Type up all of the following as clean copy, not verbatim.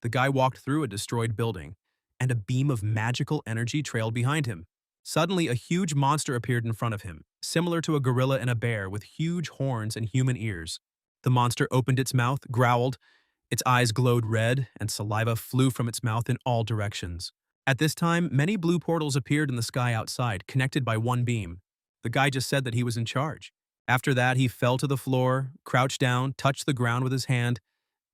The guy walked through a destroyed building, and a beam of magical energy trailed behind him. Suddenly, a huge monster appeared in front of him, similar to a gorilla and a bear with huge horns and human ears. The monster opened its mouth, growled, its eyes glowed red, and saliva flew from its mouth in all directions. At this time, many blue portals appeared in the sky outside, connected by one beam. The guy just said that he was in charge. After that, he fell to the floor, crouched down, touched the ground with his hand,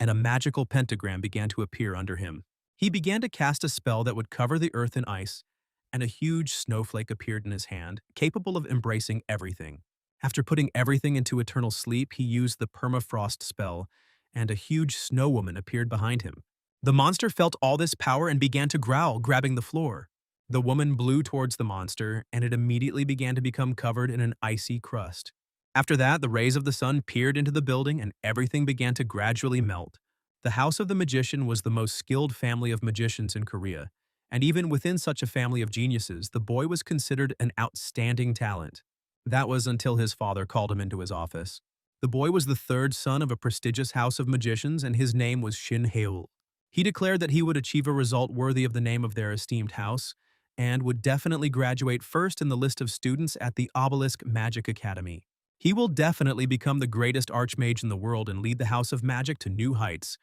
and a magical pentagram began to appear under him. He began to cast a spell that would cover the earth in ice, and a huge snowflake appeared in his hand, capable of embracing everything. After putting everything into eternal sleep, he used the permafrost spell, and a huge snow woman appeared behind him. The monster felt all this power and began to growl, grabbing the floor. The woman blew towards the monster, and it immediately began to become covered in an icy crust. After that, the rays of the sun peered into the building and everything began to gradually melt. The house of the magician was the most skilled family of magicians in Korea, and even within such a family of geniuses, the boy was considered an outstanding talent. That was until his father called him into his office. The boy was the third son of a prestigious house of magicians, and his name was Shin Haeul. He declared that he would achieve a result worthy of the name of their esteemed house, and would definitely graduate first in the list of students at the Obelisk Magic Academy. He will definitely become the greatest archmage in the world and lead the House of Magic to new heights.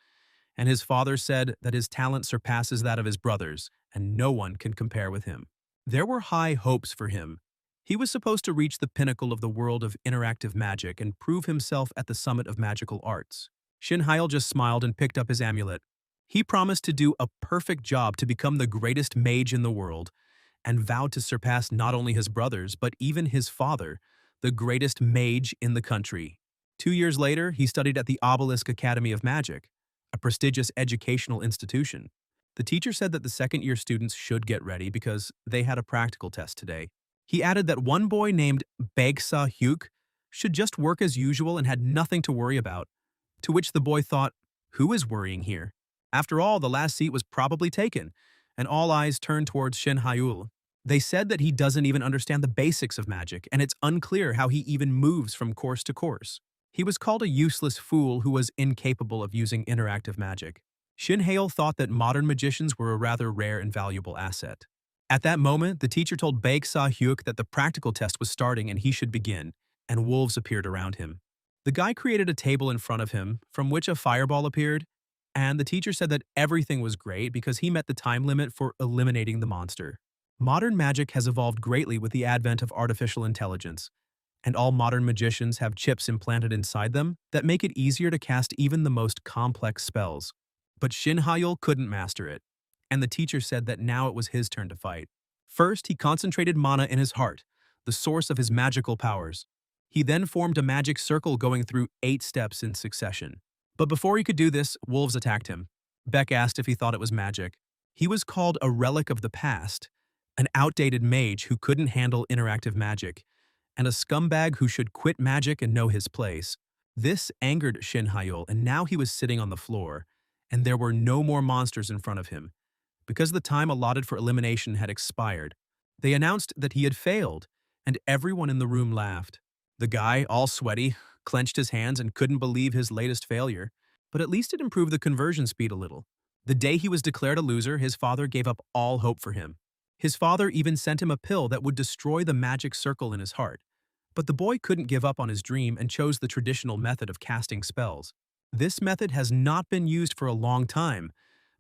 And his father said that his talent surpasses that of his brothers, and no one can compare with him. There were high hopes for him. He was supposed to reach the pinnacle of the world of interactive magic and prove himself at the summit of magical arts. Shin Haeul just smiled and picked up his amulet. He promised to do a perfect job to become the greatest mage in the world, and vowed to surpass not only his brothers, but even his father, the greatest mage in the country. 2 years later, he studied at the Obelisk Academy of Magic, a prestigious educational institution. The teacher said that the second-year students should get ready because they had a practical test today. He added that one boy named Baeksa Hyuk should just work as usual and had nothing to worry about, to which the boy thought, who is worrying here? After all, the last seat was probably taken, and all eyes turned towards Shin Haeul. They said that he doesn't even understand the basics of magic, and it's unclear how he even moves from course to course. He was called a useless fool who was incapable of using interactive magic. Shin Haeul thought that modern magicians were a rather rare and valuable asset. At that moment, the teacher told Baeksa Hyuk that the practical test was starting and he should begin, and wolves appeared around him. The guy created a table in front of him, from which a fireball appeared, and the teacher said that everything was great because he met the time limit for eliminating the monster. Modern magic has evolved greatly with the advent of artificial intelligence, and all modern magicians have chips implanted inside them that make it easier to cast even the most complex spells. But Shin Haeul couldn't master it, and the teacher said that now it was his turn to fight. First, he concentrated mana in his heart, the source of his magical powers. He then formed a magic circle going through 8 steps in succession. But before he could do this, wolves attacked him. Beck asked if he thought it was magic. He was called a relic of the past, an outdated mage who couldn't handle interactive magic, and a scumbag who should quit magic and know his place. This angered Shin Haeul, and now he was sitting on the floor, and there were no more monsters in front of him. Because the time allotted for elimination had expired, they announced that he had failed, and everyone in the room laughed. The guy, all sweaty, clenched his hands and couldn't believe his latest failure, but at least it improved the conversion speed a little. The day he was declared a loser, his father gave up all hope for him. His father even sent him a pill that would destroy the magic circle in his heart. But the boy couldn't give up on his dream and chose the traditional method of casting spells. This method has not been used for a long time,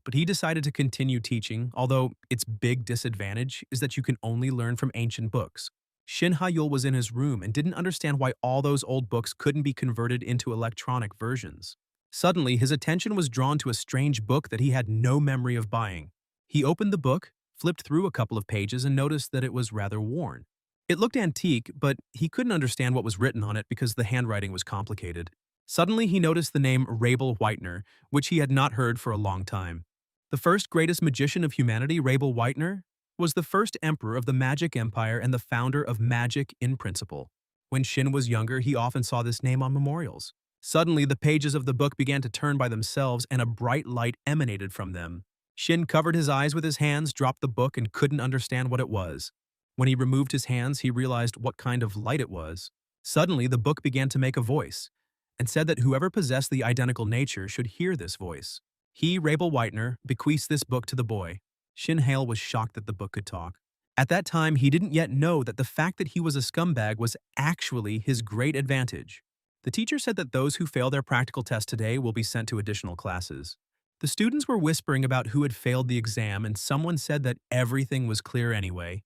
but he decided to continue teaching, although its big disadvantage is that you can only learn from ancient books. Shin Haeul was in his room and didn't understand why all those old books couldn't be converted into electronic versions. Suddenly, his attention was drawn to a strange book that he had no memory of buying. He opened the book, flipped through a couple of pages, and noticed that it was rather worn. It looked antique, but he couldn't understand what was written on it because the handwriting was complicated. Suddenly, he noticed the name Rabel Whitener, which he had not heard for a long time. The first greatest magician of humanity, Rabel Whitener, was the first emperor of the Magic Empire and the founder of Magic in Principle. When Shin was younger, he often saw this name on memorials. Suddenly, the pages of the book began to turn by themselves and a bright light emanated from them. Shin covered his eyes with his hands, dropped the book, and couldn't understand what it was. When he removed his hands, he realized what kind of light it was. Suddenly, the book began to make a voice, and said that whoever possessed the identical nature should hear this voice. He, Rabel Whitener, bequeaths this book to the boy. Shin Hale was shocked that the book could talk. At that time, he didn't yet know that the fact that he was a scumbag was actually his great advantage. The teacher said that those who fail their practical test today will be sent to additional classes. The students were whispering about who had failed the exam, and someone said that everything was clear anyway.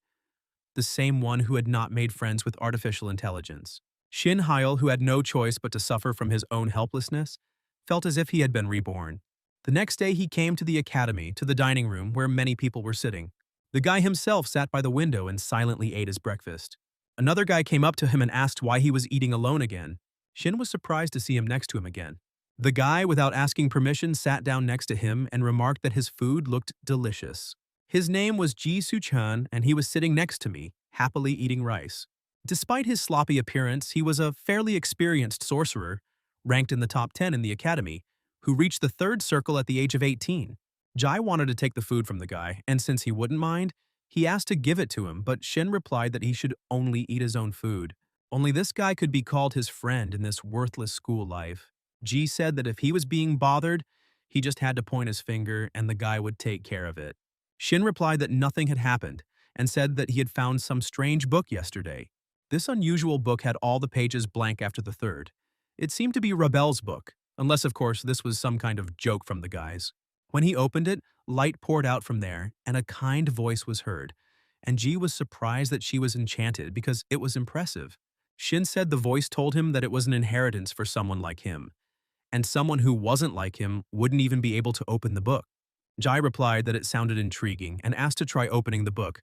The same one who had not made friends with artificial intelligence. Shin Hale, who had no choice but to suffer from his own helplessness, felt as if he had been reborn. The next day he came to the academy, to the dining room where many people were sitting. The guy himself sat by the window and silently ate his breakfast. Another guy came up to him and asked why he was eating alone again. Shin was surprised to see him next to him again. The guy, without asking permission, sat down next to him and remarked that his food looked delicious. His name was Ji Su-chan, and he was sitting next to me, happily eating rice. Despite his sloppy appearance, he was a fairly experienced sorcerer, ranked in the top 10 in the academy, who reached the third circle at the age of 18. Jai wanted to take the food from the guy, and since he wouldn't mind, he asked to give it to him, but Shin replied that he should only eat his own food. Only this guy could be called his friend in this worthless school life. Ji said that if he was being bothered, he just had to point his finger and the guy would take care of it. Shin replied that nothing had happened and said that he had found some strange book yesterday. This unusual book had all the pages blank after the third. It seemed to be Rabel's book, unless of course this was some kind of joke from the guys. When he opened it, light poured out from there and a kind voice was heard, and Ji was surprised that she was enchanted because it was impressive. Shin said the voice told him that it was an inheritance for someone like him, and someone who wasn't like him wouldn't even be able to open the book. Jai replied that it sounded intriguing and asked to try opening the book,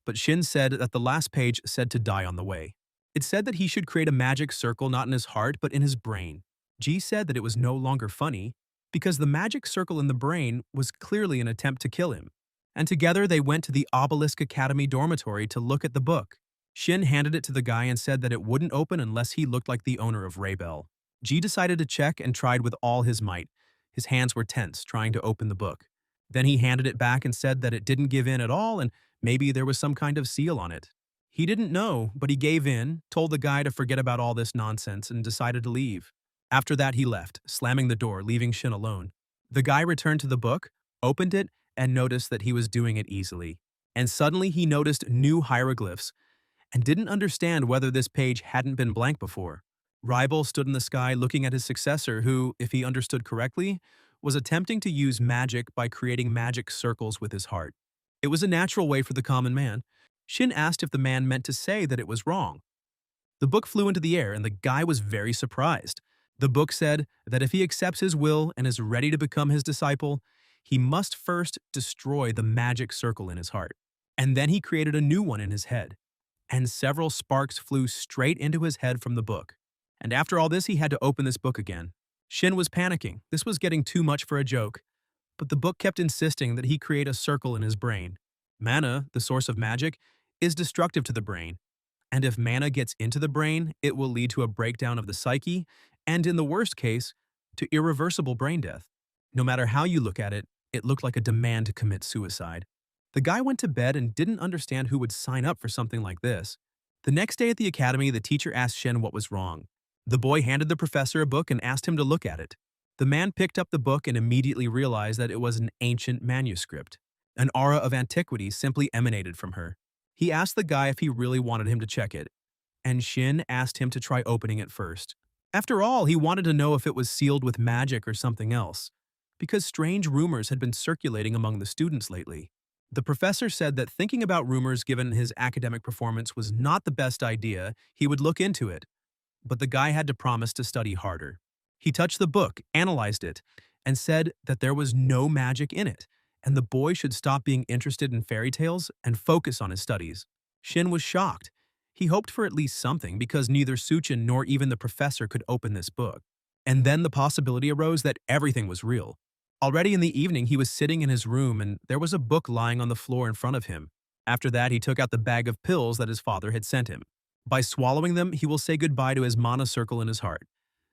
but Shin said that the last page said to die on the way. It said that he should create a magic circle not in his heart but in his brain. Ji said that it was no longer funny because the magic circle in the brain was clearly an attempt to kill him. And together they went to the Obelisk Academy dormitory to look at the book. Shin handed it to the guy and said that it wouldn't open unless he looked like the owner of Raybell. Ji decided to check and tried with all his might. His hands were tense, trying to open the book. Then he handed it back and said that it didn't give in at all and maybe there was some kind of seal on it. He didn't know, but he gave in, told the guy to forget about all this nonsense, and decided to leave. After that, he left, slamming the door, leaving Shin alone. The guy returned to the book, opened it, and noticed that he was doing it easily. And suddenly he noticed new hieroglyphs and didn't understand whether this page hadn't been blank before. Rybel stood in the sky looking at his successor who, if he understood correctly, was attempting to use magic by creating magic circles with his heart. It was a natural way for the common man. Shin asked if the man meant to say that it was wrong. The book flew into the air and the guy was very surprised. The book said that if he accepts his will and is ready to become his disciple, he must first destroy the magic circle in his heart. And then he created a new one in his head. And several sparks flew straight into his head from the book. And after all this, he had to open this book again. Shin was panicking. This was getting too much for a joke. But the book kept insisting that he create a circle in his brain. Mana, the source of magic, is destructive to the brain. And if mana gets into the brain, it will lead to a breakdown of the psyche, and in the worst case, to irreversible brain death. No matter how you look at it, it looked like a demand to commit suicide. The guy went to bed and didn't understand who would sign up for something like this. The next day at the academy, the teacher asked Shin what was wrong. The boy handed the professor a book and asked him to look at it. The man picked up the book and immediately realized that it was an ancient manuscript. An aura of antiquity simply emanated from her. He asked the guy if he really wanted him to check it, and Shin asked him to try opening it first. After all, he wanted to know if it was sealed with magic or something else, because strange rumors had been circulating among the students lately. The professor said that thinking about rumors given his academic performance was not the best idea. He would look into it. But the guy had to promise to study harder. He touched the book, analyzed it, and said that there was no magic in it, and the boy should stop being interested in fairy tales and focus on his studies. Shin was shocked. He hoped for at least something because neither Suchin nor even the professor could open this book. And then the possibility arose that everything was real. Already in the evening, he was sitting in his room and there was a book lying on the floor in front of him. After that, he took out the bag of pills that his father had sent him. By swallowing them, he will say goodbye to his mana circle in his heart,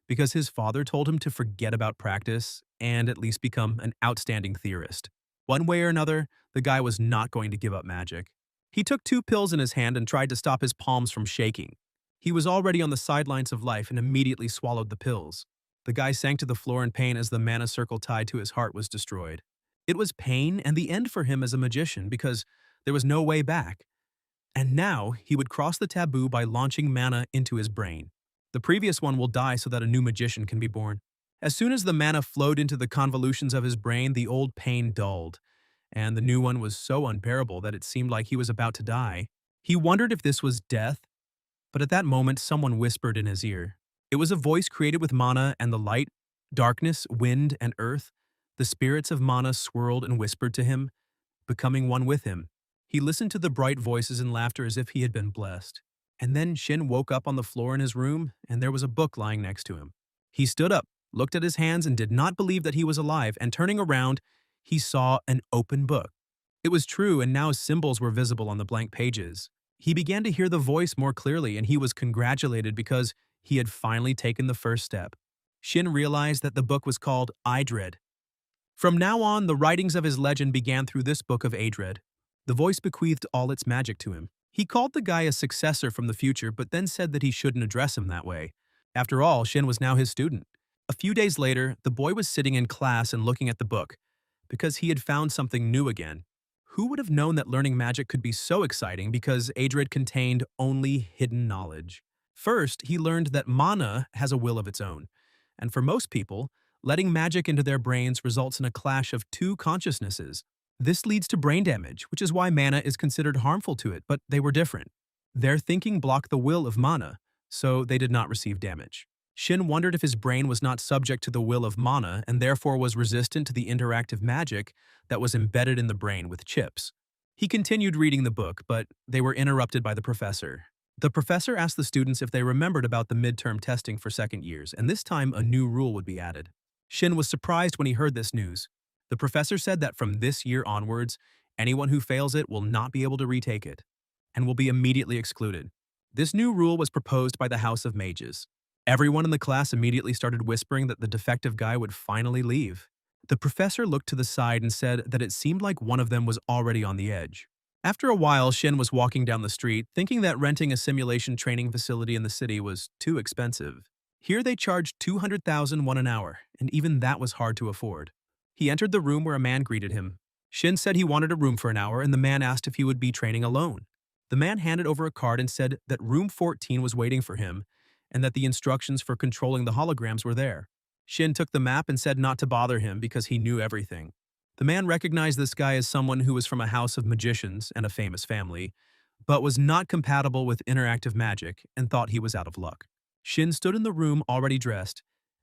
because his father told him to forget about practice and at least become an outstanding theorist. One way or another, the guy was not going to give up magic. He took 2 pills in his hand and tried to stop his palms from shaking. He was already on the sidelines of life and immediately swallowed the pills. The guy sank to the floor in pain as the mana circle tied to his heart was destroyed. It was pain and the end for him as a magician because there was no way back. And now he would cross the taboo by launching mana into his brain. The previous one will die so that a new magician can be born. As soon as the mana flowed into the convolutions of his brain, the old pain dulled, and the new one was so unbearable that it seemed like he was about to die. He wondered if this was death, but at that moment someone whispered in his ear. It was a voice created with mana and the light, darkness, wind, and earth. The spirits of mana swirled and whispered to him, becoming one with him. He listened to the bright voices and laughter as if he had been blessed. And then Shin woke up on the floor in his room, and there was a book lying next to him. He stood up, looked at his hands, and did not believe that he was alive, and turning around, he saw an open book. It was true, and now symbols were visible on the blank pages. He began to hear the voice more clearly, and he was congratulated because he had finally taken the first step. Shin realized that the book was called Idred. From now on, the writings of his legend began through this book of Adred. The voice bequeathed all its magic to him. He called the guy a successor from the future, but then said that he shouldn't address him that way. After all, Shin was now his student. A few days later, the boy was sitting in class and looking at the book, because he had found something new again. Who would have known that learning magic could be so exciting because Adred contained only hidden knowledge? First, he learned that mana has a will of its own, and for most people, letting magic into their brains results in a clash of two consciousnesses. This leads to brain damage, which is why mana is considered harmful to it, but they were different. Their thinking blocked the will of mana, so they did not receive damage. Shin wondered if his brain was not subject to the will of mana and therefore was resistant to the interactive magic that was embedded in the brain with chips. He continued reading the book, but they were interrupted by the professor. The professor asked the students if they remembered about the midterm testing for second years, and this time a new rule would be added. Shin was surprised when he heard this news. The professor said that from this year onwards, anyone who fails it will not be able to retake it, and will be immediately excluded. This new rule was proposed by the House of Mages. Everyone in the class immediately started whispering that the defective guy would finally leave. The professor looked to the side and said that it seemed like one of them was already on the edge. After a while, Shin was walking down the street, thinking that renting a simulation training facility in the city was too expensive. Here they charged 200,000 won an hour, and even that was hard to afford. He entered the room where a man greeted him. Shin said he wanted a room for an hour, and the man asked if he would be training alone. The man handed over a card and said that room 14 was waiting for him, and that the instructions for controlling the holograms were there. Shin took the map and said not to bother him because he knew everything. The man recognized this guy as someone who was from a house of magicians and a famous family, but was not compatible with interactive magic and thought he was out of luck. Shin stood in the room already dressed,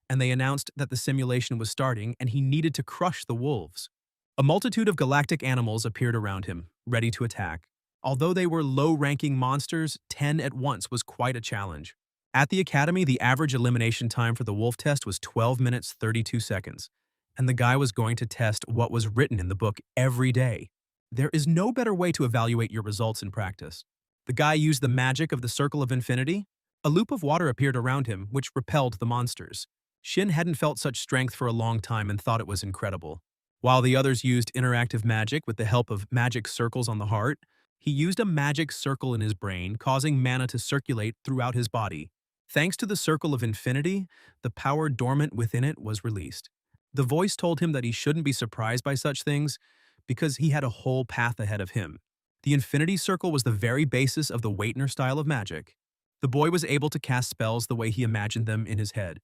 and they announced that the simulation was starting and he needed to crush the wolves. A multitude of galactic animals appeared around him, ready to attack. Although they were low-ranking monsters, 10 at once was quite a challenge. At the academy, the average elimination time for the wolf test was 12 minutes 32 seconds, and the guy was going to test what was written in the book every day. There is no better way to evaluate your results in practice. The guy used the magic of the Circle of Infinity. A loop of water appeared around him, which repelled the monsters. Shin hadn't felt such strength for a long time and thought it was incredible. While the others used interactive magic with the help of magic circles on the heart, he used a magic circle in his brain, causing mana to circulate throughout his body. Thanks to the Circle of Infinity, the power dormant within it was released. The voice told him that he shouldn't be surprised by such things because he had a whole path ahead of him. The Infinity Circle was the very basis of the Waitner style of magic. The boy was able to cast spells the way he imagined them in his head.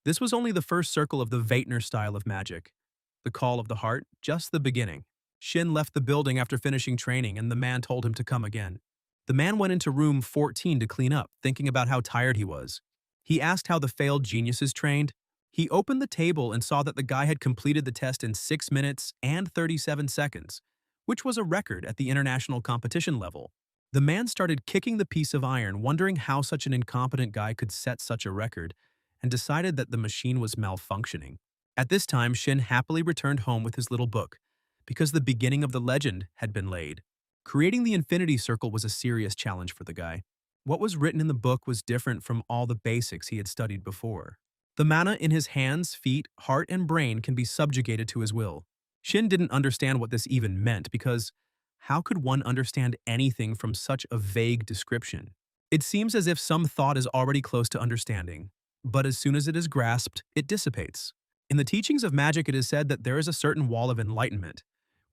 This was only the first circle of the Waitner style of magic. The Call of the Heart, just the beginning. Shin left the building after finishing training, and the man told him to come again. The man went into room 14 to clean up, thinking about how tired he was. He asked how the failed geniuses trained. He opened the table and saw that the guy had completed the test in 6 minutes and 37 seconds, which was a record at the international competition level. The man started kicking the piece of iron, wondering how such an incompetent guy could set such a record, and decided that the machine was malfunctioning. At this time, Shin happily returned home with his little book, because the beginning of the legend had been laid. Creating the Infinity Circle was a serious challenge for the guy. What was written in the book was different from all the basics he had studied before. The mana in his hands, feet, heart, and brain can be subjugated to his will. Shin didn't understand what this even meant because how could one understand anything from such a vague description? It seems as if some thought is already close to understanding. but as soon as it is grasped, it dissipates. In the teachings of magic, it is said that there is a certain wall of enlightenment,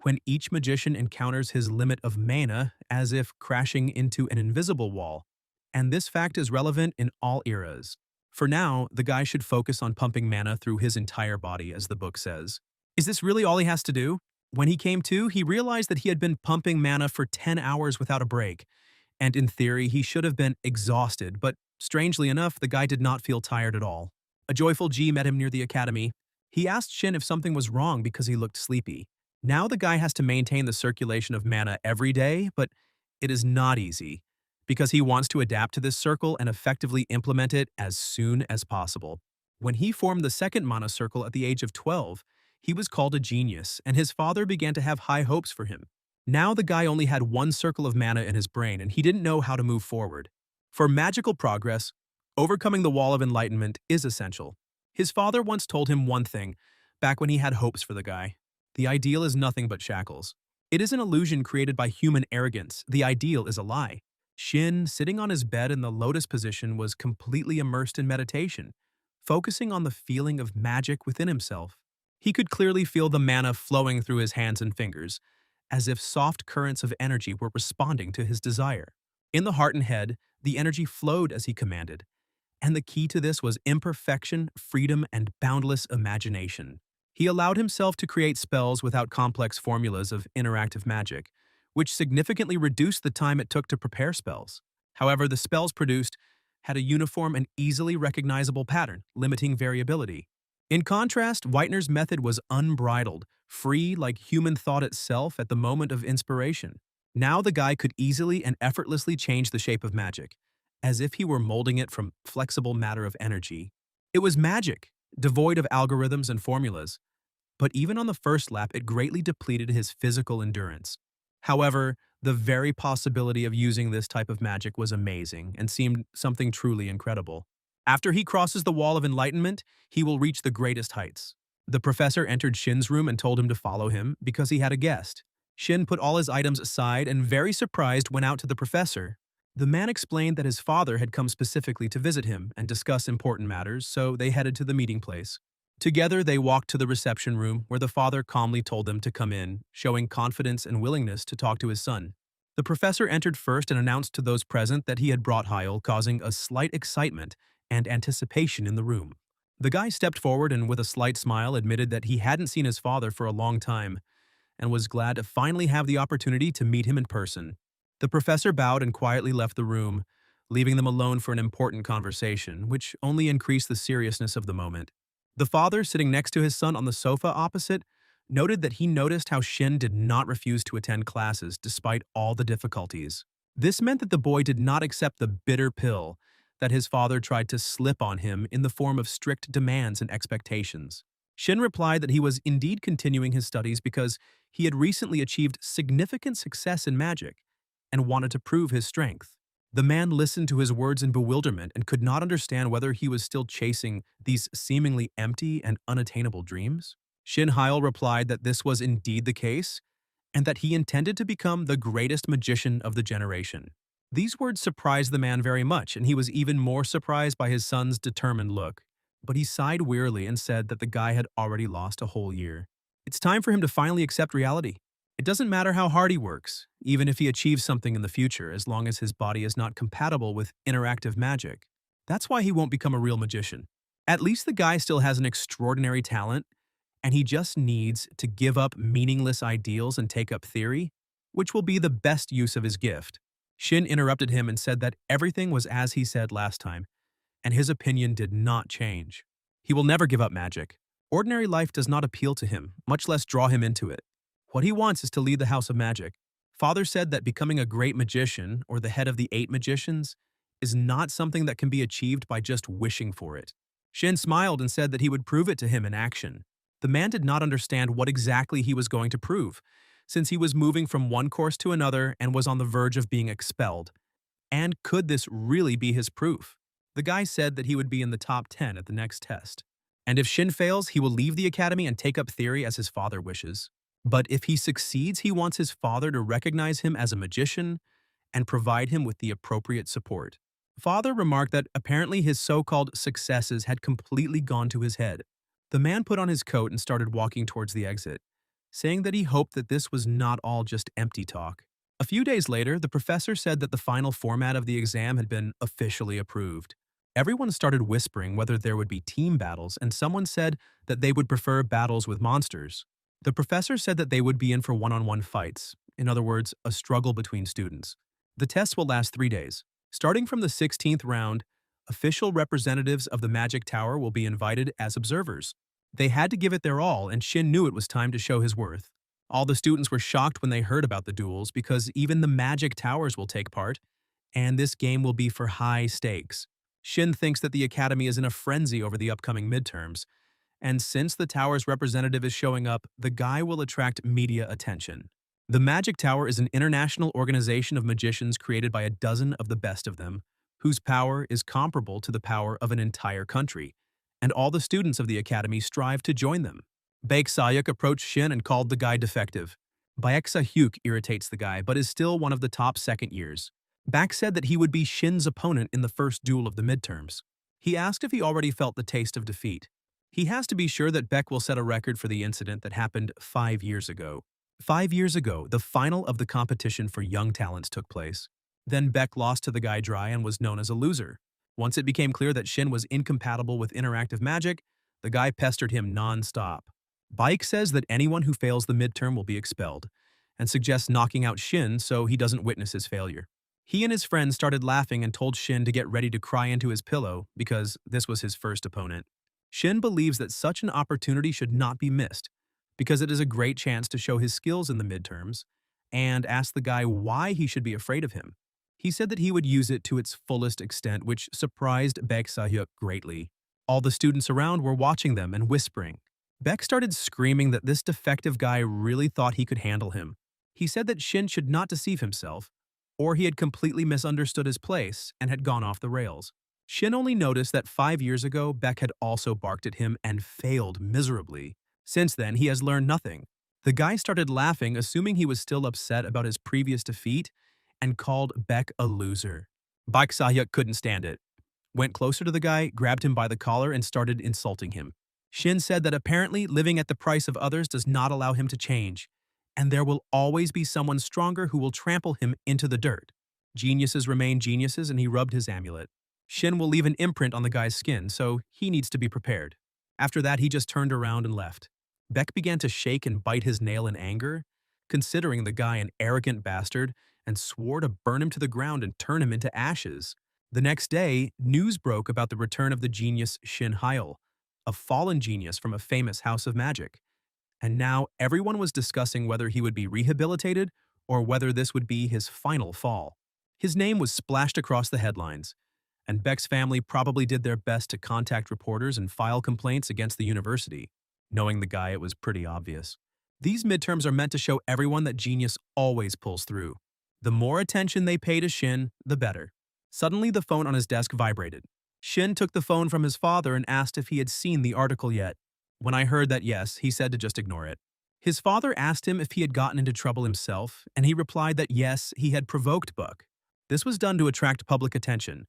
when each magician encounters his limit of mana as if crashing into an invisible wall, and this fact is relevant in all eras. For now, the guy should focus on pumping mana through his entire body, as the book says. Is this really all he has to do? When he came to, he realized that he had been pumping mana for 10 hours without a break, and in theory, he should have been exhausted, but strangely enough, the guy did not feel tired at all. A joyful G met him near the academy. He asked Shin if something was wrong because he looked sleepy. Now the guy has to maintain the circulation of mana every day, but it is not easy, because he wants to adapt to this circle and effectively implement it as soon as possible. When he formed the second mana circle at the age of 12, he was called a genius, and his father began to have high hopes for him. Now the guy only had one circle of mana in his brain, and he didn't know how to move forward. For magical progress, overcoming the wall of enlightenment is essential. His father once told him one thing, back when he had hopes for the guy. The ideal is nothing but shackles. It is an illusion created by human arrogance. The ideal is a lie. Shin, sitting on his bed in the lotus position, was completely immersed in meditation, focusing on the feeling of magic within himself. He could clearly feel the mana flowing through his hands and fingers, as if soft currents of energy were responding to his desire. In the heart and head, the energy flowed as he commanded, and the key to this was imperfection, freedom, and boundless imagination. He allowed himself to create spells without complex formulas of interactive magic, which significantly reduced the time it took to prepare spells. However, the spells produced had a uniform and easily recognizable pattern, limiting variability. In contrast, Whitener's method was unbridled, free like human thought itself at the moment of inspiration. Now the guy could easily and effortlessly change the shape of magic, as if he were molding it from flexible matter of energy. It was magic, devoid of algorithms and formulas, but even on the first lap it greatly depleted his physical endurance. However, the very possibility of using this type of magic was amazing and seemed something truly incredible. After he crosses the wall of enlightenment, he will reach the greatest heights. The professor entered Shin's room and told him to follow him because he had a guest. Shin put all his items aside and, very surprised, went out to the professor. The man explained that his father had come specifically to visit him and discuss important matters, so they headed to the meeting place. Together, they walked to the reception room where the father calmly told them to come in, showing confidence and willingness to talk to his son. The professor entered first and announced to those present that he had brought Hyel, causing a slight excitement and anticipation in the room. The guy stepped forward and, with a slight smile, admitted that he hadn't seen his father for a long time and was glad to finally have the opportunity to meet him in person. The professor bowed and quietly left the room, leaving them alone for an important conversation, which only increased the seriousness of the moment. The father, sitting next to his son on the sofa opposite, noted that he noticed how Shin did not refuse to attend classes despite all the difficulties. This meant that the boy did not accept the bitter pill that his father tried to slip on him in the form of strict demands and expectations. Shin replied that he was indeed continuing his studies because he had recently achieved significant success in magic and wanted to prove his strength. The man listened to his words in bewilderment and could not understand whether he was still chasing these seemingly empty and unattainable dreams. Shin Hyel replied that this was indeed the case and that he intended to become the greatest magician of the generation. These words surprised the man very much, and he was even more surprised by his son's determined look. But he sighed wearily and said that the guy had already lost a whole year. It's time for him to finally accept reality. It doesn't matter how hard he works, even if he achieves something in the future, as long as his body is not compatible with interactive magic. That's why he won't become a real magician. At least the guy still has an extraordinary talent, and he just needs to give up meaningless ideals and take up theory, which will be the best use of his gift. Shin interrupted him and said that everything was as he said last time, and his opinion did not change. He will never give up magic. Ordinary life does not appeal to him, much less draw him into it. What he wants is to lead the House of Magic. Father said that becoming a great magician, or the head of the 8 magicians, is not something that can be achieved by just wishing for it. Shin smiled and said that he would prove it to him in action. The man did not understand what exactly he was going to prove, since he was moving from one course to another and was on the verge of being expelled. And could this really be his proof? The guy said that he would be in the top 10 at the next test. And if Shin fails, he will leave the academy and take up theory as his father wishes. But if he succeeds, he wants his father to recognize him as a magician and provide him with the appropriate support. Father remarked that apparently his so-called successes had completely gone to his head. The man put on his coat and started walking towards the exit, saying that he hoped that this was not all just empty talk. A few days later, the professor said that the final format of the exam had been officially approved. Everyone started whispering whether there would be team battles, and someone said that they would prefer battles with monsters. The professor said that they would be in for one-on-one fights, in other words, a struggle between students. The tests will last 3 days. Starting from the 16th round, official representatives of the Magic Tower will be invited as observers. They had to give it their all, and Shin knew it was time to show his worth. All the students were shocked when they heard about the duels because even the Magic Towers will take part, and this game will be for high stakes. Shin thinks that the Academy is in a frenzy over the upcoming midterms, and since the Tower's representative is showing up, the guy will attract media attention. The Magic Tower is an international organization of magicians created by a dozen of the best of them, whose power is comparable to the power of an entire country, and all the students of the Academy strive to join them. Baek Sayuk approached Shin and called the guy defective. Baek Hyuk irritates the guy, but is still one of the top second years. Baek said that he would be Shin's opponent in the first duel of the midterms. He asked if he already felt the taste of defeat. He has to be sure that Baek will set a record for the incident that happened 5 years ago. 5 years ago, the final of the competition for young talents took place. Then Baek lost to the guy dry and was known as a loser. Once it became clear that Shin was incompatible with interactive magic, the guy pestered him non-stop. Baek says that anyone who fails the midterm will be expelled, and suggests knocking out Shin so he doesn't witness his failure. He and his friends started laughing and told Shin to get ready to cry into his pillow because this was his first opponent. Shin believes that such an opportunity should not be missed because it is a great chance to show his skills in the midterms, and asked the guy why he should be afraid of him. He said that he would use it to its fullest extent, which surprised Baek Sahyuk greatly. All the students around were watching them and whispering. Baek started screaming that this defective guy really thought he could handle him. He said that Shin should not deceive himself, or he had completely misunderstood his place and had gone off the rails. Shin only noticed that 5 years ago, Baek had also barked at him and failed miserably. Since then, he has learned nothing. The guy started laughing, assuming he was still upset about his previous defeat, and called Baek a loser. Baek Sahyuk couldn't stand it, went closer to the guy, grabbed him by the collar, and started insulting him. Shin said that apparently living at the price of others does not allow him to change, and there will always be someone stronger who will trample him into the dirt. Geniuses remain geniuses, and he rubbed his amulet. Shin will leave an imprint on the guy's skin, so he needs to be prepared. After that, he just turned around and left. Baek began to shake and bite his nail in anger, considering the guy an arrogant bastard, and swore to burn him to the ground and turn him into ashes. The next day, news broke about the return of the genius Shin Hyul, a fallen genius from a famous house of magic. And now everyone was discussing whether he would be rehabilitated or whether this would be his final fall. His name was splashed across the headlines, and Baek's family probably did their best to contact reporters and file complaints against the university. Knowing the guy, it was pretty obvious. These midterms are meant to show everyone that genius always pulls through. The more attention they pay to Shin, the better. Suddenly, the phone on his desk vibrated. Shin took the phone from his father and asked if he had seen the article yet. When I heard that yes, he said to just ignore it. His father asked him if he had gotten into trouble himself, and he replied that yes, he had provoked Buck. This was done to attract public attention,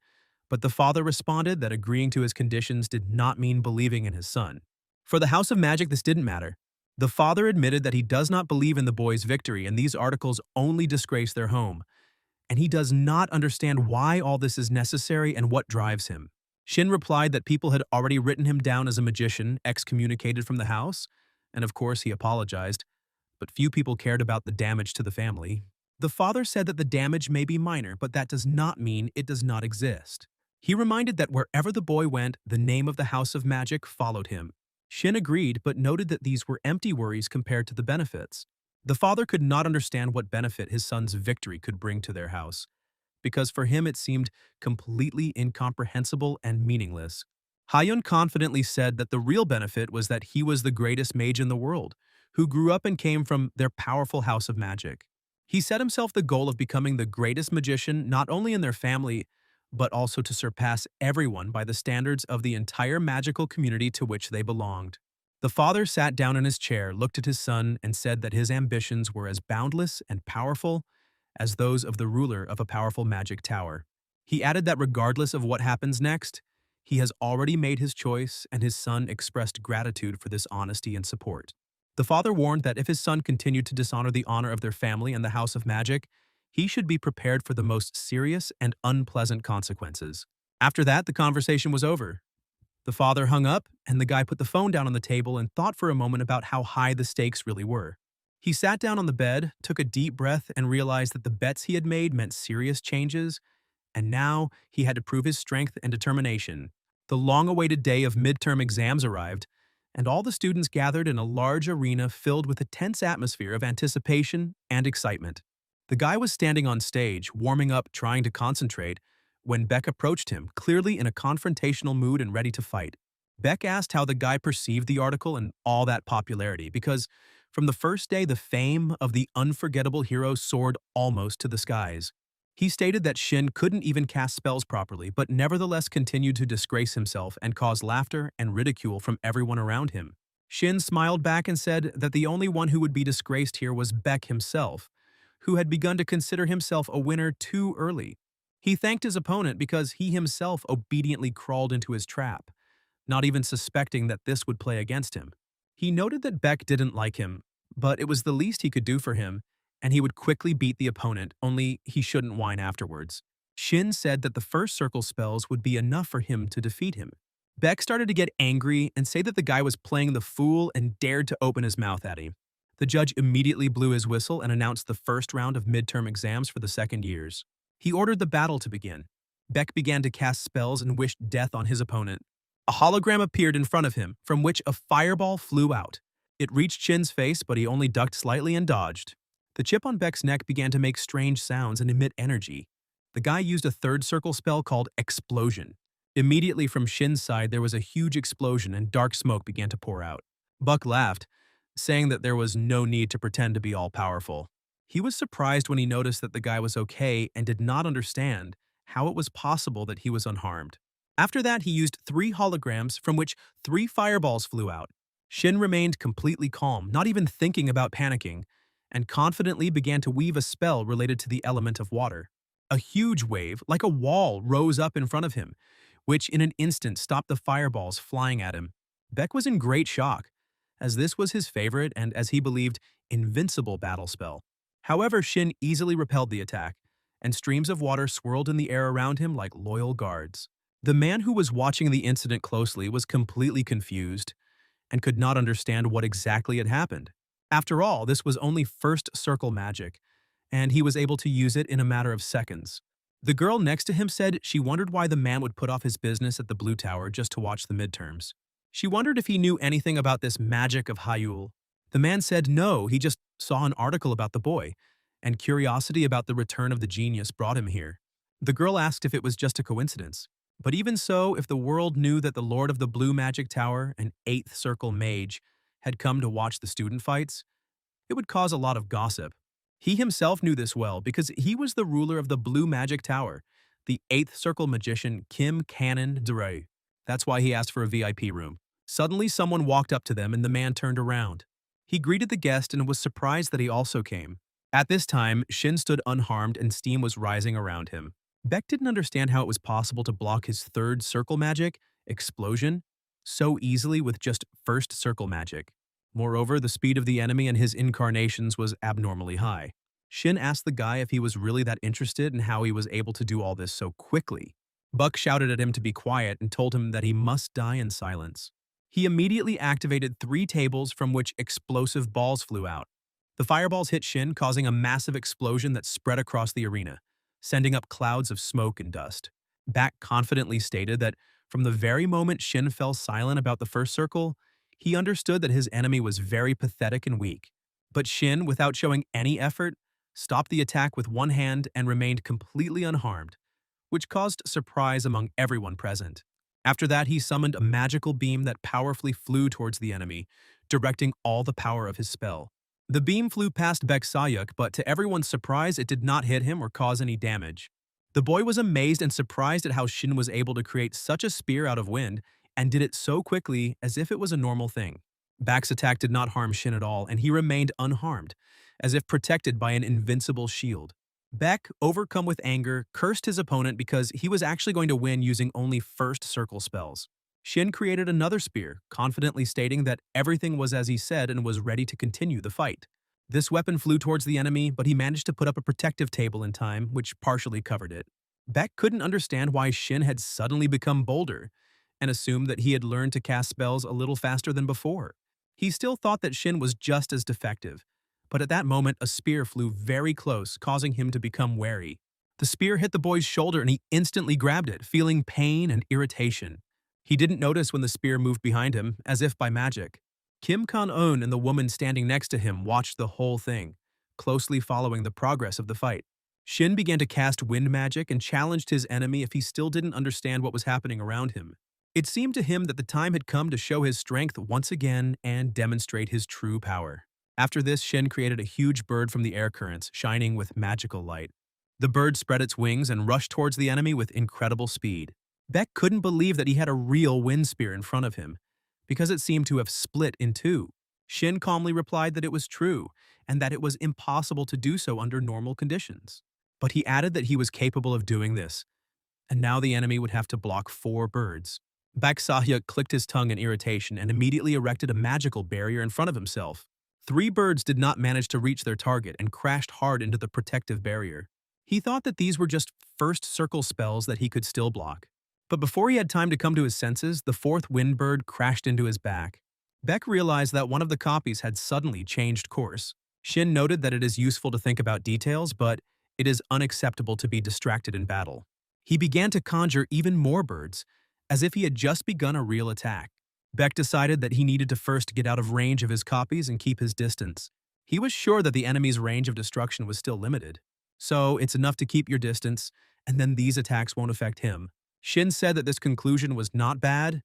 but the father responded that agreeing to his conditions did not mean believing in his son. For the House of Magic, this didn't matter. The father admitted that he does not believe in the boy's victory, and these articles only disgrace their home. And he does not understand why all this is necessary and what drives him. Shin replied that people had already written him down as a magician, excommunicated from the house, and of course he apologized, but few people cared about the damage to the family. The father said that the damage may be minor, but that does not mean it does not exist. He reminded that wherever the boy went, the name of the House of Magic followed him. Shin agreed, but noted that these were empty worries compared to the benefits. The father could not understand what benefit his son's victory could bring to their house, because for him it seemed completely incomprehensible and meaningless. Hyun confidently said that the real benefit was that he was the greatest mage in the world, who grew up and came from their powerful House of Magic. He set himself the goal of becoming the greatest magician not only in their family, but also to surpass everyone by the standards of the entire magical community to which they belonged. The father sat down in his chair, looked at his son, and said that his ambitions were as boundless and powerful as those of the ruler of a powerful magic tower. He added that regardless of what happens next, he has already made his choice and his son expressed gratitude for this honesty and support. The father warned that if his son continued to dishonor the honor of their family and the House of Magic, he should be prepared for the most serious and unpleasant consequences. After that, the conversation was over. The father hung up, and the guy put the phone down on the table and thought for a moment about how high the stakes really were. He sat down on the bed, took a deep breath, and realized that the bets he had made meant serious changes, and now he had to prove his strength and determination. The long-awaited day of midterm exams arrived, and all the students gathered in a large arena filled with a tense atmosphere of anticipation and excitement. The guy was standing on stage, warming up, trying to concentrate, when Beck approached him, clearly in a confrontational mood and ready to fight. Beck asked how the guy perceived the article and all that popularity, because from the first day the fame of the unforgettable hero soared almost to the skies. He stated that Shin couldn't even cast spells properly, but nevertheless continued to disgrace himself and cause laughter and ridicule from everyone around him. Shin smiled back and said that the only one who would be disgraced here was Beck himself, who had begun to consider himself a winner too early. He thanked his opponent because he himself obediently crawled into his trap, not even suspecting that this would play against him. He noted that Beck didn't like him, but it was the least he could do for him, and he would quickly beat the opponent, only he shouldn't whine afterwards. Shin said that the first circle spells would be enough for him to defeat him. Beck started to get angry and say that the guy was playing the fool and dared to open his mouth at him. The judge immediately blew his whistle and announced the first round of midterm exams for the second years. He ordered the battle to begin. Beck began to cast spells and wished death on his opponent. A hologram appeared in front of him, from which a fireball flew out. It reached Shin's face, but he only ducked slightly and dodged. The chip on Beck's neck began to make strange sounds and emit energy. The guy used a third circle spell called Explosion. Immediately from Shin's side, there was a huge explosion and dark smoke began to pour out. Buck laughed, saying that there was no need to pretend to be all-powerful. He was surprised when he noticed that the guy was okay and did not understand how it was possible that he was unharmed. After that, he used 3 holograms from which 3 fireballs flew out. Shin remained completely calm, not even thinking about panicking, and confidently began to weave a spell related to the element of water. A huge wave, like a wall, rose up in front of him, which in an instant stopped the fireballs flying at him. Beck was in great shock, as this was his favorite and, as he believed, invincible battle spell. However, Shin easily repelled the attack, and streams of water swirled in the air around him like loyal guards. The man who was watching the incident closely was completely confused and could not understand what exactly had happened. After all, this was only first circle magic, and he was able to use it in a matter of seconds. The girl next to him said she wondered why the man would put off his business at the Blue Tower just to watch the midterms. She wondered if he knew anything about this magic of Hyul. The man said no, he just saw an article about the boy, and curiosity about the return of the genius brought him here. The girl asked if it was just a coincidence. But even so, if the world knew that the Lord of the Blue Magic Tower, an 8th Circle mage, had come to watch the student fights, it would cause a lot of gossip. He himself knew this well because he was the ruler of the Blue Magic Tower, the 8th Circle magician Kim Cannon Dure. That's why he asked for a VIP room. Suddenly, someone walked up to them and the man turned around. He greeted the guest and was surprised that he also came. At this time, Shin stood unharmed and steam was rising around him. Beck didn't understand how it was possible to block his 3rd circle magic, Explosion, so easily with just 1st circle magic. Moreover, the speed of the enemy and his incarnations was abnormally high. Shin asked the guy if he was really that interested in how he was able to do all this so quickly. Buck shouted at him to be quiet and told him that he must die in silence. He immediately activated 3 tables from which explosive balls flew out. The fireballs hit Shin, causing a massive explosion that spread across the arena, sending up clouds of smoke and dust. Beck confidently stated that from the very moment Shin fell silent about the 1st circle, he understood that his enemy was very pathetic and weak. But Shin, without showing any effort, stopped the attack with one hand and remained completely unharmed, which caused surprise among everyone present. After that, he summoned a magical beam that powerfully flew towards the enemy, directing all the power of his spell. The beam flew past Beck's Sayuk, but to everyone's surprise, it did not hit him or cause any damage. The boy was amazed and surprised at how Shin was able to create such a spear out of wind and did it so quickly as if it was a normal thing. Beck's attack did not harm Shin at all, and he remained unharmed, as if protected by an invincible shield. Beck, overcome with anger, cursed his opponent because he was actually going to win using only first circle spells. Shin created another spear, confidently stating that everything was as he said and was ready to continue the fight. This weapon flew towards the enemy, but he managed to put up a protective table in time, which partially covered it. Beck couldn't understand why Shin had suddenly become bolder, and assumed that he had learned to cast spells a little faster than before. He still thought that Shin was just as defective, but at that moment a spear flew very close, causing him to become wary. The spear hit the boy's shoulder and he instantly grabbed it, feeling pain and irritation. He didn't notice when the spear moved behind him, as if by magic. Kim Kan-eun and the woman standing next to him watched the whole thing, closely following the progress of the fight. Shin began to cast wind magic and challenged his enemy if he still didn't understand what was happening around him. It seemed to him that the time had come to show his strength once again and demonstrate his true power. After this, Shin created a huge bird from the air currents, shining with magical light. The bird spread its wings and rushed towards the enemy with incredible speed. Beck couldn't believe that he had a real wind spear in front of him, because it seemed to have split in two. Shin calmly replied that it was true, and that it was impossible to do so under normal conditions. But he added that he was capable of doing this, and now the enemy would have to block 4 birds. Beck Sahya clicked his tongue in irritation and immediately erected a magical barrier in front of himself. 3 birds did not manage to reach their target and crashed hard into the protective barrier. He thought that these were just first circle spells that he could still block. But before he had time to come to his senses, the 4th wind bird crashed into his back. Beck realized that one of the copies had suddenly changed course. Shin noted that it is useful to think about details, but it is unacceptable to be distracted in battle. He began to conjure even more birds, as if he had just begun a real attack. Beck decided that he needed to first get out of range of his copies and keep his distance. He was sure that the enemy's range of destruction was still limited. So it's enough to keep your distance, and then these attacks won't affect him. Shin said that this conclusion was not bad,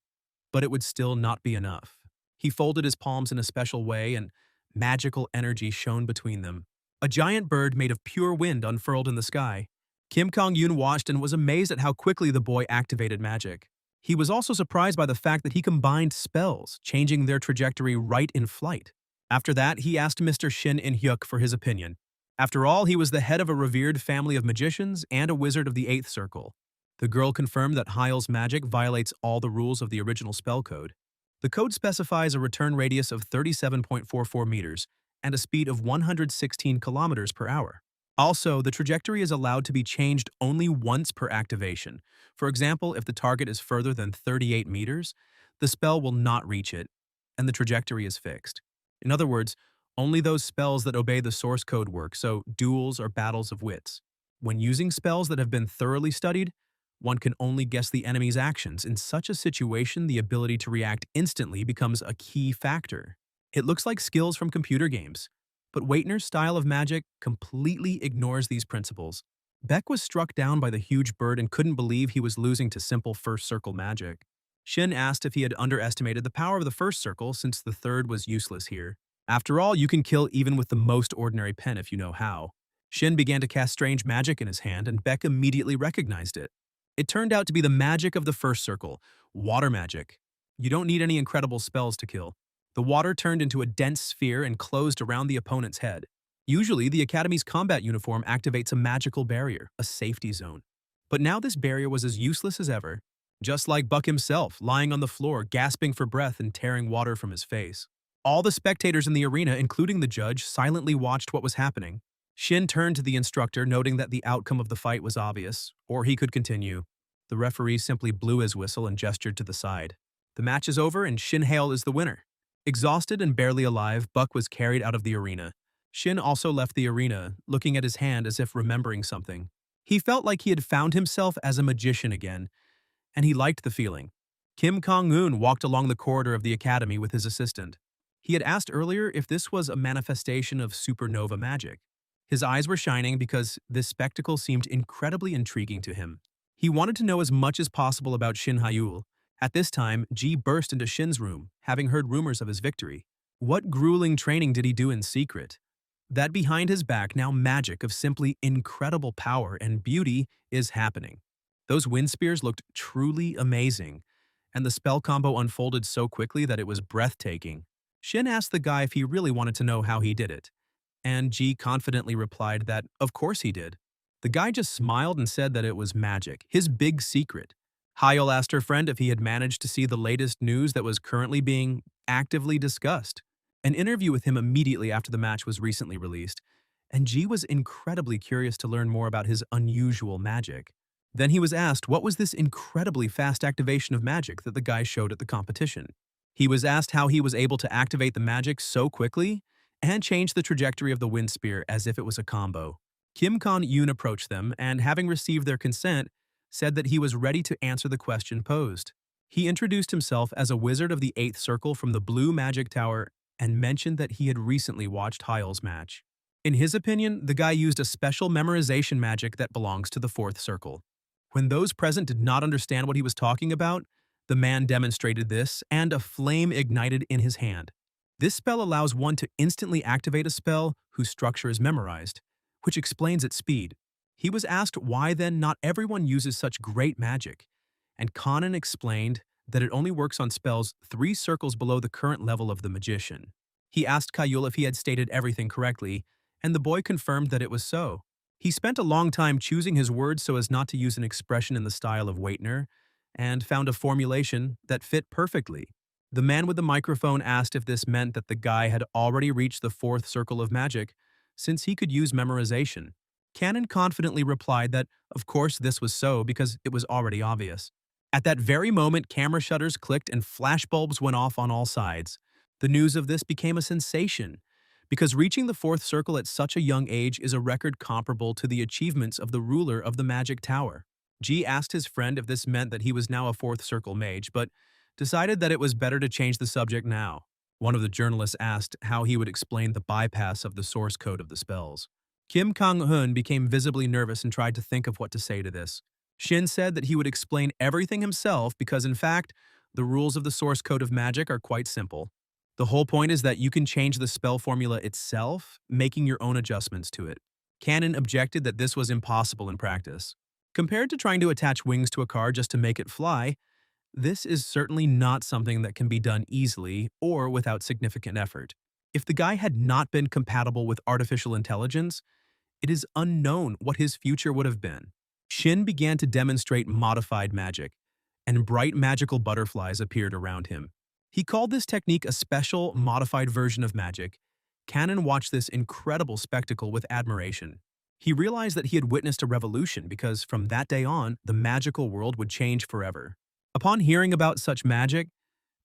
but it would still not be enough. He folded his palms in a special way, and magical energy shone between them. A giant bird made of pure wind unfurled in the sky. Kim Kong-yoon watched and was amazed at how quickly the boy activated magic. He was also surprised by the fact that he combined spells, changing their trajectory right in flight. After that, he asked Mr. Shin In-hyuk for his opinion. After all, he was the head of a revered family of magicians and a wizard of the 8th circle. The girl confirmed that Hyle's magic violates all the rules of the original spell code. The code specifies a return radius of 37.44 meters and a speed of 116 kilometers per hour. Also, the trajectory is allowed to be changed only once per activation. For example, if the target is further than 38 meters, the spell will not reach it, and the trajectory is fixed. In other words, only those spells that obey the source code work, so duels or battles of wits. When using spells that have been thoroughly studied, one can only guess the enemy's actions. In such a situation, the ability to react instantly becomes a key factor. It looks like skills from computer games, but Waitner's style of magic completely ignores these principles. Beck was struck down by the huge bird and couldn't believe he was losing to simple first circle magic. Shin asked if he had underestimated the power of the first circle since the third was useless here. After all, you can kill even with the most ordinary pen if you know how. Shin began to cast strange magic in his hand, and Beck immediately recognized it. It turned out to be the magic of the first circle, water magic. You don't need any incredible spells to kill. The water turned into a dense sphere and closed around the opponent's head. Usually, the Academy's combat uniform activates a magical barrier, a safety zone. But now this barrier was as useless as ever, just like Buck himself, lying on the floor, gasping for breath and tearing water from his face. All the spectators in the arena, including the judge, silently watched what was happening. Shin turned to the instructor, noting that the outcome of the fight was obvious, or he could continue. The referee simply blew his whistle and gestured to the side. The match is over and Shin Hale is the winner. Exhausted and barely alive, Buck was carried out of the arena. Shin also left the arena, looking at his hand as if remembering something. He felt like he had found himself as a magician again, and he liked the feeling. Kim Kong-eun walked along the corridor of the academy with his assistant. He had asked earlier if this was a manifestation of supernova magic. His eyes were shining because this spectacle seemed incredibly intriguing to him. He wanted to know as much as possible about Shin Hyul. At this time, Ji burst into Shin's room, having heard rumors of his victory. What grueling training did he do in secret? That behind his back now magic of simply incredible power and beauty is happening. Those wind spears looked truly amazing, and the spell combo unfolded so quickly that it was breathtaking. Shin asked the guy if he really wanted to know how he did it, and Ji confidently replied that of course he did. The guy just smiled and said that it was magic, his big secret. Hyul asked her friend if he had managed to see the latest news that was currently being actively discussed. An interview with him immediately after the match was recently released, and Ji was incredibly curious to learn more about his unusual magic. Then he was asked what was this incredibly fast activation of magic that the guy showed at the competition. He was asked how he was able to activate the magic so quickly and change the trajectory of the wind spear as if it was a combo. Kim Kon-yoon approached them and, having received their consent, said that he was ready to answer the question posed. He introduced himself as a wizard of the 8th Circle from the Blue Magic Tower and mentioned that he had recently watched Hyul's match. In his opinion, the guy used a special memorization magic that belongs to the 4th Circle. When those present did not understand what he was talking about, the man demonstrated this, and a flame ignited in his hand. This spell allows one to instantly activate a spell whose structure is memorized, which explains its speed. He was asked why then not everyone uses such great magic, and Conan explained that it only works on spells 3 circles below the current level of the magician. He asked Hyul if he had stated everything correctly, and the boy confirmed that it was so. He spent a long time choosing his words so as not to use an expression in the style of Waitner, and found a formulation that fit perfectly. The man with the microphone asked if this meant that the guy had already reached the 4th circle of magic, since he could use memorization. Cannon confidently replied that, of course, this was so because it was already obvious. At that very moment, camera shutters clicked and flashbulbs went off on all sides. The news of this became a sensation, because reaching the 4th circle at such a young age is a record comparable to the achievements of the ruler of the Magic Tower. Ji asked his friend if this meant that he was now a 4th circle mage, but decided that it was better to change the subject now. One of the journalists asked how he would explain the bypass of the source code of the spells. Kim Kang-hoon became visibly nervous and tried to think of what to say to this. Shin said that he would explain everything himself because, in fact, the rules of the source code of magic are quite simple. The whole point is that you can change the spell formula itself, making your own adjustments to it. Cannon objected that this was impossible in practice. Compared to trying to attach wings to a car just to make it fly, this is certainly not something that can be done easily or without significant effort. If the guy had not been compatible with artificial intelligence, it is unknown what his future would have been. Shin began to demonstrate modified magic, and bright magical butterflies appeared around him. He called this technique a special, modified version of magic. Cannon watched this incredible spectacle with admiration. He realized that he had witnessed a revolution because from that day on, the magical world would change forever. Upon hearing about such magic,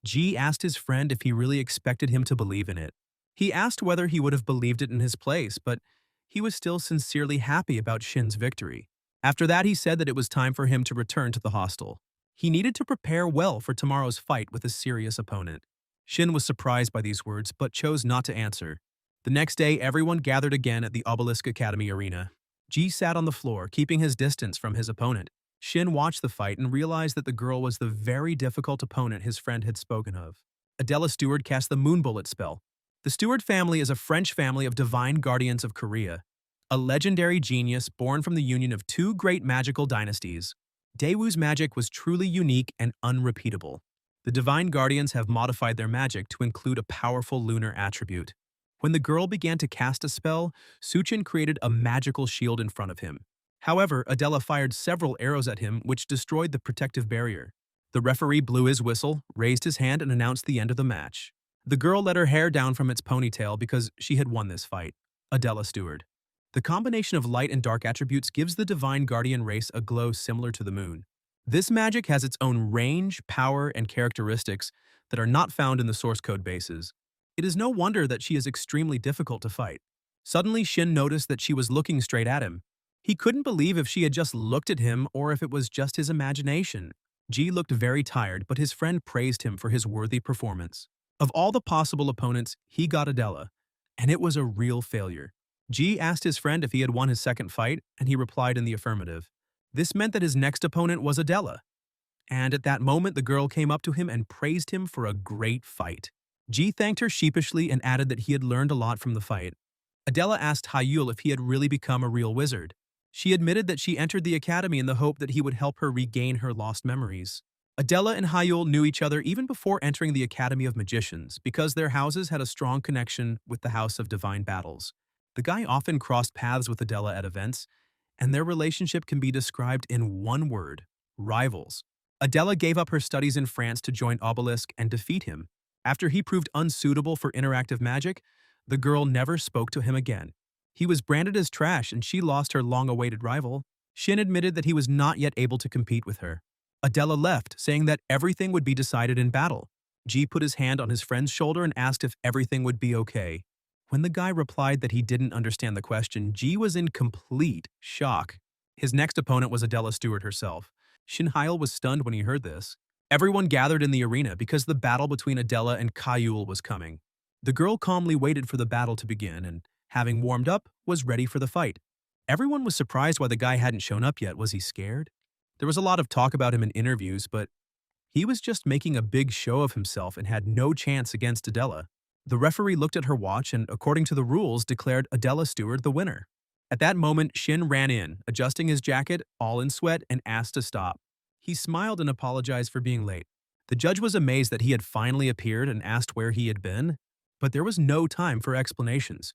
Ji asked his friend if he really expected him to believe in it. He asked whether he would have believed it in his place, but he was still sincerely happy about Shin's victory. After that, he said that it was time for him to return to the hostel. He needed to prepare well for tomorrow's fight with a serious opponent. Shin was surprised by these words, but chose not to answer. The next day, everyone gathered again at the Obelisk Academy arena. Ji sat on the floor, keeping his distance from his opponent. Shin watched the fight and realized that the girl was the very difficult opponent his friend had spoken of. Adela Stewart cast the Moon Bullet spell. The Stewart family is a French family of divine guardians of Korea, a legendary genius born from the union of 2 great magical dynasties. Daewoo's magic was truly unique and unrepeatable. The divine guardians have modified their magic to include a powerful lunar attribute. When the girl began to cast a spell, Suchin created a magical shield in front of him. However, Adela fired several arrows at him, which destroyed the protective barrier. The referee blew his whistle, raised his hand, and announced the end of the match. The girl let her hair down from its ponytail because she had won this fight. Adela Stewart. The combination of light and dark attributes gives the divine guardian race a glow similar to the moon. This magic has its own range, power, and characteristics that are not found in the source code bases. It is no wonder that she is extremely difficult to fight. Suddenly, Shin noticed that she was looking straight at him. He couldn't believe if she had just looked at him or if it was just his imagination. Ji looked very tired, but his friend praised him for his worthy performance. Of all the possible opponents, he got Adela, and it was a real failure. Ji asked his friend if he had won his second fight, and he replied in the affirmative. This meant that his next opponent was Adela. And at that moment, the girl came up to him and praised him for a great fight. Ji thanked her sheepishly and added that he had learned a lot from the fight. Adela asked Hyul if he had really become a real wizard. She admitted that she entered the academy in the hope that he would help her regain her lost memories. Adela and Hyul knew each other even before entering the Academy of Magicians because their houses had a strong connection with the House of Divine Battles. The guy often crossed paths with Adela at events, and their relationship can be described in one word: rivals. Adela gave up her studies in France to join Obelisk and defeat him. After he proved unsuitable for interactive magic, the girl never spoke to him again. He was branded as trash and she lost her long-awaited rival. Shin admitted that he was not yet able to compete with her. Adela left, saying that everything would be decided in battle. Ji put his hand on his friend's shoulder and asked if everything would be okay. When the guy replied that he didn't understand the question, Ji was in complete shock. His next opponent was Adela Stewart herself. Shin Hyul was stunned when he heard this. Everyone gathered in the arena because the battle between Adela and Kayul was coming. The girl calmly waited for the battle to begin and, having warmed up, was ready for the fight. Everyone was surprised why the guy hadn't shown up yet. Was he scared? There was a lot of talk about him in interviews, but he was just making a big show of himself and had no chance against Adela. The referee looked at her watch and, according to the rules, declared Adela Stewart the winner. At that moment, Shin ran in, adjusting his jacket, all in sweat, and asked to stop. He smiled and apologized for being late. The judge was amazed that he had finally appeared and asked where he had been, but there was no time for explanations.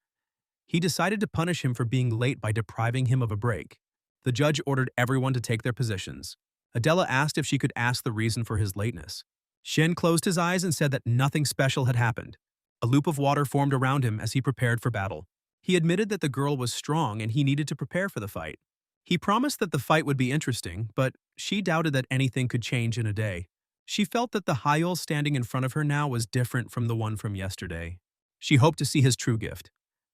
He decided to punish him for being late by depriving him of a break. The judge ordered everyone to take their positions. Adela asked if she could ask the reason for his lateness. Shin closed his eyes and said that nothing special had happened. A loop of water formed around him as he prepared for battle. He admitted that the girl was strong and he needed to prepare for the fight. He promised that the fight would be interesting, but she doubted that anything could change in a day. She felt that the Hyul standing in front of her now was different from the one from yesterday. She hoped to see his true gift.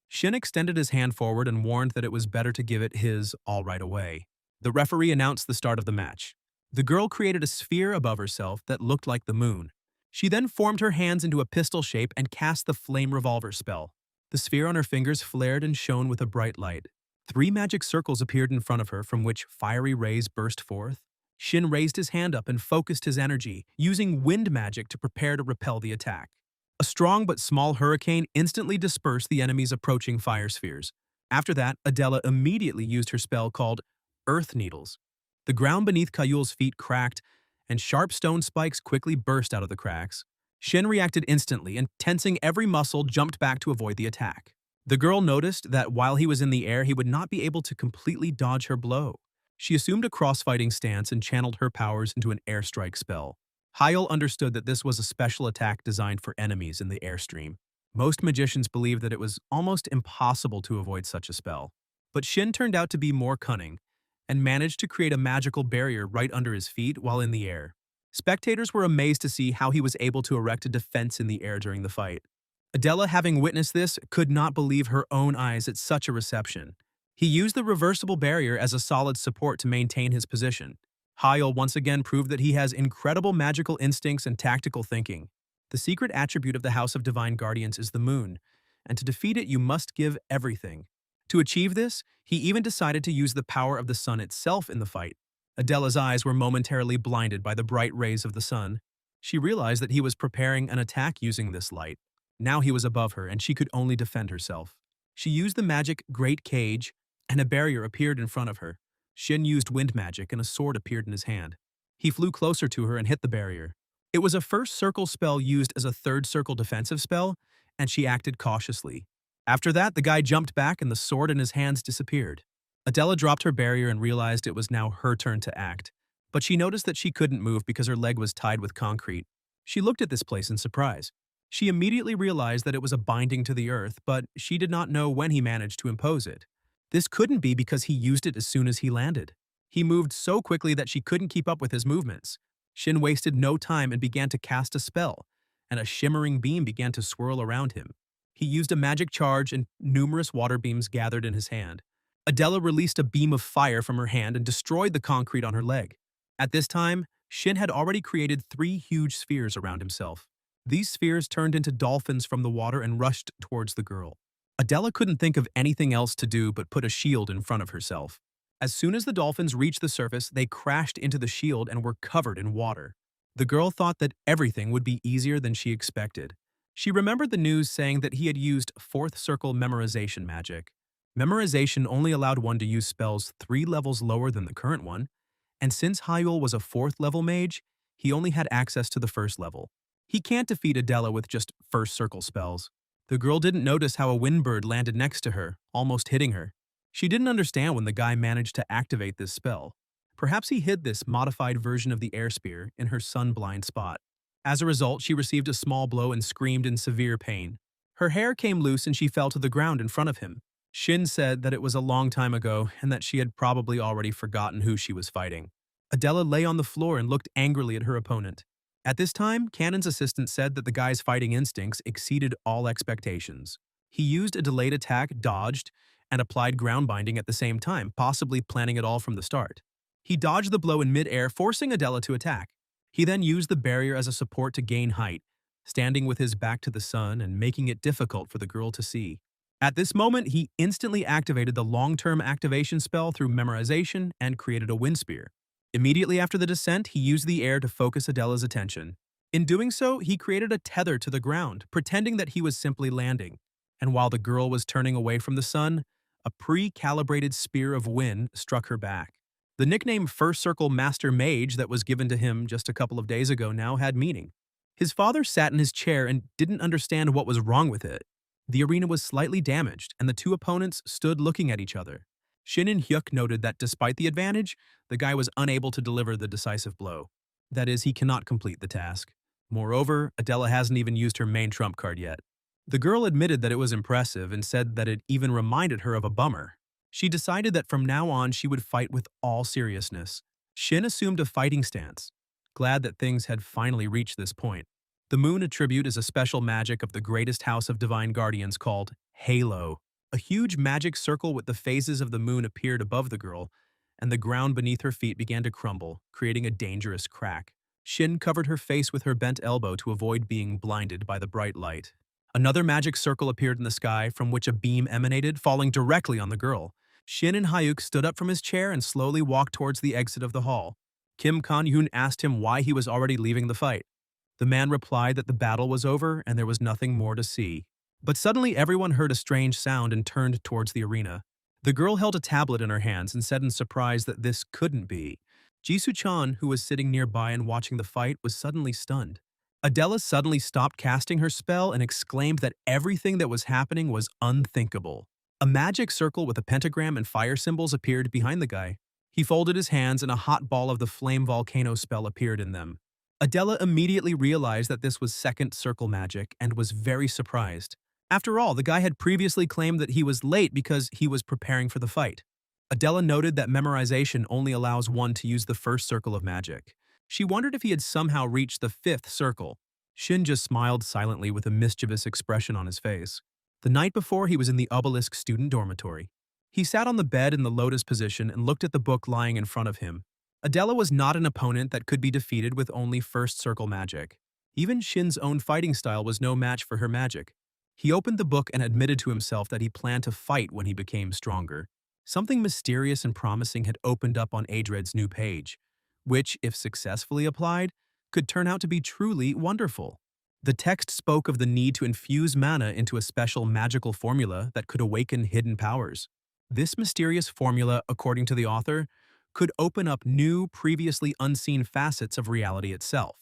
Shin extended his hand forward and warned that it was better to give it his all right away. The referee announced the start of the match. The girl created a sphere above herself that looked like the moon. She then formed her hands into a pistol shape and cast the flame revolver spell. The sphere on her fingers flared and shone with a bright light. 3 magic circles appeared in front of her from which fiery rays burst forth. Shin raised his hand up and focused his energy, using wind magic to prepare to repel the attack. A strong but small hurricane instantly dispersed the enemy's approaching fire spheres. After that, Adela immediately used her spell called Earth Needles. The ground beneath Kayul's feet cracked, and sharp stone spikes quickly burst out of the cracks. Shin reacted instantly and, tensing every muscle, jumped back to avoid the attack. The girl noticed that while he was in the air, he would not be able to completely dodge her blow. She assumed a cross-fighting stance and channeled her powers into an airstrike spell. Hyul understood that this was a special attack designed for enemies in the airstream. Most magicians believed that it was almost impossible to avoid such a spell. But Shin turned out to be more cunning and managed to create a magical barrier right under his feet while in the air. Spectators were amazed to see how he was able to erect a defense in the air during the fight. Adela, having witnessed this, could not believe her own eyes at such a reception. He used the reversible barrier as a solid support to maintain his position. Hyul once again proved that he has incredible magical instincts and tactical thinking. The secret attribute of the House of Divine Guardians is the moon, and to defeat it you must give everything. To achieve this, he even decided to use the power of the sun itself in the fight. Adela's eyes were momentarily blinded by the bright rays of the sun. She realized that he was preparing an attack using this light. Now he was above her and she could only defend herself. She used the magic Great Cage, and a barrier appeared in front of her. Shin used wind magic and a sword appeared in his hand. He flew closer to her and hit the barrier. It was a first circle spell used as a third circle defensive spell, and she acted cautiously. After that, the guy jumped back and the sword in his hands disappeared. Adela dropped her barrier and realized it was now her turn to act, but she noticed that she couldn't move because her leg was tied with concrete. She looked at this place in surprise. She immediately realized that it was a binding to the earth, but she did not know when he managed to impose it. This couldn't be because he used it as soon as he landed. He moved so quickly that she couldn't keep up with his movements. Shin wasted no time and began to cast a spell, and a shimmering beam began to swirl around him. He used a magic charge and numerous water beams gathered in his hand. Adela released a beam of fire from her hand and destroyed the concrete on her leg. At this time, Shin had already created 3 huge spheres around himself. These spheres turned into dolphins from the water and rushed towards the girl. Adela couldn't think of anything else to do but put a shield in front of herself. As soon as the dolphins reached the surface, they crashed into the shield and were covered in water. The girl thought that everything would be easier than she expected. She remembered the news saying that he had used 4th circle memorization magic. Memorization only allowed one to use spells 3 levels lower than the current one, and since Hyul was a 4th level mage, he only had access to the 1st level. He can't defeat Adela with just 1st circle spells. The girl didn't notice how a windbird landed next to her, almost hitting her. She didn't understand when the guy managed to activate this spell. Perhaps he hid this modified version of the air spear in her sun-blind spot. As a result, she received a small blow and screamed in severe pain. Her hair came loose and she fell to the ground in front of him. Shin said that it was a long time ago and that she had probably already forgotten who she was fighting. Adela lay on the floor and looked angrily at her opponent. At this time, Cannon's assistant said that the guy's fighting instincts exceeded all expectations. He used a delayed attack, dodged, and applied ground binding at the same time, possibly planning it all from the start. He dodged the blow in mid-air, forcing Adela to attack. He then used the barrier as a support to gain height, standing with his back to the sun and making it difficult for the girl to see. At this moment, he instantly activated the long-term activation spell through memorization and created a wind spear. Immediately after the descent, he used the air to focus Adela's attention. In doing so, he created a tether to the ground, pretending that he was simply landing. And while the girl was turning away from the sun, a pre-calibrated spear of wind struck her back. The nickname First Circle Master Mage that was given to him just a couple of days ago now had meaning. His father sat in his chair and didn't understand what was wrong with it. The arena was slightly damaged, and the two opponents stood looking at each other. Shin and Hyuk noted that despite the advantage, the guy was unable to deliver the decisive blow. That is, he cannot complete the task. Moreover, Adela hasn't even used her main trump card yet. The girl admitted that it was impressive and said that it even reminded her of a bummer. She decided that from now on she would fight with all seriousness. Shin assumed a fighting stance, glad that things had finally reached this point. The moon attribute is a special magic of the greatest house of divine guardians called Halo. A huge magic circle with the phases of the moon appeared above the girl, and the ground beneath her feet began to crumble, creating a dangerous crack. Shin covered her face with her bent elbow to avoid being blinded by the bright light. Another magic circle appeared in the sky, from which a beam emanated, falling directly on the girl. Shin and Hyuk stood up from his chair and slowly walked towards the exit of the hall. Kim Kan-yoon asked him why he was already leaving the fight. The man replied that the battle was over and there was nothing more to see. But suddenly everyone heard a strange sound and turned towards the arena. The girl held a tablet in her hands and said in surprise that this couldn't be. Jisoo-chan, who was sitting nearby and watching the fight, was suddenly stunned. Adela suddenly stopped casting her spell and exclaimed that everything that was happening was unthinkable. A magic circle with a pentagram and fire symbols appeared behind the guy. He folded his hands and a hot ball of the flame volcano spell appeared in them. Adela immediately realized that this was second circle magic and was very surprised. After all, the guy had previously claimed that he was late because he was preparing for the fight. Adela noted that memorization only allows one to use the first circle of magic. She wondered if he had somehow reached the fifth circle. Shin just smiled silently with a mischievous expression on his face. The night before, he was in the Obelisk student dormitory. He sat on the bed in the lotus position and looked at the book lying in front of him. Adela was not an opponent that could be defeated with only first circle magic. Even Shin's own fighting style was no match for her magic. He opened the book and admitted to himself that he planned to fight when he became stronger. Something mysterious and promising had opened up on Adred's new page, which, if successfully applied, could turn out to be truly wonderful. The text spoke of the need to infuse mana into a special magical formula that could awaken hidden powers. This mysterious formula, according to the author, could open up new, previously unseen facets of reality itself.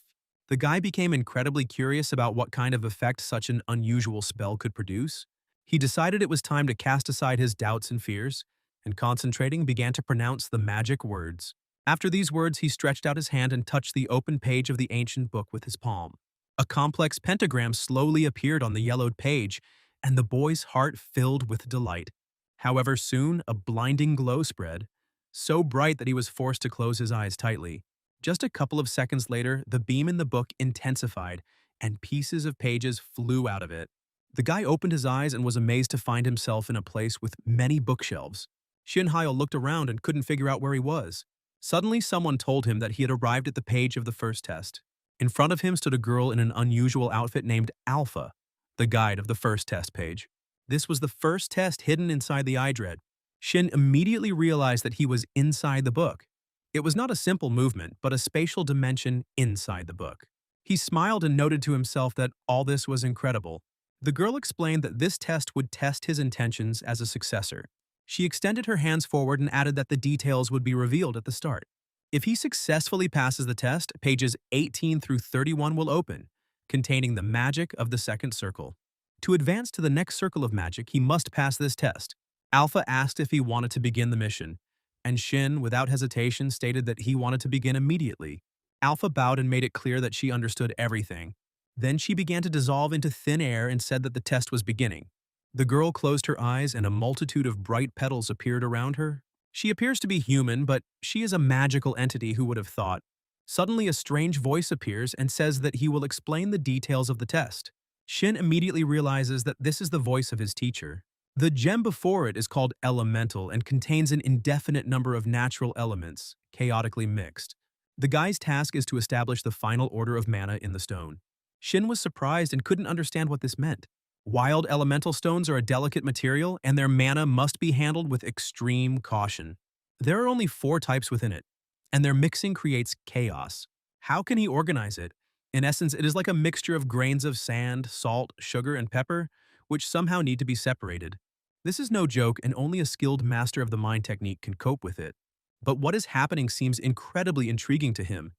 The guy became incredibly curious about what kind of effect such an unusual spell could produce. He decided it was time to cast aside his doubts and fears, and concentrating began to pronounce the magic words. After these words, he stretched out his hand and touched the open page of the ancient book with his palm. A complex pentagram slowly appeared on the yellowed page, and the boy's heart filled with delight. However, soon a blinding glow spread, so bright that he was forced to close his eyes tightly. Just a couple of seconds later, the beam in the book intensified, and pieces of pages flew out of it. The guy opened his eyes and was amazed to find himself in a place with many bookshelves. Shin-hyo looked around and couldn't figure out where he was. Suddenly, someone told him that he had arrived at the page of the first test. In front of him stood a girl in an unusual outfit named Alpha, the guide of the first test page. This was the first test hidden inside the Idred. Shin immediately realized that he was inside the book. It was not a simple movement, but a spatial dimension inside the book. He smiled and noted to himself that all this was incredible. The girl explained that this test would test his intentions as a successor. She extended her hands forward and added that the details would be revealed at the start. If he successfully passes the test, pages 18 through 31 will open, containing the magic of the second circle. To advance to the next circle of magic, he must pass this test. Alpha asked if he wanted to begin the mission, and Shin, without hesitation, stated that he wanted to begin immediately. Alpha bowed and made it clear that she understood everything. Then she began to dissolve into thin air and said that the test was beginning. The girl closed her eyes and a multitude of bright petals appeared around her. She appears to be human, but she is a magical entity, who would have thought. Suddenly a strange voice appears and says that he will explain the details of the test. Shin immediately realizes that this is the voice of his teacher. The gem before it is called Elemental and contains an indefinite number of natural elements, chaotically mixed. The guy's task is to establish the final order of mana in the stone. Shin was surprised and couldn't understand what this meant. Wild elemental stones are a delicate material, and their mana must be handled with extreme caution. There are only 4 types within it, and their mixing creates chaos. How can he organize it? In essence, it is like a mixture of grains of sand, salt, sugar, and pepper, which somehow need to be separated. This is no joke, and only a skilled master of the mind technique can cope with it. But what is happening seems incredibly intriguing to him,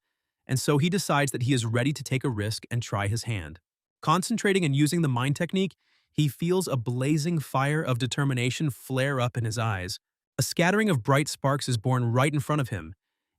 and so he decides that he is ready to take a risk and try his hand. Concentrating and using the mind technique, he feels a blazing fire of determination flare up in his eyes. A scattering of bright sparks is born right in front of him,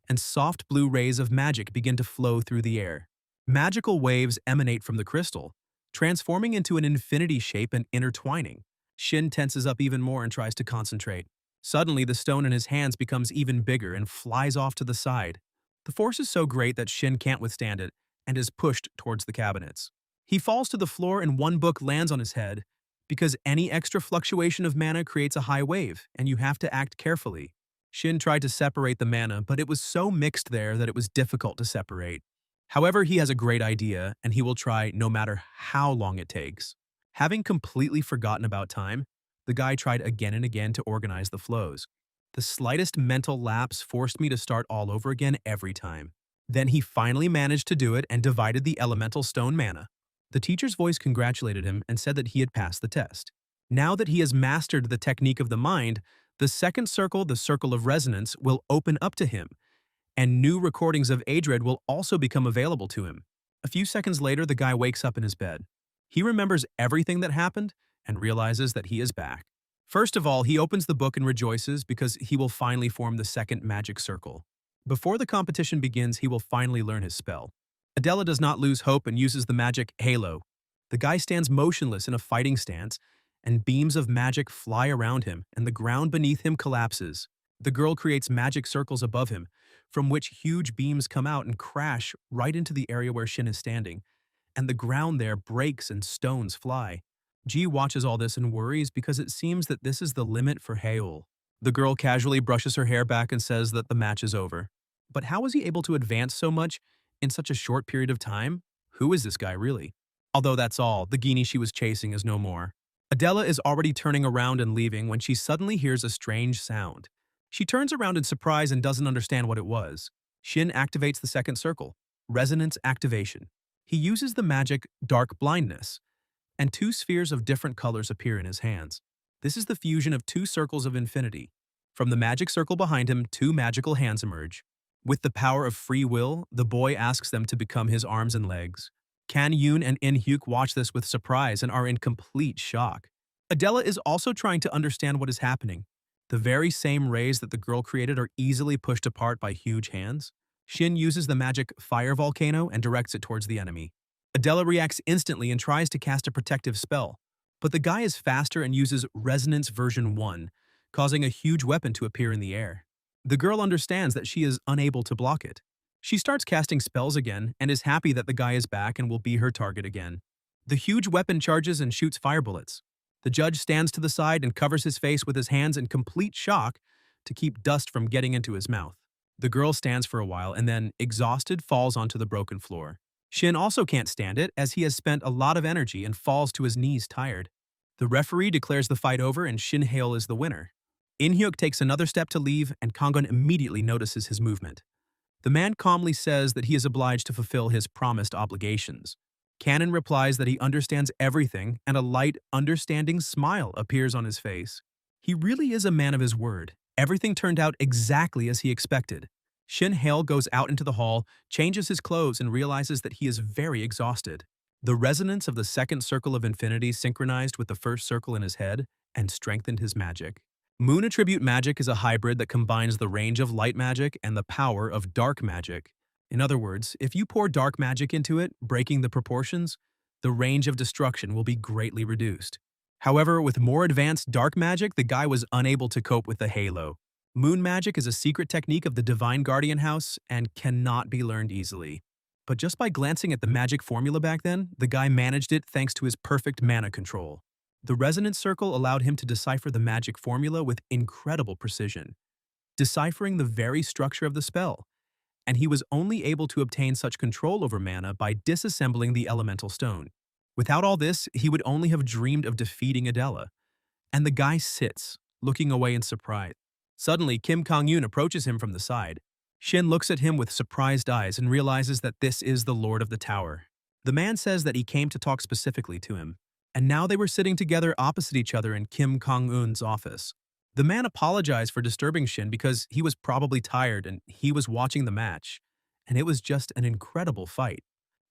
and soft blue rays of magic begin to flow through the air. Magical waves emanate from the crystal, transforming into an infinity shape and intertwining. Shin tenses up even more and tries to concentrate. Suddenly, the stone in his hands becomes even bigger and flies off to the side. The force is so great that Shin can't withstand it and is pushed towards the cabinets. He falls to the floor and one book lands on his head, because any extra fluctuation of mana creates a high wave, and you have to act carefully. Shin tried to separate the mana, but it was so mixed there that it was difficult to separate. However, he has a great idea, and he will try no matter how long it takes. Having completely forgotten about time, the guy tried again and again to organize the flows. The slightest mental lapse forced me to start all over again every time. Then he finally managed to do it and divided the elemental stone mana. The teacher's voice congratulated him and said that he had passed the test. Now that he has mastered the technique of the mind, the second circle, the circle of resonance, will open up to him, and new recordings of Adred will also become available to him. A few seconds later, the guy wakes up in his bed. He remembers everything that happened and realizes that he is back. First of all, he opens the book and rejoices because he will finally form the second magic circle. Before the competition begins, he will finally learn his spell. Adela does not lose hope and uses the magic Halo. The guy stands motionless in a fighting stance, and beams of magic fly around him, and the ground beneath him collapses. The girl creates magic circles above him, from which huge beams come out and crash right into the area where Shin is standing, and the ground there breaks and stones fly. Ji watches all this and worries because it seems that this is the limit for Haeul. The girl casually brushes her hair back and says that the match is over. But how was he able to advance so much in such a short period of time? Who is this guy really? Although that's all, the Genie she was chasing is no more. Adela is already turning around and leaving when she suddenly hears a strange sound. She turns around in surprise and doesn't understand what it was. Shin activates the second circle, Resonance Activation. He uses the magic Dark Blindness, and 2 spheres of different colors appear in his hands. This is the fusion of 2 circles of infinity. From the magic circle behind him, 2 magical hands emerge. With the power of free will, the boy asks them to become his arms and legs. Kan Yoon and In Hyuk watch this with surprise and are in complete shock. Adela is also trying to understand what is happening. The very same rays that the girl created are easily pushed apart by huge hands. Shin uses the magic Fire Volcano and directs it towards the enemy. Adela reacts instantly and tries to cast a protective spell, but the guy is faster and uses Resonance version 1, causing a huge weapon to appear in the air. The girl understands that she is unable to block it. She starts casting spells again and is happy that the guy is back and will be her target again. The huge weapon charges and shoots fire bullets. The judge stands to the side and covers his face with his hands in complete shock to keep dust from getting into his mouth. The girl stands for a while and then, exhausted, falls onto the broken floor. Shin also can't stand it as he has spent a lot of energy and falls to his knees tired. The referee declares the fight over and Shin Haeul is the winner. In Hyuk takes another step to leave and Kangwon immediately notices his movement. The man calmly says that he is obliged to fulfill his promised obligations. Cannon replies that he understands everything and a light, understanding smile appears on his face. He really is a man of his word. Everything turned out exactly as he expected. Shin Haeul goes out into the hall, changes his clothes, and realizes that he is very exhausted. The resonance of the second circle of infinity synchronized with the first circle in his head and strengthened his magic. Moon attribute magic is a hybrid that combines the range of light magic and the power of dark magic. In other words, if you pour dark magic into it, breaking the proportions, the range of destruction will be greatly reduced. However, with more advanced dark magic, the guy was unable to cope with the halo. Moon magic is a secret technique of the Divine Guardian House and cannot be learned easily. But just by glancing at the magic formula back then, the guy managed it thanks to his perfect mana control. The resonance circle allowed him to decipher the magic formula with incredible precision, deciphering the very structure of the spell, and he was only able to obtain such control over mana by disassembling the elemental stone. Without all this, he would only have dreamed of defeating Adela. And the guy sits, looking away in surprise. Suddenly, Kim Kong-yoon approaches him from the side. Shin looks at him with surprised eyes and realizes that this is the Lord of the Tower. The man says that he came to talk specifically to him, and now they were sitting together opposite each other in Kim Kong-eun's office. The man apologized for disturbing Shin because he was probably tired and he was watching the match, and it was just an incredible fight.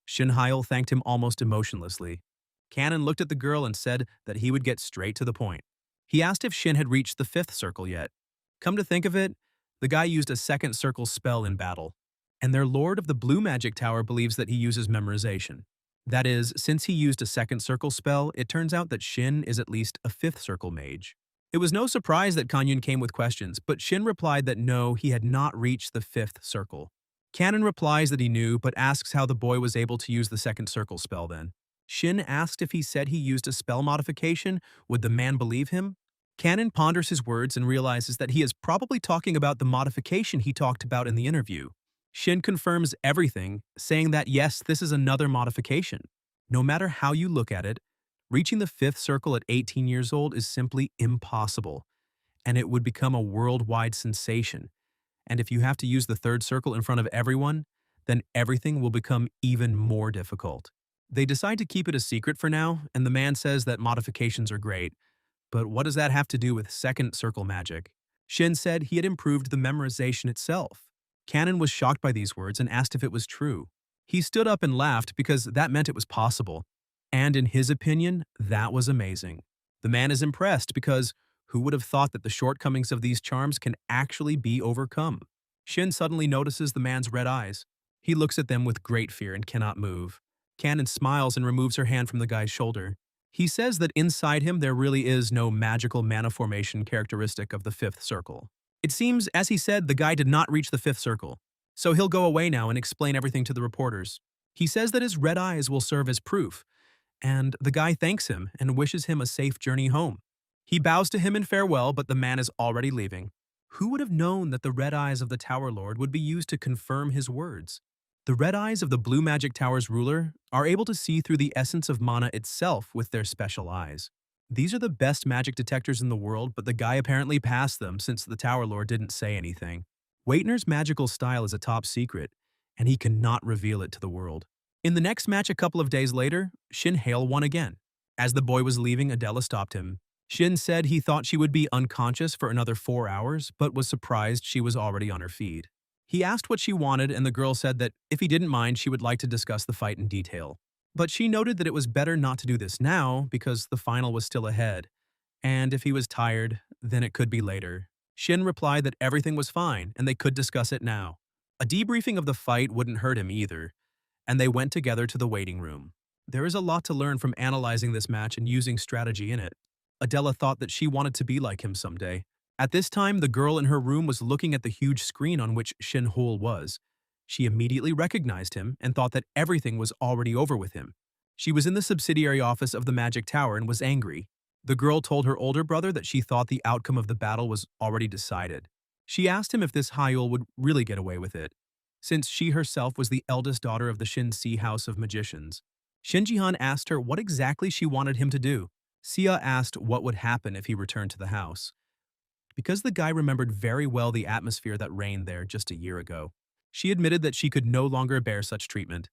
Shin Hyul thanked him almost emotionlessly. Cannon looked at the girl and said that he would get straight to the point. He asked if Shin had reached the 5th circle yet. Come to think of it, the guy used a 2nd circle spell in battle, and their Lord of the Blue Magic Tower believes that he uses memorization. That is, since he used a 2nd circle spell, it turns out that Shin is at least a 5th circle mage. It was no surprise that Kanyun came with questions, but Shin replied that no, he had not reached the 5th circle. Cannon replies that he knew, but asks how the boy was able to use the 2nd circle spell then. Shin asked if he said he used a spell modification, would the man believe him? Cannon ponders his words and realizes that he is probably talking about the modification he talked about in the interview. Shin confirms everything, saying that yes, this is another modification. No matter how you look at it, reaching the 5th circle at 18 years old is simply impossible, and it would become a worldwide sensation. And if you have to use the 3rd circle in front of everyone, then everything will become even more difficult. They decide to keep it a secret for now, and the man says that modifications are great. But what does that have to do with 2nd circle magic? Shin said he had improved the memorization itself. Cannon was shocked by these words and asked if it was true. He stood up and laughed because that meant it was possible. And in his opinion, that was amazing. The man is impressed because who would have thought that the shortcomings of these charms can actually be overcome? Shin suddenly notices the man's red eyes. He looks at them with great fear and cannot move. Cannon smiles and removes her hand from the guy's shoulder. He says that inside him there really is no magical mana formation characteristic of the 5th circle. It seems, as he said, the guy did not reach the 5th circle, so he'll go away now and explain everything to the reporters. He says that his red eyes will serve as proof, and the guy thanks him and wishes him a safe journey home. He bows to him in farewell, but the man is already leaving. Who would have known that the red eyes of the Tower Lord would be used to confirm his words? The red eyes of the Blue Magic Tower's ruler are able to see through the essence of mana itself with their special eyes. These are the best magic detectors in the world, but the guy apparently passed them since the Tower Lord didn't say anything. Waitner's magical style is a top secret, and he cannot reveal it to the world. In the next match a couple of days later, Shin Hale won again. As the boy was leaving, Adela stopped him. Shin said he thought she would be unconscious for another 4 hours, but was surprised she was already on her feet. He asked what she wanted, and the girl said that if he didn't mind, she would like to discuss the fight in detail. But she noted that it was better not to do this now because the final was still ahead, and if he was tired, then it could be later. Shin replied that everything was fine and they could discuss it now. A debriefing of the fight wouldn't hurt him either, and they went together to the waiting room. There is a lot to learn from analyzing this match and using strategy in it. Adela thought that she wanted to be like him someday. At this time, the girl in her room was looking at the huge screen on which Shin Hul was. She immediately recognized him and thought that everything was already over with him. She was in the subsidiary office of the Magic Tower and was angry. The girl told her older brother that she thought the outcome of the battle was already decided. She asked him if this Hyul would really get away with it, since she herself was the eldest daughter of the Shin-Si House of Magicians. Shin Ji-han asked her what exactly she wanted him to do. Sia asked what would happen if he returned to the house, because the guy remembered very well the atmosphere that reigned there just a year ago. She admitted that she could no longer bear such treatment,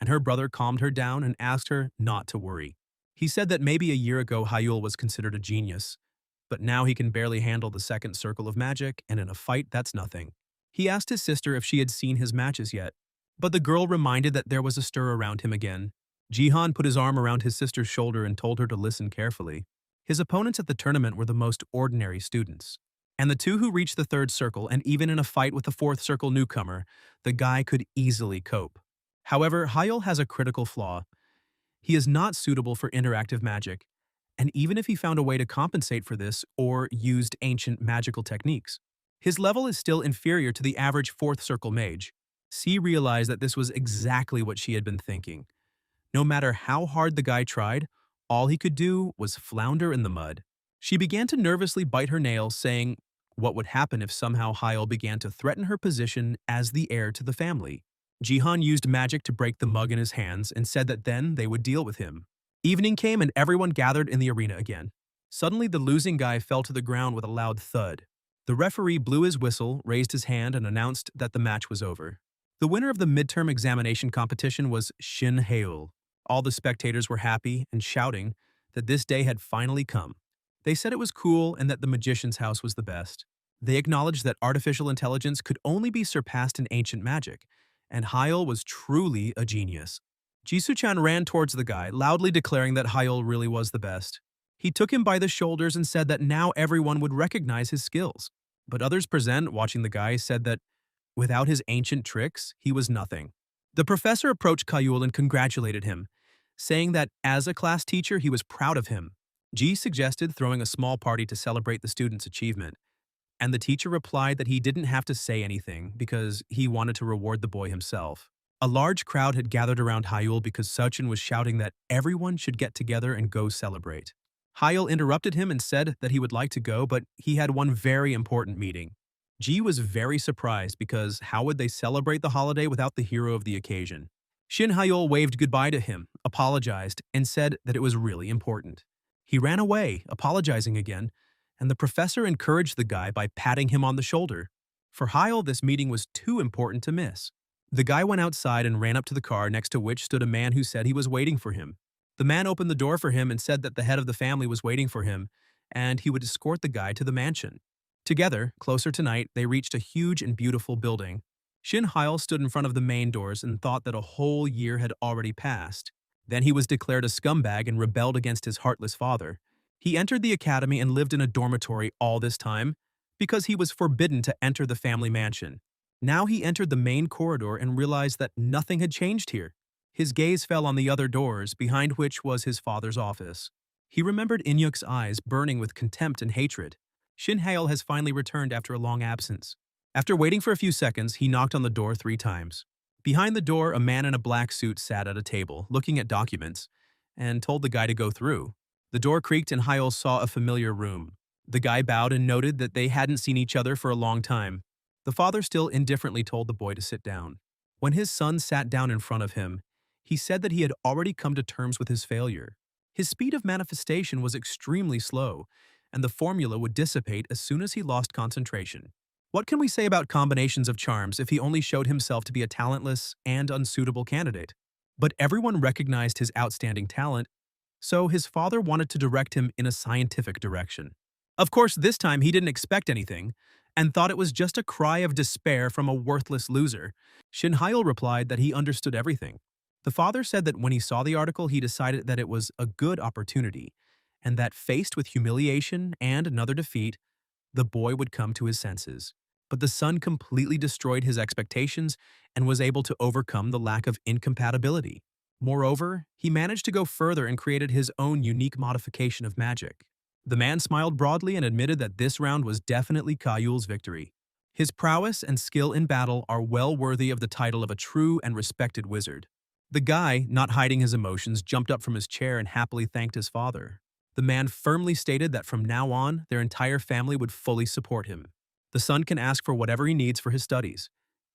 and her brother calmed her down and asked her not to worry. He said that maybe a year ago Hyul was considered a genius, but now he can barely handle the 2nd circle of magic, and in a fight that's nothing. He asked his sister if she had seen his matches yet, but the girl reminded that there was a stir around him again. Jihan put his arm around his sister's shoulder and told her to listen carefully. His opponents at the tournament were the most ordinary students. And the two who reached the third circle, and even in a fight with the fourth circle newcomer, the guy could easily cope. However, Hyul has a critical flaw. He is not suitable for interactive magic, and even if he found a way to compensate for this or used ancient magical techniques, his level is still inferior to the average fourth circle mage. C realized that this was exactly what she had been thinking. No matter how hard the guy tried, all he could do was flounder in the mud. She began to nervously bite her nails, saying what would happen if somehow Hyul began to threaten her position as the heir to the family. Jihan used magic to break the mug in his hands and said that then they would deal with him. Evening came and everyone gathered in the arena again. Suddenly, the losing guy fell to the ground with a loud thud. The referee blew his whistle, raised his hand, and announced that the match was over. The winner of the midterm examination competition was Shin Haeul. All the spectators were happy and shouting that this day had finally come. They said it was cool and that the magician's house was the best. They acknowledged that artificial intelligence could only be surpassed in ancient magic, and Hyul was truly a genius. Jisoo-chan ran towards the guy, loudly declaring that Hyul really was the best. He took him by the shoulders and said that now everyone would recognize his skills. But others present, watching the guy, said that without his ancient tricks, he was nothing. The professor approached Hyul and congratulated him, saying that as a class teacher he was proud of him. Ji suggested throwing a small party to celebrate the student's achievement, and the teacher replied that he didn't have to say anything because he wanted to reward the boy himself. A large crowd had gathered around Hyul because Sachin was shouting that everyone should get together and go celebrate. Hyul interrupted him and said that he would like to go, but he had one very important meeting. Ji was very surprised because how would they celebrate the holiday without the hero of the occasion? Shin Hyul waved goodbye to him, apologized, and said that it was really important. He ran away, apologizing again, and the professor encouraged the guy by patting him on the shoulder. For Hyul, this meeting was too important to miss. The guy went outside and ran up to the car next to which stood a man who said he was waiting for him. The man opened the door for him and said that the head of the family was waiting for him, and he would escort the guy to the mansion. Together, closer to night, they reached a huge and beautiful building. Shin Hyul stood in front of the main doors and thought that a whole year had already passed. Then he was declared a scumbag and rebelled against his heartless father. He entered the academy and lived in a dormitory all this time because he was forbidden to enter the family mansion. Now he entered the main corridor and realized that nothing had changed here. His gaze fell on the other doors, behind which was his father's office. He remembered Inhyuk's eyes burning with contempt and hatred. Shin Haeul has finally returned after a long absence. After waiting for a few seconds, he knocked on the door 3 times. Behind the door, a man in a black suit sat at a table, looking at documents, and told the guy to go through. The door creaked and Hyul saw a familiar room. The guy bowed and noted that they hadn't seen each other for a long time. The father still indifferently told the boy to sit down. When his son sat down in front of him, he said that he had already come to terms with his failure. His speed of manifestation was extremely slow, and the formula would dissipate as soon as he lost concentration. What can we say about combinations of charms if he only showed himself to be a talentless and unsuitable candidate? But everyone recognized his outstanding talent, so his father wanted to direct him in a scientific direction. Of course, this time he didn't expect anything, and thought it was just a cry of despair from a worthless loser. Shin Hyul replied that he understood everything. The father said that when he saw the article, he decided that it was a good opportunity, and that faced with humiliation and another defeat, the boy would come to his senses. But the son completely destroyed his expectations and was able to overcome the lack of incompatibility. Moreover, he managed to go further and created his own unique modification of magic. The man smiled broadly and admitted that this round was definitely Hyul's victory. His prowess and skill in battle are well worthy of the title of a true and respected wizard. The guy, not hiding his emotions, jumped up from his chair and happily thanked his father. The man firmly stated that from now on, their entire family would fully support him. The son can ask for whatever he needs for his studies,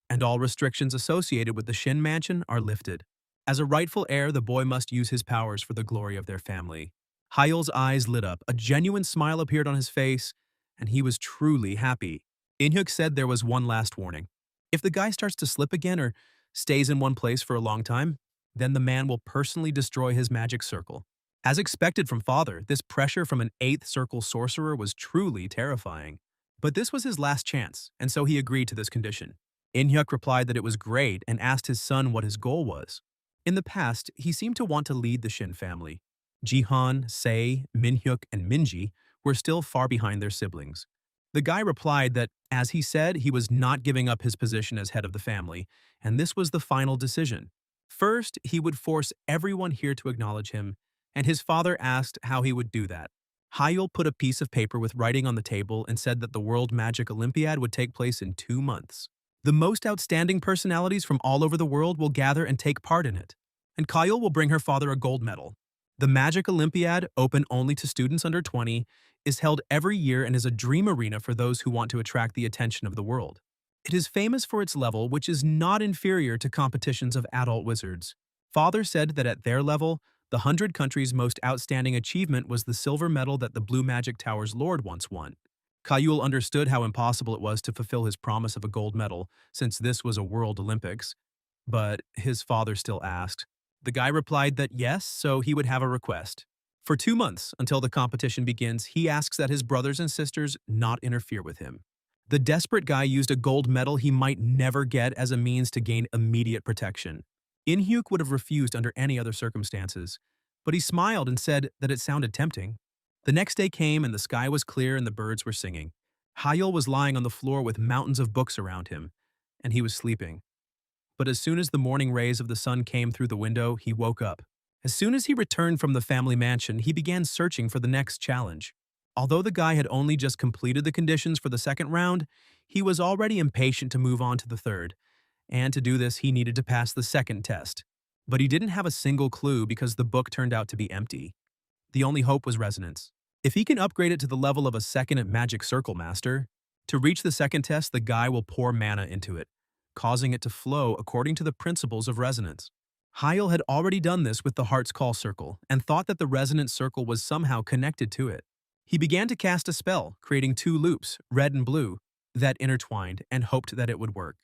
and all restrictions associated with the Shin mansion are lifted. As a rightful heir, the boy must use his powers for the glory of their family. Hyul's eyes lit up, a genuine smile appeared on his face, and he was truly happy. Inhyuk said there was one last warning. If the guy starts to slip again or stays in one place for a long time, then the man will personally destroy his magic circle. As expected from father, this pressure from an 8th circle sorcerer was truly terrifying. But this was his last chance, and so he agreed to this condition. Inhyuk replied that it was great and asked his son what his goal was. In the past, he seemed to want to lead the Shin family. Jihan, Sei, Minhyuk, and Minji were still far behind their siblings. The guy replied that, as he said, he was not giving up his position as head of the family, and this was the final decision. First, he would force everyone here to acknowledge him, and his father asked how he would do that. Hyul put a piece of paper with writing on the table and said that the World Magic Olympiad would take place in 2 months. The most outstanding personalities from all over the world will gather and take part in it, and Kyle will bring her father a gold medal. The Magic Olympiad, open only to students under 20, is held every year and is a dream arena for those who want to attract the attention of the world. It is famous for its level, which is not inferior to competitions of adult wizards. Father said that at their level, the 100 countries' most outstanding achievement was the silver medal that the Blue Magic Tower's Lord once won. Kayul understood how impossible it was to fulfill his promise of a gold medal, since this was a World Olympics. But his father still asked. The guy replied that yes, so he would have a request. For 2 months, until the competition begins, he asks that his brothers and sisters not interfere with him. The desperate guy used a gold medal he might never get as a means to gain immediate protection. Inhyuk would have refused under any other circumstances, but he smiled and said that it sounded tempting. The next day came and the sky was clear and the birds were singing. Hayul was lying on the floor with mountains of books around him, and he was sleeping. But as soon as the morning rays of the sun came through the window, he woke up. As soon as he returned from the family mansion, he began searching for the next challenge. Although the guy had only just completed the conditions for the second round, he was already impatient to move on to the third, and to do this he needed to pass the second test. But he didn't have a single clue because the book turned out to be empty. The only hope was resonance. If he can upgrade it to the level of a second magic circle master, to reach the second test the guy will pour mana into it, causing it to flow according to the principles of resonance. Hyel had already done this with the Heart's Call circle and thought that the resonance circle was somehow connected to it. He began to cast a spell, creating 2 loops, red and blue, that intertwined and hoped that it would work.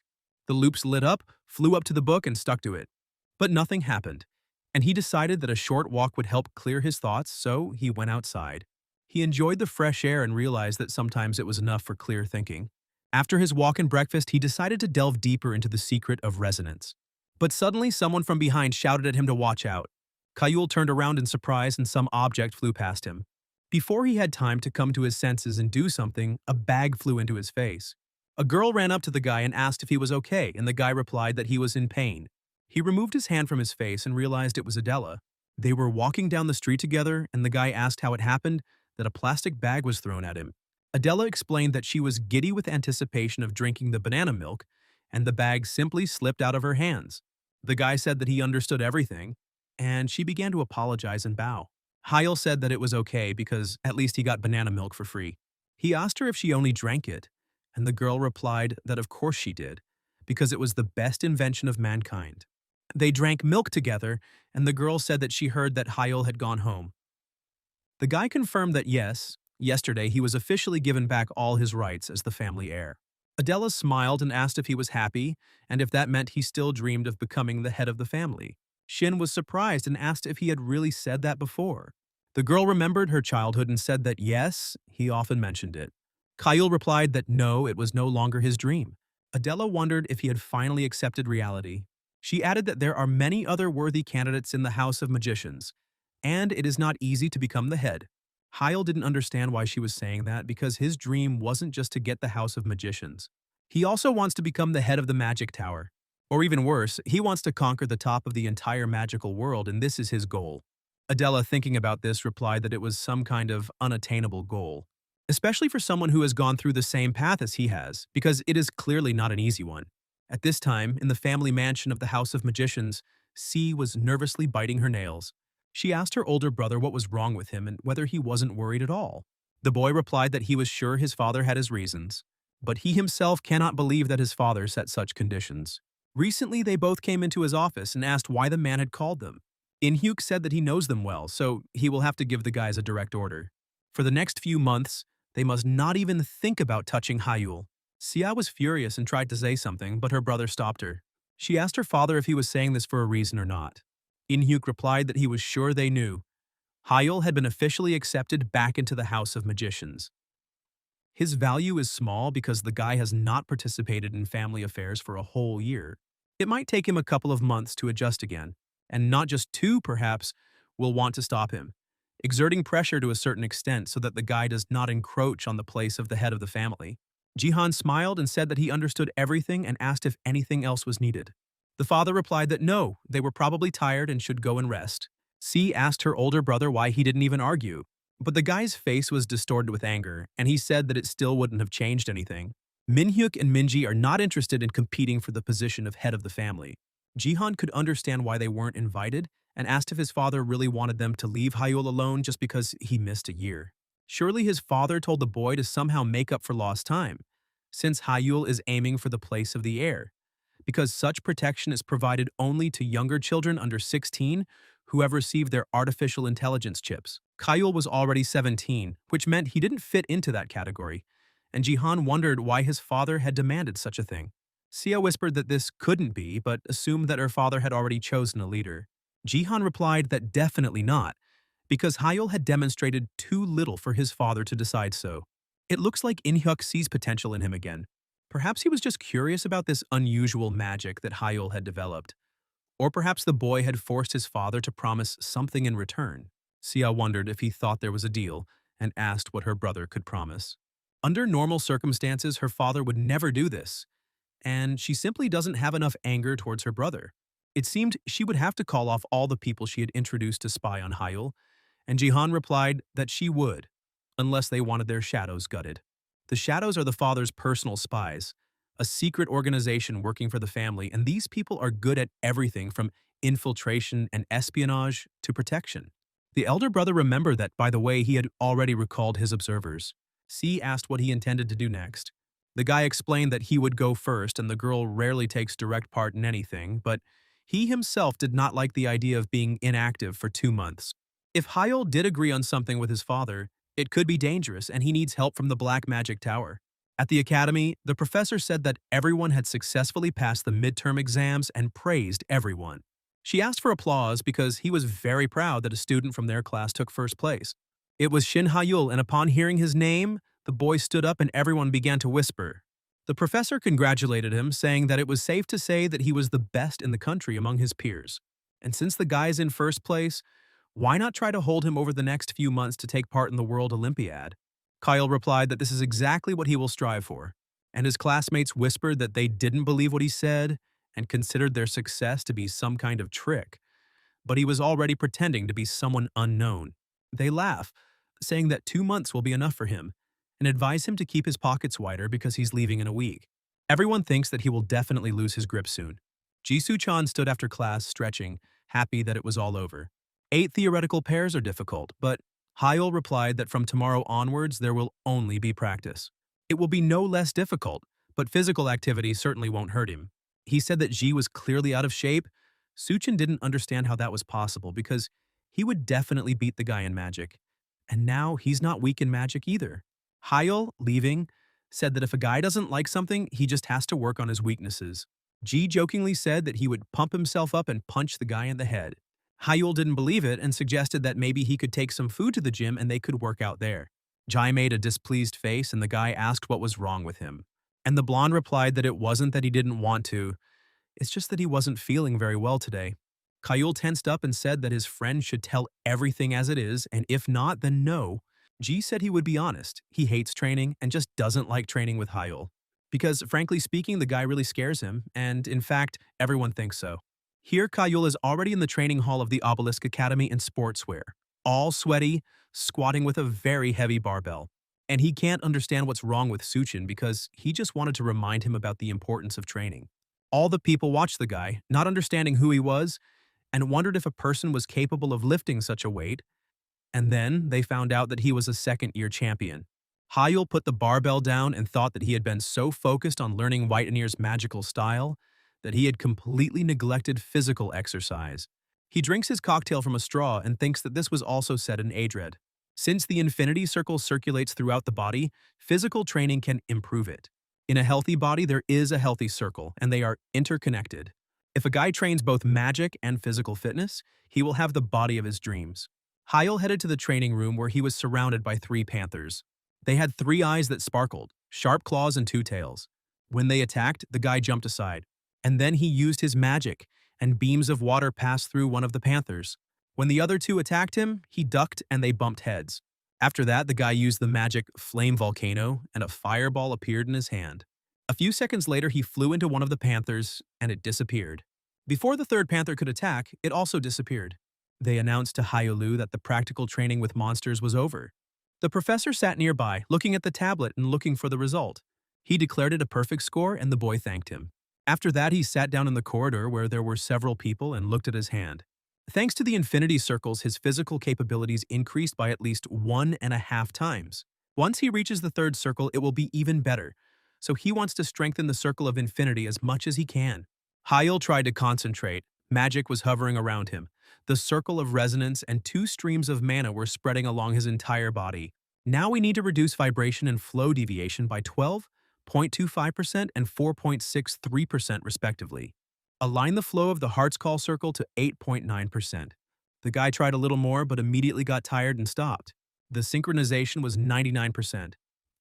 The loops lit up, flew up to the book, and stuck to it. But nothing happened, and he decided that a short walk would help clear his thoughts, so he went outside. He enjoyed the fresh air and realized that sometimes it was enough for clear thinking. After his walk and breakfast, he decided to delve deeper into the secret of resonance. But suddenly, someone from behind shouted at him to watch out. Kayul turned around in surprise and some object flew past him. Before he had time to come to his senses and do something, a bag flew into his face. A girl ran up to the guy and asked if he was okay, and the guy replied that he was in pain. He removed his hand from his face and realized it was Adela. They were walking down the street together, and the guy asked how it happened that a plastic bag was thrown at him. Adela explained that she was giddy with anticipation of drinking the banana milk, and the bag simply slipped out of her hands. The guy said that he understood everything, and she began to apologize and bow. Hyel said that it was okay because at least he got banana milk for free. He asked her if she only drank it, and the girl replied that of course she did, because it was the best invention of mankind. They drank milk together, and the girl said that she heard that Hyel had gone home. The guy confirmed that yes, yesterday he was officially given back all his rights as the family heir. Adela smiled and asked if he was happy, and if that meant he still dreamed of becoming the head of the family. Shin was surprised and asked if he had really said that before. The girl remembered her childhood and said that yes, he often mentioned it. Kyle replied that no, it was no longer his dream. Adela wondered if he had finally accepted reality. She added that there are many other worthy candidates in the House of Magicians, and it is not easy to become the head. Hyel didn't understand why she was saying that because his dream wasn't just to get the House of Magicians. He also wants to become the head of the Magic Tower. Or even worse, he wants to conquer the top of the entire magical world, and this is his goal. Adela, thinking about this, replied that it was some kind of unattainable goal, especially for someone who has gone through the same path as he has, because it is clearly not an easy one. At this time, in the family mansion of the House of Magicians, C was nervously biting her nails. She asked her older brother what was wrong with him and whether he wasn't worried at all. The boy replied that he was sure his father had his reasons, but he himself cannot believe that his father set such conditions. Recently, they both came into his office and asked why the man had called them. Inhyuk said that he knows them well, so he will have to give the guys a direct order. For the next few months, they must not even think about touching Hyul. Sia was furious and tried to say something, but her brother stopped her. She asked her father if he was saying this for a reason or not. Inhyuk replied that he was sure they knew. Hyul had been officially accepted back into the House of Magicians. His value is small because the guy has not participated in family affairs for a whole year. It might take him a couple of months to adjust again, and not just 2, perhaps, will want to stop him. exerting pressure to a certain extent so that the guy does not encroach on the place of the head of the family. Jihan smiled and said that he understood everything and asked if anything else was needed. The father replied that no, they were probably tired and should go and rest. C asked her older brother why he didn't even argue, but the guy's face was distorted with anger, and he said that it still wouldn't have changed anything. Minhyuk and Minji are not interested in competing for the position of head of the family. Jihan could understand why they weren't invited and asked if his father really wanted them to leave Hyul alone just because he missed a year. Surely his father told the boy to somehow make up for lost time, since Hyul is aiming for the place of the heir, because such protection is provided only to younger children under 16 who have received their artificial intelligence chips. Hyul was already 17, which meant he didn't fit into that category, and Jihan wondered why his father had demanded such a thing. Sia whispered that this couldn't be, but assumed that her father had already chosen a leader. Jihan replied that definitely not, because Hyul had demonstrated too little for his father to decide so. It looks like In-hyuk sees potential in him again. Perhaps he was just curious about this unusual magic that Hyul had developed. Or perhaps the boy had forced his father to promise something in return. Sia wondered if he thought there was a deal and asked what her brother could promise. Under normal circumstances, her father would never do this, and she simply doesn't have enough anger towards her brother. It seemed she would have to call off all the people she had introduced to spy on Hyul, and Jihan replied that she would, unless they wanted their shadows gutted. The shadows are the father's personal spies, a secret organization working for the family, and these people are good at everything from infiltration and espionage to protection. The elder brother remembered that, by the way, he had already recalled his observers. C asked what he intended to do next. The guy explained that he would go first and the girl rarely takes direct part in anything, but he himself did not like the idea of being inactive for 2 months. If Hyul did agree on something with his father, it could be dangerous and he needs help from the Black Magic Tower. At the academy, the professor said that everyone had successfully passed the midterm exams and praised everyone. She asked for applause because he was very proud that a student from their class took first place. It was Shin Hyul, and upon hearing his name, the boy stood up and everyone began to whisper. The professor congratulated him, saying that it was safe to say that he was the best in the country among his peers. And since the guy's in first place, why not try to hold him over the next few months to take part in the World Olympiad? Kyle replied that this is exactly what he will strive for, and his classmates whispered that they didn't believe what he said and considered their success to be some kind of trick. But he was already pretending to be someone unknown. They laugh, saying that 2 months will be enough for him, and advise him to keep his pockets wider because he's leaving in a week. Everyone thinks that he will definitely lose his grip soon. Jisoo-chan stood after class, stretching, happy that it was all over. 8 theoretical pairs are difficult, but Hyul replied that from tomorrow onwards there will only be practice. It will be no less difficult, but physical activity certainly won't hurt him. He said that Ji was clearly out of shape. Suchin didn't understand how that was possible because he would definitely beat the guy in magic. And now he's not weak in magic either. Hyul, leaving, said that if a guy doesn't like something, he just has to work on his weaknesses. Ji jokingly said that he would pump himself up and punch the guy in the head. Hyul didn't believe it and suggested that maybe he could take some food to the gym and they could work out there. Jai made a displeased face and the guy asked what was wrong with him. And the blonde replied that it wasn't that he didn't want to, it's just that he wasn't feeling very well today. Kyle tensed up and said that his friend should tell everything as it is, and if not, then no. Ji said he would be honest. He hates training and just doesn't like training with Hyul. Because, frankly speaking, the guy really scares him, and in fact, everyone thinks so. Here, Kyle is already in the training hall of the Obelisk Academy in sportswear, all sweaty, squatting with a very heavy barbell. And he can't understand what's wrong with Suchin because he just wanted to remind him about the importance of training. All the people watched the guy, not understanding who he was, and wondered if a person was capable of lifting such a weight, and then they found out that he was a second-year champion. Hyul put the barbell down and thought that he had been so focused on learning White-Anir's magical style that he had completely neglected physical exercise. He drinks his cocktail from a straw and thinks that this was also said in Adred. Since the infinity circle circulates throughout the body, physical training can improve it. In a healthy body, there is a healthy circle, and they are interconnected. If a guy trains both magic and physical fitness, he will have the body of his dreams. Hyul headed to the training room where he was surrounded by 3 panthers. They had 3 eyes that sparkled, sharp claws and 2 tails. When they attacked, the guy jumped aside, and then he used his magic, and beams of water passed through one of the panthers. When the other two attacked him, he ducked and they bumped heads. After that, the guy used the magic flame volcano, and a fireball appeared in his hand. A few seconds later, he flew into one of the panthers, and it disappeared. Before the third panther could attack, it also disappeared. They announced to Hyolu that the practical training with monsters was over. The professor sat nearby, looking at the tablet and looking for the result. He declared it a perfect score, and the boy thanked him. After that, he sat down in the corridor where there were several people and looked at his hand. Thanks to the infinity circles, his physical capabilities increased by at least 1.5 times. Once he reaches the third circle, it will be even better. So he wants to strengthen the circle of infinity as much as he can. Hyul tried to concentrate. Magic was hovering around him. The circle of resonance and 2 streams of mana were spreading along his entire body. Now we need to reduce vibration and flow deviation by 12.25% and 4.63% respectively. Align the flow of the Heart's Call circle to 8.9%. The guy tried a little more but immediately got tired and stopped. The synchronization was 99%.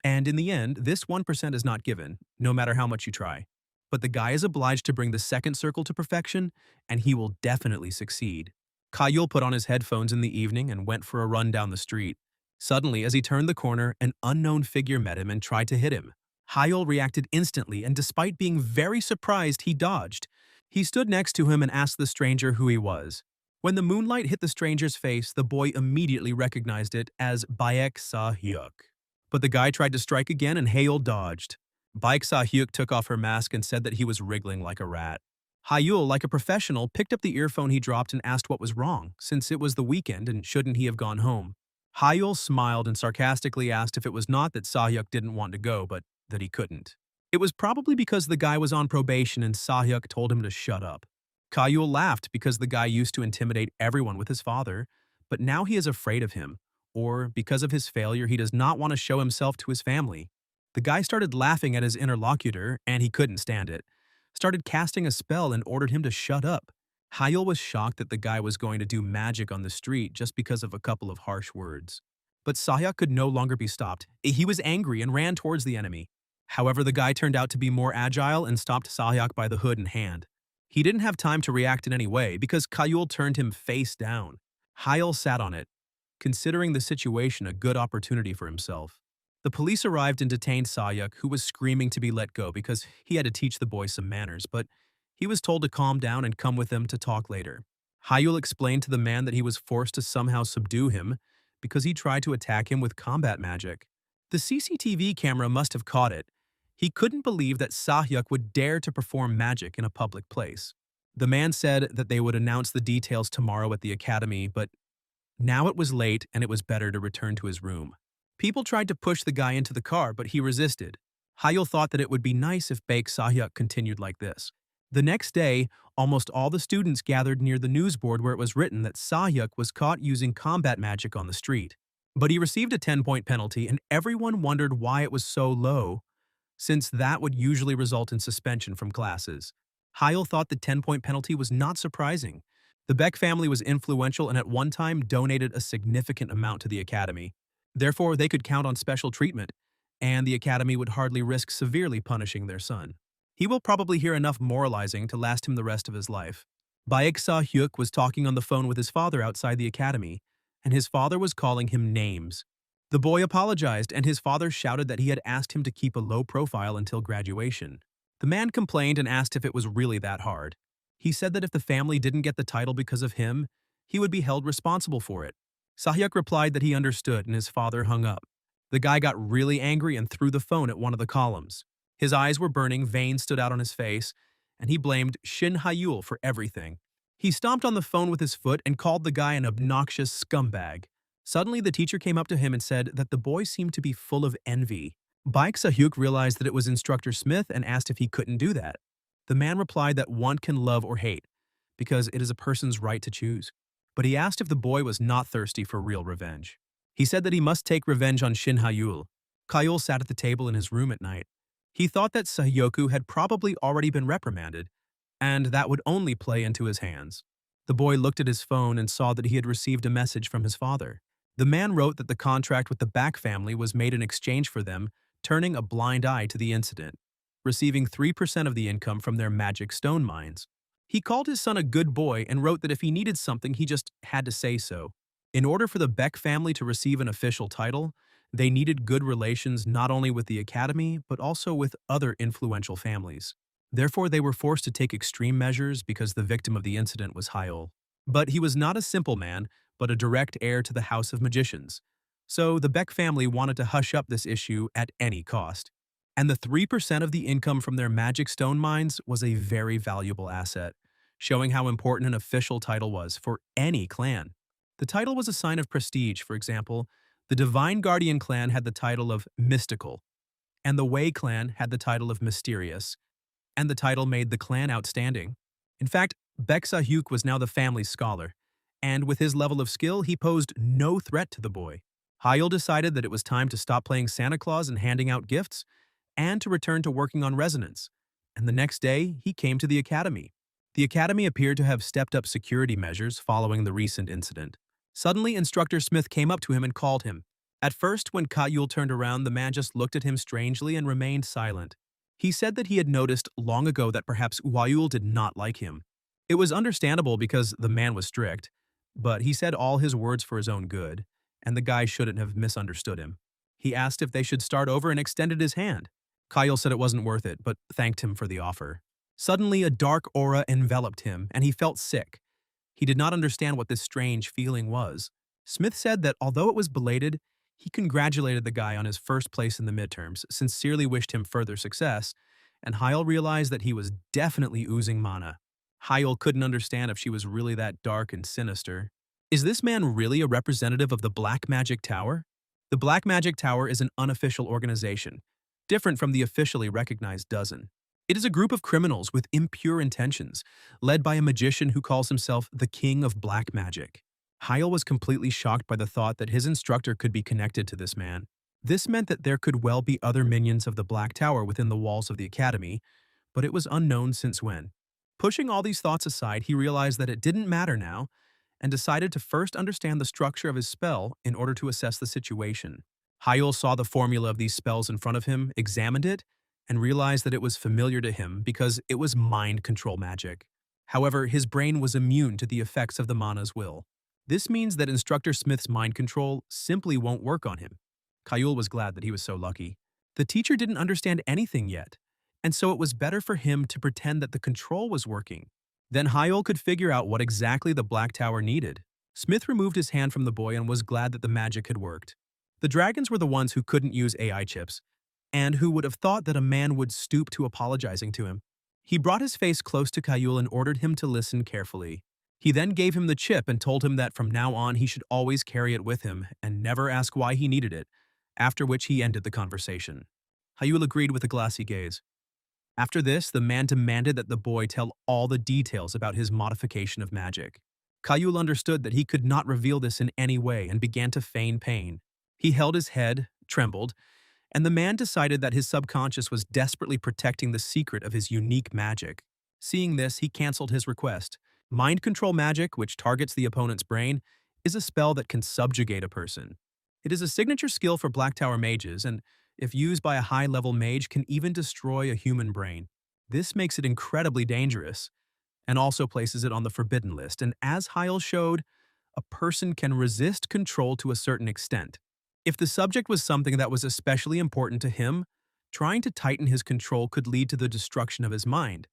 And in the end, this 1% is not given, no matter how much you try. But the guy is obliged to bring the second circle to perfection, and he will definitely succeed. Kayul put on his headphones in the evening and went for a run down the street. Suddenly, as he turned the corner, an unknown figure met him and tried to hit him. Hyul reacted instantly, and despite being very surprised, he dodged. He stood next to him and asked the stranger who he was. When the moonlight hit the stranger's face, the boy immediately recognized it as Baek Sa-hyuk. But the guy tried to strike again and Hyul dodged. Baek Sa-hyuk took off her mask and said that he was wriggling like a rat. Hyul, like a professional, picked up the earphone he dropped and asked what was wrong, since it was the weekend and shouldn't he have gone home. Hyul smiled and sarcastically asked if it was not that Sa-hyuk didn't want to go, but that he couldn't. It was probably because the guy was on probation and Sa-hyuk told him to shut up. Kayul laughed because the guy used to intimidate everyone with his father, but now he is afraid of him, or because of his failure he does not want to show himself to his family. The guy started laughing at his interlocutor, and he couldn't stand it. Started casting a spell and ordered him to shut up. Hyul was shocked that the guy was going to do magic on the street just because of a couple of harsh words. But Sa-hyuk could no longer be stopped. He was angry and ran towards the enemy. However, the guy turned out to be more agile and stopped Sa-hyuk by the hood and hand. He didn't have time to react in any way because Kayul turned him face down. Hyul sat on it, considering the situation a good opportunity for himself. The police arrived and detained Sa-hyuk, who was screaming to be let go because he had to teach the boy some manners, but he was told to calm down and come with them to talk later. Hyul explained to the man that he was forced to somehow subdue him because he tried to attack him with combat magic. The CCTV camera must have caught it. He couldn't believe that Sa-hyuk would dare to perform magic in a public place. The man said that they would announce the details tomorrow at the academy, but now it was late and it was better to return to his room. People tried to push the guy into the car, but he resisted. Hyul thought that it would be nice if Baek Sa-hyuk continued like this. The next day, almost all the students gathered near the news board where it was written that Sa-hyuk was caught using combat magic on the street. But he received a 10-point penalty, and everyone wondered why it was so low, since that would usually result in suspension from classes. Hyul thought the 10-point penalty was not surprising. The Beck family was influential and at one time donated a significant amount to the academy. Therefore, they could count on special treatment, and the academy would hardly risk severely punishing their son. He will probably hear enough moralizing to last him the rest of his life. Baek Sa-hyuk was talking on the phone with his father outside the academy, and his father was calling him names. The boy apologized, and his father shouted that he had asked him to keep a low profile until graduation. The man complained and asked if it was really that hard. He said that if the family didn't get the title because of him, he would be held responsible for it. Sa-hyuk replied that he understood, and his father hung up. The guy got really angry and threw the phone at one of the columns. His eyes were burning, veins stood out on his face, and he blamed Shin Hyul for everything. He stomped on the phone with his foot and called the guy an obnoxious scumbag. Suddenly, the teacher came up to him and said that the boy seemed to be full of envy. Baek Sa-hyuk realized that it was Instructor Smith and asked if he couldn't do that. The man replied that one can love or hate, because it is a person's right to choose. But he asked if the boy was not thirsty for real revenge. He said that he must take revenge on Shin Hyul. Kayul sat at the table in his room at night. He thought that Sa-hyoku had probably already been reprimanded, and that would only play into his hands. The boy looked at his phone and saw that he had received a message from his father. The man wrote that the contract with the Back family was made in exchange for them turning a blind eye to the incident, receiving 3% of the income from their magic stone mines. He called his son a good boy and wrote that if he needed something, he just had to say so. In order for the Beck family to receive an official title, they needed good relations not only with the academy, but also with other influential families. Therefore, they were forced to take extreme measures because the victim of the incident was Hyol. But he was not a simple man, but a direct heir to the House of Magicians. So the Beck family wanted to hush up this issue at any cost. And the 3% of the income from their magic stone mines was a very valuable asset, showing how important an official title was for any clan. The title was a sign of prestige. For example, the Divine Guardian clan had the title of Mystical, and the Wei clan had the title of Mysterious, and the title made the clan outstanding. In fact, Hyuk was now the family's scholar, and with his level of skill, he posed no threat to the boy. Hyul decided that it was time to stop playing Santa Claus and handing out gifts, and to return to working on resonance. And the next day, he came to the academy. The academy appeared to have stepped up security measures following the recent incident. Suddenly, Instructor Smith came up to him and called him. At first, when Kayul turned around, the man just looked at him strangely and remained silent. He said that he had noticed long ago that perhaps Wayul did not like him. It was understandable because the man was strict, but he said all his words for his own good, and the guy shouldn't have misunderstood him. He asked if they should start over and extended his hand. Kyle said it wasn't worth it, but thanked him for the offer. Suddenly, a dark aura enveloped him, and he felt sick. He did not understand what this strange feeling was. Smith said that although it was belated, he congratulated the guy on his first place in the midterms, sincerely wished him further success, and Hyul realized that he was definitely oozing mana. Hyul couldn't understand if she was really that dark and sinister. Is this man really a representative of the Black Magic Tower? The Black Magic Tower is an unofficial organization, different from the officially recognized dozen. It is a group of criminals with impure intentions, led by a magician who calls himself the King of Black Magic. Hyul was completely shocked by the thought that his instructor could be connected to this man. This meant that there could well be other minions of the Black Tower within the walls of the academy, but it was unknown since when. Pushing all these thoughts aside, he realized that it didn't matter now, and decided to first understand the structure of his spell in order to assess the situation. Hyul saw the formula of these spells in front of him, examined it, and realized that it was familiar to him because it was mind control magic. However, his brain was immune to the effects of the mana's will. This means that Instructor Smith's mind control simply won't work on him. Kayul was glad that he was so lucky. The teacher didn't understand anything yet, and so it was better for him to pretend that the control was working. Then Hyul could figure out what exactly the Black Tower needed. Smith removed his hand from the boy and was glad that the magic had worked. The dragons were the ones who couldn't use AI chips, and who would have thought that a man would stoop to apologizing to him. He brought his face close to Kayul and ordered him to listen carefully. He then gave him the chip and told him that from now on he should always carry it with him and never ask why he needed it, after which he ended the conversation. Hyul agreed with a glassy gaze. After this, the man demanded that the boy tell all the details about his modification of magic. Kayul understood that he could not reveal this in any way and began to feign pain. He held his head, trembled, and the man decided that his subconscious was desperately protecting the secret of his unique magic. Seeing this, he canceled his request. Mind control magic, which targets the opponent's brain, is a spell that can subjugate a person. It is a signature skill for Black Tower mages, and if used by a high-level mage, can even destroy a human brain. This makes it incredibly dangerous, and also places it on the forbidden list, and as Hyul showed, a person can resist control to a certain extent. If the subject was something that was especially important to him, trying to tighten his control could lead to the destruction of his mind.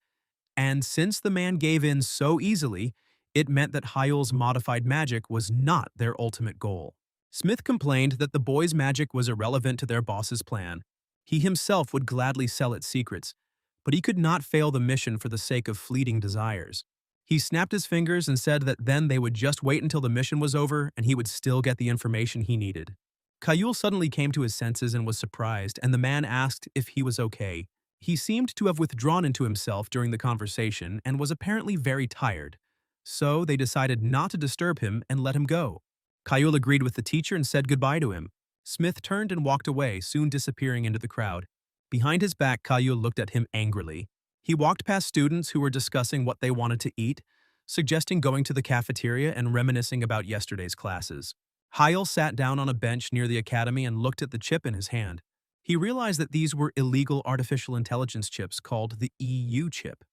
And since the man gave in so easily, it meant that Hyul's modified magic was not their ultimate goal. Smith complained that the boy's magic was irrelevant to their boss's plan. He himself would gladly sell its secrets, but he could not fail the mission for the sake of fleeting desires. He snapped his fingers and said that then they would just wait until the mission was over and he would still get the information he needed. Kayul suddenly came to his senses and was surprised, and the man asked if he was okay. He seemed to have withdrawn into himself during the conversation and was apparently very tired, so they decided not to disturb him and let him go. Kayul agreed with the teacher and said goodbye to him. Smith turned and walked away, soon disappearing into the crowd. Behind his back, Kayul looked at him angrily. He walked past students who were discussing what they wanted to eat, suggesting going to the cafeteria and reminiscing about yesterday's classes. Hyul sat down on a bench near the academy and looked at the chip in his hand. He realized that these were illegal artificial intelligence chips called the EU chip.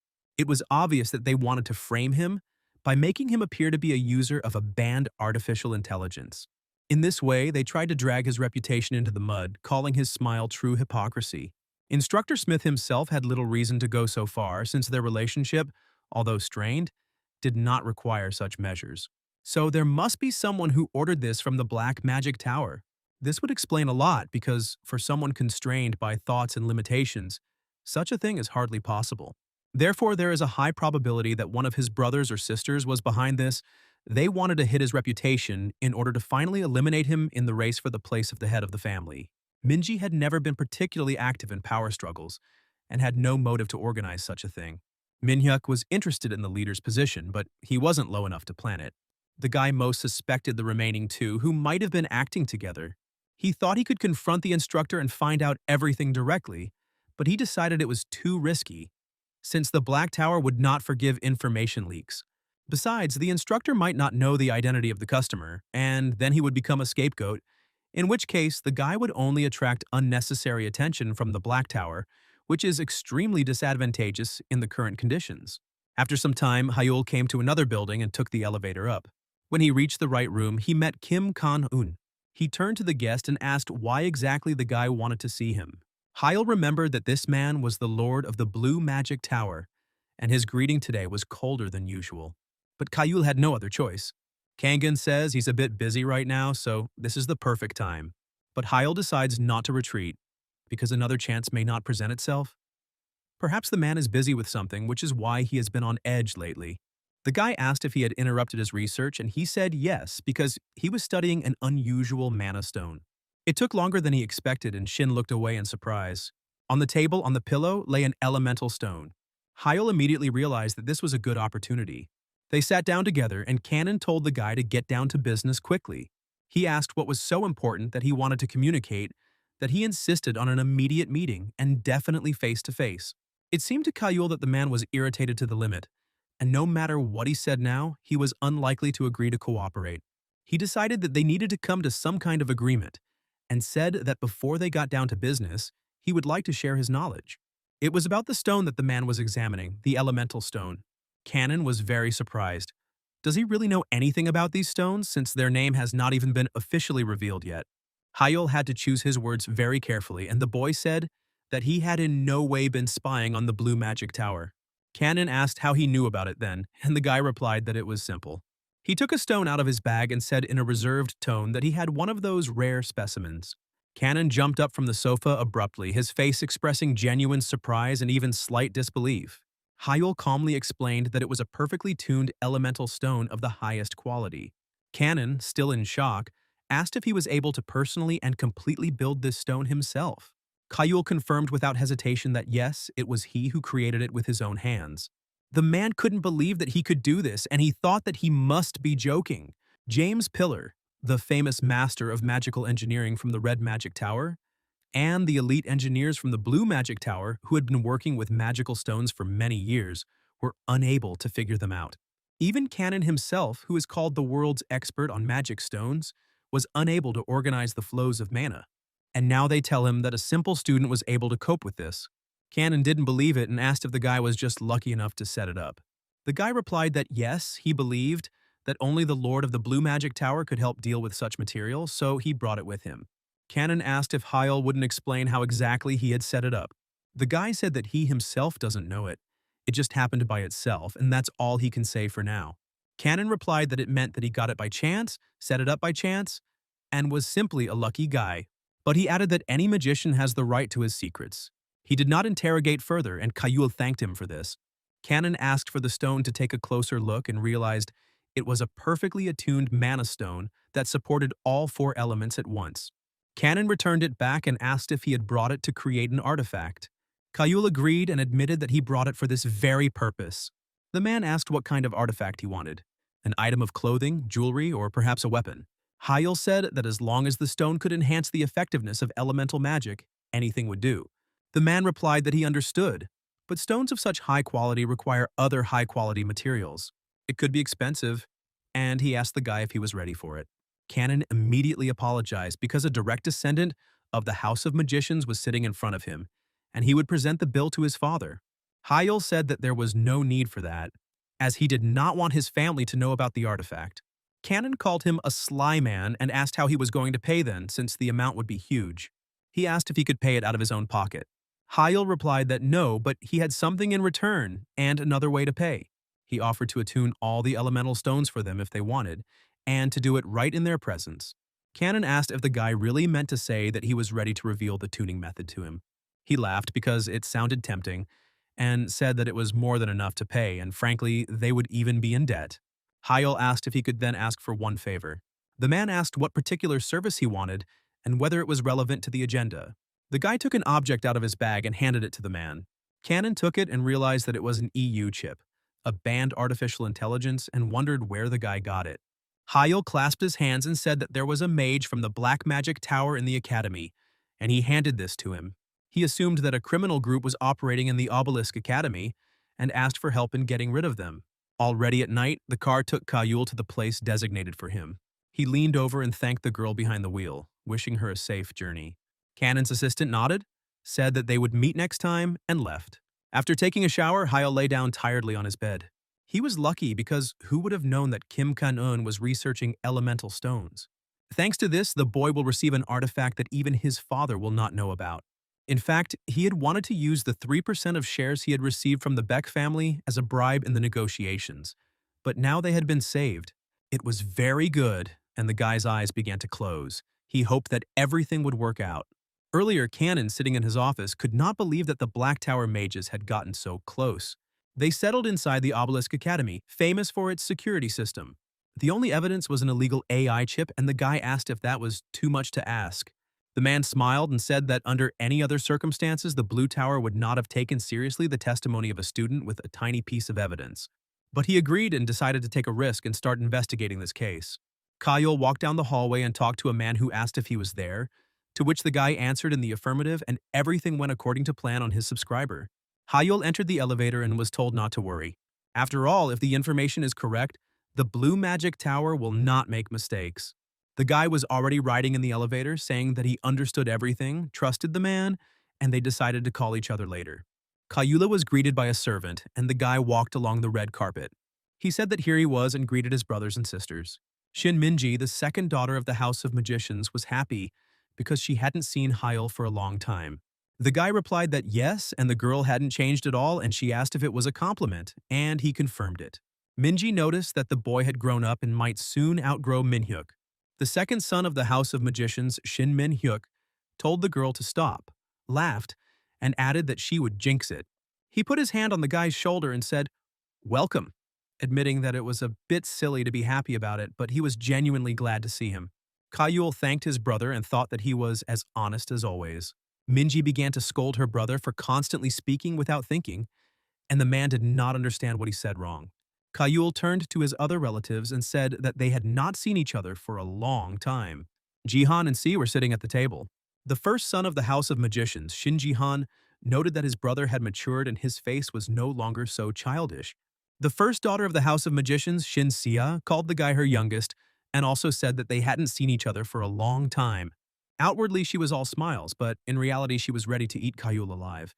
It was obvious that they wanted to frame him by making him appear to be a user of a banned artificial intelligence. In this way, they tried to drag his reputation into the mud, calling his smile true hypocrisy. Instructor Smith himself had little reason to go so far, since their relationship, although strained, did not require such measures. So there must be someone who ordered this from the Black Magic Tower. This would explain a lot because, for someone constrained by thoughts and limitations, such a thing is hardly possible. Therefore, there is a high probability that one of his brothers or sisters was behind this. They wanted to hit his reputation in order to finally eliminate him in the race for the place of the head of the family. Minji had never been particularly active in power struggles and had no motive to organize such a thing. Minhyuk was interested in the leader's position, but he wasn't low enough to plan it. The guy most suspected the remaining two, who might have been acting together. He thought he could confront the instructor and find out everything directly, but he decided it was too risky, since the Black Tower would not forgive information leaks. Besides, the instructor might not know the identity of the customer, and then he would become a scapegoat, in which case the guy would only attract unnecessary attention from the Black Tower, which is extremely disadvantageous in the current conditions. After some time, Hyul came to another building and took the elevator up. When he reached the right room, he met Kim Kan-un. He turned to the guest and asked why exactly the guy wanted to see him. Hyul remembered that this man was the Lord of the Blue Magic Tower, and his greeting today was colder than usual. But Hyul had no other choice. Kangen says he's a bit busy right now, so this is the perfect time. But Hyul decides not to retreat, because another chance may not present itself. Perhaps the man is busy with something, which is why he has been on edge lately. The guy asked if he had interrupted his research, and he said yes, because he was studying an unusual mana stone. It took longer than he expected, and Shin looked away in surprise. On the table, on the pillow, lay an elemental stone. Hyul immediately realized that this was a good opportunity. They sat down together, and Cannon told the guy to get down to business quickly. He asked what was so important that he wanted to communicate that he insisted on an immediate meeting, and definitely face-to-face. It seemed to Hyul that the man was irritated to the limit, and no matter what he said now, he was unlikely to agree to cooperate. He decided that they needed to come to some kind of agreement, and said that before they got down to business, he would like to share his knowledge. It was about the stone that the man was examining, the elemental stone. Cannon was very surprised. Does he really know anything about these stones, since their name has not even been officially revealed yet? Hyul had to choose his words very carefully, and the boy said that he had in no way been spying on the Blue Magic Tower. Cannon asked how he knew about it then, and the guy replied that it was simple. He took a stone out of his bag and said in a reserved tone that he had one of those rare specimens. Cannon jumped up from the sofa abruptly, his face expressing genuine surprise and even slight disbelief. Hyul calmly explained that it was a perfectly tuned elemental stone of the highest quality. Cannon, still in shock, asked if he was able to personally and completely build this stone himself. Hyul confirmed without hesitation that yes, it was he who created it with his own hands. The man couldn't believe that he could do this, and he thought that he must be joking. James Pillar, the famous master of magical engineering from the Red Magic Tower, and the elite engineers from the Blue Magic Tower, who had been working with magical stones for many years, were unable to figure them out. Even Cannon himself, who is called the world's expert on magic stones, was unable to organize the flows of mana. And now they tell him that a simple student was able to cope with this. Cannon didn't believe it and asked if the guy was just lucky enough to set it up. The guy replied that yes, he believed that only the Lord of the Blue Magic Tower could help deal with such material, so he brought it with him. Cannon asked if Hyul wouldn't explain how exactly he had set it up. The guy said that he himself doesn't know it. It just happened by itself, and that's all he can say for now. Cannon replied that it meant that he got it by chance, set it up by chance, and was simply a lucky guy. But he added that any magician has the right to his secrets. He did not interrogate further, and Hyul thanked him for this. Cannon asked for the stone to take a closer look and realized it was a perfectly attuned mana stone that supported all four elements at once. Cannon returned it back and asked if he had brought it to create an artifact. Hyul agreed and admitted that he brought it for this very purpose. The man asked what kind of artifact he wanted. An item of clothing, jewelry, or perhaps a weapon. Hyul said that as long as the stone could enhance the effectiveness of elemental magic, anything would do. The man replied that he understood, but stones of such high quality require other high-quality materials. It could be expensive, and he asked the guy if he was ready for it. Cannon immediately apologized because a direct descendant of the House of Magicians was sitting in front of him, and he would present the bill to his father. Hyul said that there was no need for that, as he did not want his family to know about the artifact. Cannon called him a sly man and asked how he was going to pay then, since the amount would be huge. He asked if he could pay it out of his own pocket. Hyul replied that no, but he had something in return and another way to pay. He offered to attune all the elemental stones for them if they wanted, and to do it right in their presence. Cannon asked if the guy really meant to say that he was ready to reveal the tuning method to him. He laughed because it sounded tempting, and said that it was more than enough to pay, and frankly, they would even be in debt. Hyul asked if he could then ask for one favor. The man asked what particular service he wanted and whether it was relevant to the agenda. The guy took an object out of his bag and handed it to the man. Cannon took it and realized that it was an EU chip, a banned artificial intelligence, and wondered where the guy got it. Hyul clasped his hands and said that there was a mage from the Black Magic Tower in the academy, and he handed this to him. He assumed that a criminal group was operating in the Obelisk Academy and asked for help in getting rid of them. Already at night, the car took Kayul to the place designated for him. He leaned over and thanked the girl behind the wheel, wishing her a safe journey. Cannon's assistant nodded, said that they would meet next time, and left. After taking a shower, Hyul lay down tiredly on his bed. He was lucky because who would have known that Kim Kan-eun was researching elemental stones? Thanks to this, the boy will receive an artifact that even his father will not know about. In fact, he had wanted to use the 3% of shares he had received from the Beck family as a bribe in the negotiations. But now they had been saved. It was very good, and the guy's eyes began to close. He hoped that everything would work out. Earlier, Cannon, sitting in his office, could not believe that the Black Tower mages had gotten so close. They settled inside the Obelisk Academy, famous for its security system. The only evidence was an illegal AI chip, and the guy asked if that was too much to ask. The man smiled and said that under any other circumstances, the Blue Tower would not have taken seriously the testimony of a student with a tiny piece of evidence. But he agreed and decided to take a risk and start investigating this case. Kayul walked down the hallway and talked to a man who asked if he was there, to which the guy answered in the affirmative, and everything went according to plan on his subscriber. Hayul entered the elevator and was told not to worry. After all, if the information is correct, the Blue Magic Tower will not make mistakes. The guy was already riding in the elevator, saying that he understood everything, trusted the man, and they decided to call each other later. Kayula was greeted by a servant, and the guy walked along the red carpet. He said that here he was and greeted his brothers and sisters. Shin Minji, the second daughter of the House of Magicians, was happy because she hadn't seen Hyul for a long time. The guy replied that yes, and the girl hadn't changed at all, and she asked if it was a compliment, and he confirmed it. Minji noticed that the boy had grown up and might soon outgrow Minhyuk. The second son of the House of Magicians, Shin Min-hyuk, told the girl to stop, laughed, and added that she would jinx it. He put his hand on the guy's shoulder and said, "Welcome," admitting that it was a bit silly to be happy about it, but he was genuinely glad to see him. Kayul thanked his brother and thought that he was as honest as always. Minji began to scold her brother for constantly speaking without thinking, and the man did not understand what he said wrong. Kayul turned to his other relatives and said that they had not seen each other for a long time. Jihan and Si were sitting at the table. The first son of the House of Magicians, Shin Jihan, noted that his brother had matured and his face was no longer so childish. The first daughter of the House of Magicians, Shin Sia, called the guy her youngest and also said that they hadn't seen each other for a long time. Outwardly, she was all smiles, but in reality, she was ready to eat Kayul alive,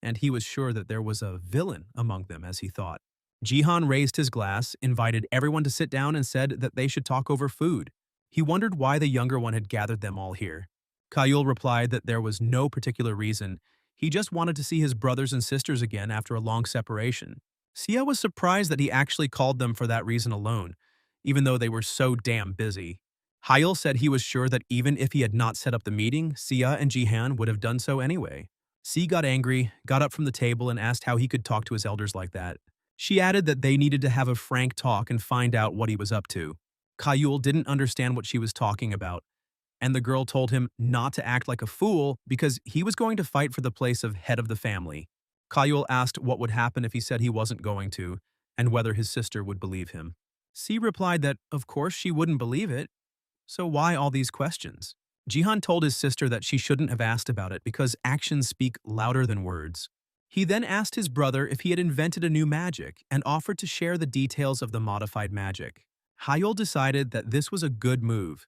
and he was sure that there was a villain among them, as he thought. Jihan raised his glass, invited everyone to sit down, and said that they should talk over food. He wondered why the younger one had gathered them all here. Kayul replied that there was no particular reason. He just wanted to see his brothers and sisters again after a long separation. Sia was surprised that he actually called them for that reason alone, even though they were so damn busy. Hyul said he was sure that even if he had not set up the meeting, Sia and Jihan would have done so anyway. Si got angry, got up from the table, and asked how he could talk to his elders like that. She added that they needed to have a frank talk and find out what he was up to. Kayul didn't understand what she was talking about, and the girl told him not to act like a fool because he was going to fight for the place of head of the family. Kayul asked what would happen if he said he wasn't going to, and whether his sister would believe him. Si replied that, of course, she wouldn't believe it. So why all these questions? Jihan told his sister that she shouldn't have asked about it because actions speak louder than words. He then asked his brother if he had invented a new magic and offered to share the details of the modified magic. Hyul decided that this was a good move,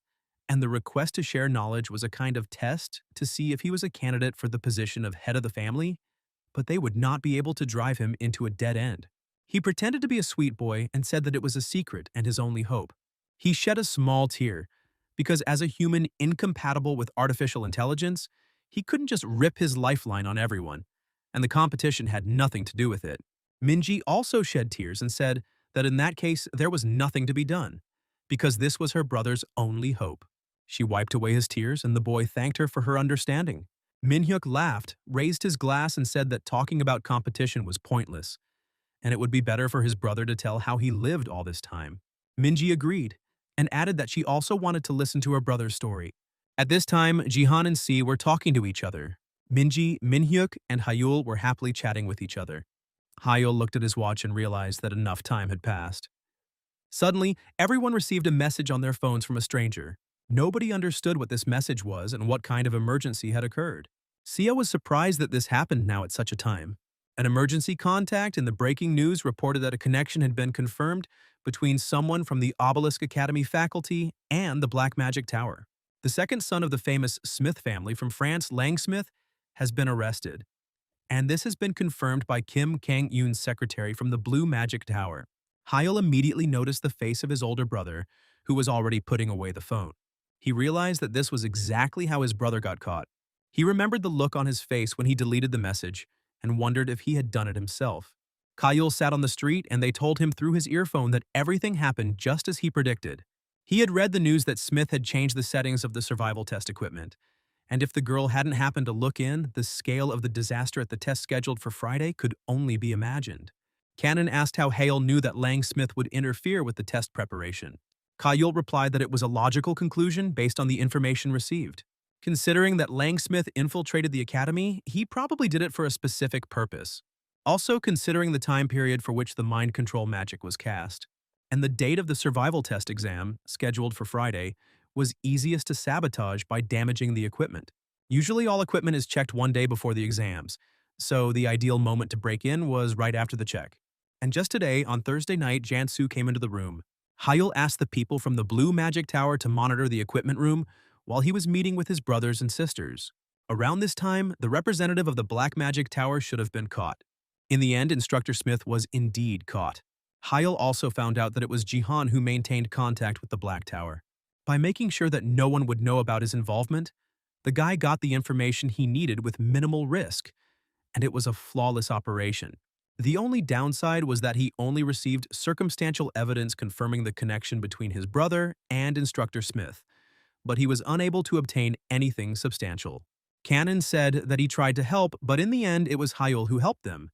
and the request to share knowledge was a kind of test to see if he was a candidate for the position of head of the family, but they would not be able to drive him into a dead end. He pretended to be a sweet boy and said that it was a secret and his only hope. He shed a small tear, because as a human incompatible with artificial intelligence, he couldn't just rip his lifeline on everyone, and the competition had nothing to do with it. Minji also shed tears and said that in that case there was nothing to be done, because this was her brother's only hope. She wiped away his tears and the boy thanked her for her understanding. Minhyuk laughed, raised his glass and said that talking about competition was pointless, and it would be better for his brother to tell how he lived all this time. Minji agreed, and added that she also wanted to listen to her brother's story. At this time, Jihan and Si were talking to each other. Minji, Minhyuk, and Hyul were happily chatting with each other. Hyul looked at his watch and realized that enough time had passed. Suddenly, everyone received a message on their phones from a stranger. Nobody understood what this message was and what kind of emergency had occurred. Sia was surprised that this happened now at such a time. An emergency contact in the breaking news reported that a connection had been confirmed between someone from the Obelisk Academy faculty and the Black Magic Tower. The second son of the famous Smith family from France, Lang Smith, has been arrested. And this has been confirmed by Kim Kang-yoon's secretary from the Blue Magic Tower. Hyul immediately noticed the face of his older brother, who was already putting away the phone. He realized that this was exactly how his brother got caught. He remembered the look on his face when he deleted the message and wondered if he had done it himself. Hyul sat on the street and they told him through his earphone that everything happened just as he predicted. He had read the news that Smith had changed the settings of the survival test equipment, and if the girl hadn't happened to look in, the scale of the disaster at the test scheduled for Friday could only be imagined. Cannon asked how Hale knew that Lang Smith would interfere with the test preparation. Hyul replied that it was a logical conclusion based on the information received. Considering that Lang Smith infiltrated the academy, he probably did it for a specific purpose. Also considering the time period for which the mind control magic was cast. And the date of the survival test exam, scheduled for Friday, was easiest to sabotage by damaging the equipment. Usually all equipment is checked one day before the exams, so the ideal moment to break in was right after the check. And just today, on Thursday night, Jansu came into the room. Hyul asked the people from the Blue Magic Tower to monitor the equipment room while he was meeting with his brothers and sisters. Around this time, the representative of the Black Magic Tower should have been caught. In the end, Instructor Smith was indeed caught. Hyul also found out that it was Jihan who maintained contact with the Black Tower. By making sure that no one would know about his involvement, the guy got the information he needed with minimal risk, and it was a flawless operation. The only downside was that he only received circumstantial evidence confirming the connection between his brother and Instructor Smith, but he was unable to obtain anything substantial. Cannon said that he tried to help, but in the end it was Hyul who helped them,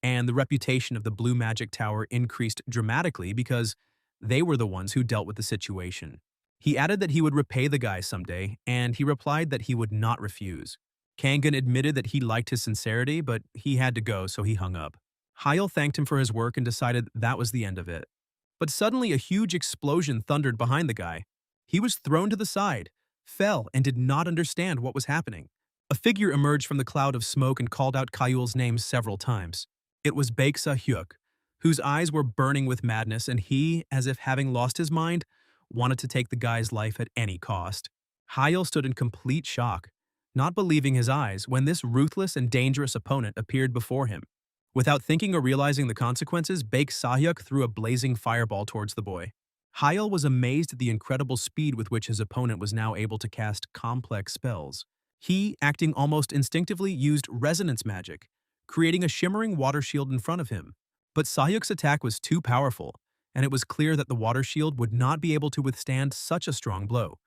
and the reputation of the Blue Magic Tower increased dramatically because they were the ones who dealt with the situation. He added that he would repay the guy someday, and he replied that he would not refuse. Kangan admitted that he liked his sincerity, but he had to go, so he hung up. Hyul thanked him for his work and decided that was the end of it. But suddenly a huge explosion thundered behind the guy. He was thrown to the side, fell, and did not understand what was happening. A figure emerged from the cloud of smoke and called out Kayul's name several times. It was Baeksa Hyuk, whose eyes were burning with madness, and he, as if having lost his mind, wanted to take the guy's life at any cost. Hyul stood in complete shock, not believing his eyes when this ruthless and dangerous opponent appeared before him. Without thinking or realizing the consequences, Baeksa Hyuk threw a blazing fireball towards the boy. Hyul was amazed at the incredible speed with which his opponent was now able to cast complex spells. He, acting almost instinctively, used resonance magic, creating a shimmering water shield in front of him. But Sahyuk's attack was too powerful, and it was clear that the water shield would not be able to withstand such a strong blow.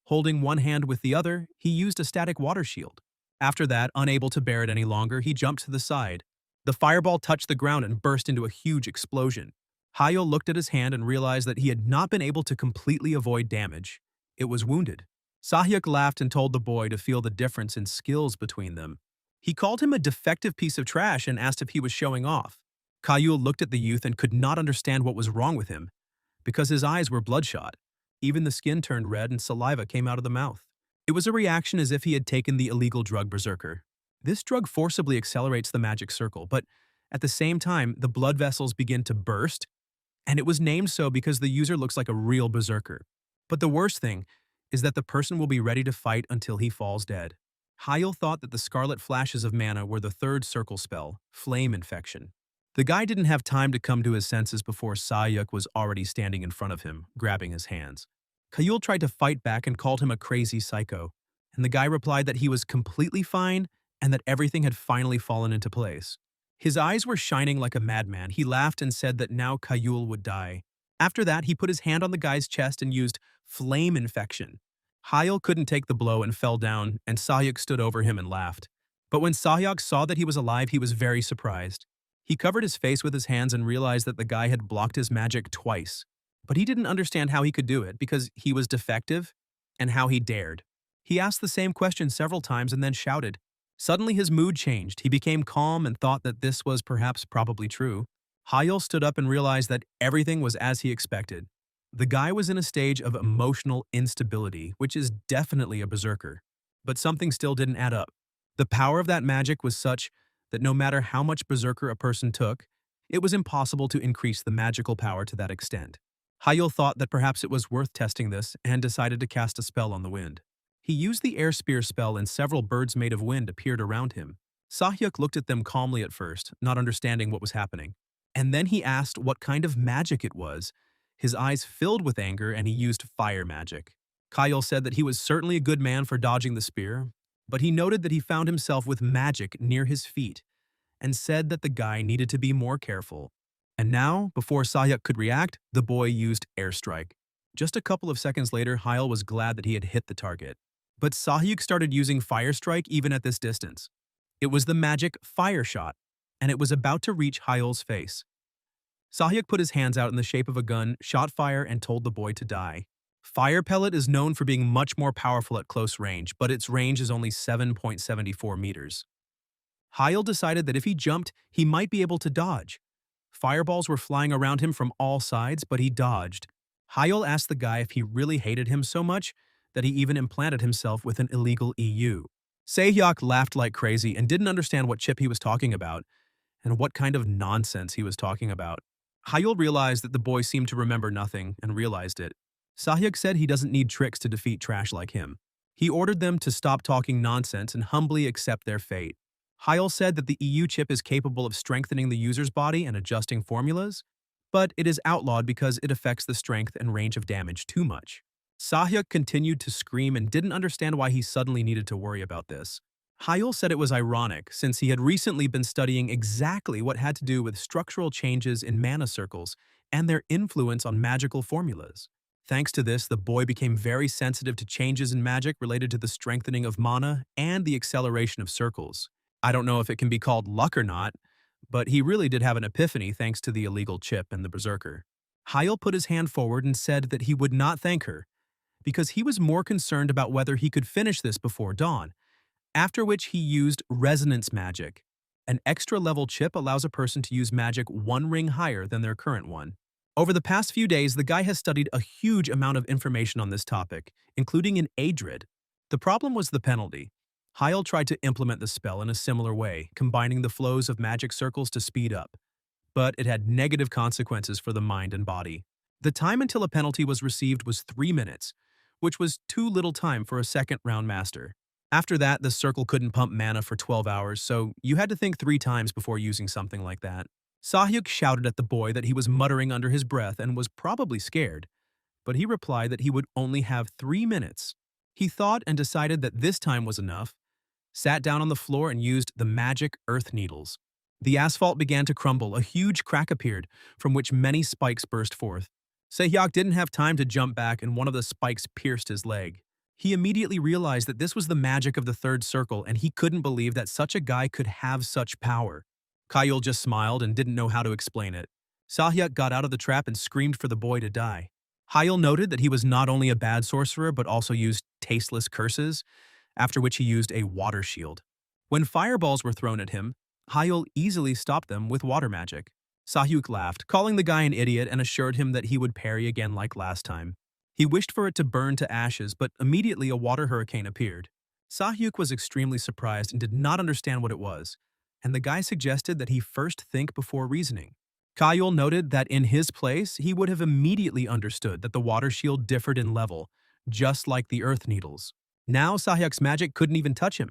Holding one hand with the other, he used a static water shield. After that, unable to bear it any longer, he jumped to the side. The fireball touched the ground and burst into a huge explosion. Hyul looked at his hand and realized that he had not been able to completely avoid damage. It was wounded. Sahyuk laughed and told the boy to feel the difference in skills between them. He called him a defective piece of trash and asked if he was showing off. Kayul looked at the youth and could not understand what was wrong with him, because his eyes were bloodshot. Even the skin turned red and saliva came out of the mouth. It was a reaction as if he had taken the illegal drug Berserker. This drug forcibly accelerates the magic circle, but at the same time, the blood vessels begin to burst, and it was named so because the user looks like a real Berserker. But the worst thing is that the person will be ready to fight until he falls dead. Hyul thought that the scarlet flashes of mana were the third circle spell, Flame Infection. The guy didn't have time to come to his senses before Sayuk was already standing in front of him, grabbing his hands. Kayul tried to fight back and called him a crazy psycho, and the guy replied that he was completely fine and that everything had finally fallen into place. His eyes were shining like a madman. He laughed and said that now Kayul would die. After that, he put his hand on the guy's chest and used Flame Infection. Hyul couldn't take the blow and fell down, and Sayuk stood over him and laughed. But when Sayuk saw that he was alive, he was very surprised. He covered his face with his hands and realized that the guy had blocked his magic twice. But he didn't understand how he could do it because he was defective and how he dared. He asked the same question several times and then shouted. Suddenly his mood changed. He became calm and thought that this was perhaps probably true. Hyul stood up and realized that everything was as he expected. The guy was in a stage of emotional instability, which is definitely a berserker. But something still didn't add up. The power of that magic was such that no matter how much berserker a person took, it was impossible to increase the magical power to that extent. Hyul thought that perhaps it was worth testing this and decided to cast a spell on the wind. He used the air spear spell and several birds made of wind appeared around him. Sahyuk looked at them calmly at first, not understanding what was happening. And then he asked what kind of magic it was. His eyes filled with anger and he used fire magic. Kyle said that he was certainly a good man for dodging the spear, but he noted that he found himself with magic near his feet and said that the guy needed to be more careful. And now, before Sahyuk could react, the boy used airstrike. Just a couple of seconds later, Hyul was glad that he had hit the target. But Sahyuk started using fire strike even at this distance. It was the magic fire shot, and it was about to reach Hyul's face. Sahyuk put his hands out in the shape of a gun, shot fire, and told the boy to die. Fire pellet is known for being much more powerful at close range, but its range is only 7.74 meters. Hyul decided that if he jumped, he might be able to dodge. Fireballs were flying around him from all sides, but he dodged. Hyul asked the guy if he really hated him so much that he even implanted himself with an illegal EU. Sahyuk laughed like crazy and didn't understand what chip he was talking about and what kind of nonsense he was talking about. Hyul realized that the boy seemed to remember nothing and realized it. Sahyuk said he doesn't need tricks to defeat trash like him. He ordered them to stop talking nonsense and humbly accept their fate. Hyul said that the EU chip is capable of strengthening the user's body and adjusting formulas, but it is outlawed because it affects the strength and range of damage too much. Sahyuk continued to scream and didn't understand why he suddenly needed to worry about this. Hyul said it was ironic since he had recently been studying exactly what had to do with structural changes in mana circles and their influence on magical formulas. Thanks to this, the boy became very sensitive to changes in magic related to the strengthening of mana and the acceleration of circles. I don't know if it can be called luck or not, but he really did have an epiphany thanks to the illegal chip and the berserker. Hyul put his hand forward and said that he would not thank her, because he was more concerned about whether he could finish this before dawn, after which he used resonance magic. An extra-level chip allows a person to use magic one ring higher than their current one. Over the past few days, the guy has studied a huge amount of information on this topic, including in Adrid. The problem was the penalty. Hyul tried to implement the spell in a similar way, combining the flows of magic circles to speed up, but it had negative consequences for the mind and body. The time until a penalty was received was 3 minutes, which was too little time for a second-round master. After that, the circle couldn't pump mana for 12 hours, so you had to think 3 times before using something like that. Sahyuk shouted at the boy that he was muttering under his breath and was probably scared, but he replied that he would only have 3 minutes. He thought and decided that this time was enough, sat down on the floor and used the magic earth needles. The asphalt began to crumble, a huge crack appeared, from which many spikes burst forth. Sahyuk didn't have time to jump back and one of the spikes pierced his leg. He immediately realized that this was the magic of the third circle and he couldn't believe that such a guy could have such power. Kayul just smiled and didn't know how to explain it. Sahyuk got out of the trap and screamed for the boy to die. Hyul noted that he was not only a bad sorcerer but also used tasteless curses, after which he used a water shield. When fireballs were thrown at him, Hyul easily stopped them with water magic. Sahyuk laughed, calling the guy an idiot and assured him that he would parry again like last time. He wished for it to burn to ashes, but immediately a water hurricane appeared. Sahyuk was extremely surprised and did not understand what it was, and the guy suggested that he first think before reasoning. Kayul noted that in his place, he would have immediately understood that the water shield differed in level, just like the earth needles. Now Sahyuk's magic couldn't even touch him.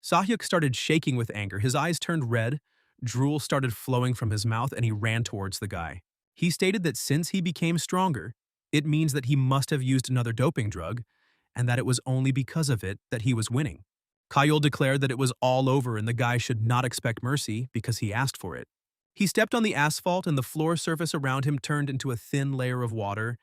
Sahyuk started shaking with anger, his eyes turned red, drool started flowing from his mouth, and he ran towards the guy. He stated that since he became stronger, it means that he must have used another doping drug, and that it was only because of it that he was winning. Kyle declared that it was all over and the guy should not expect mercy because he asked for it. He stepped on the asphalt and the floor surface around him turned into a thin layer of water,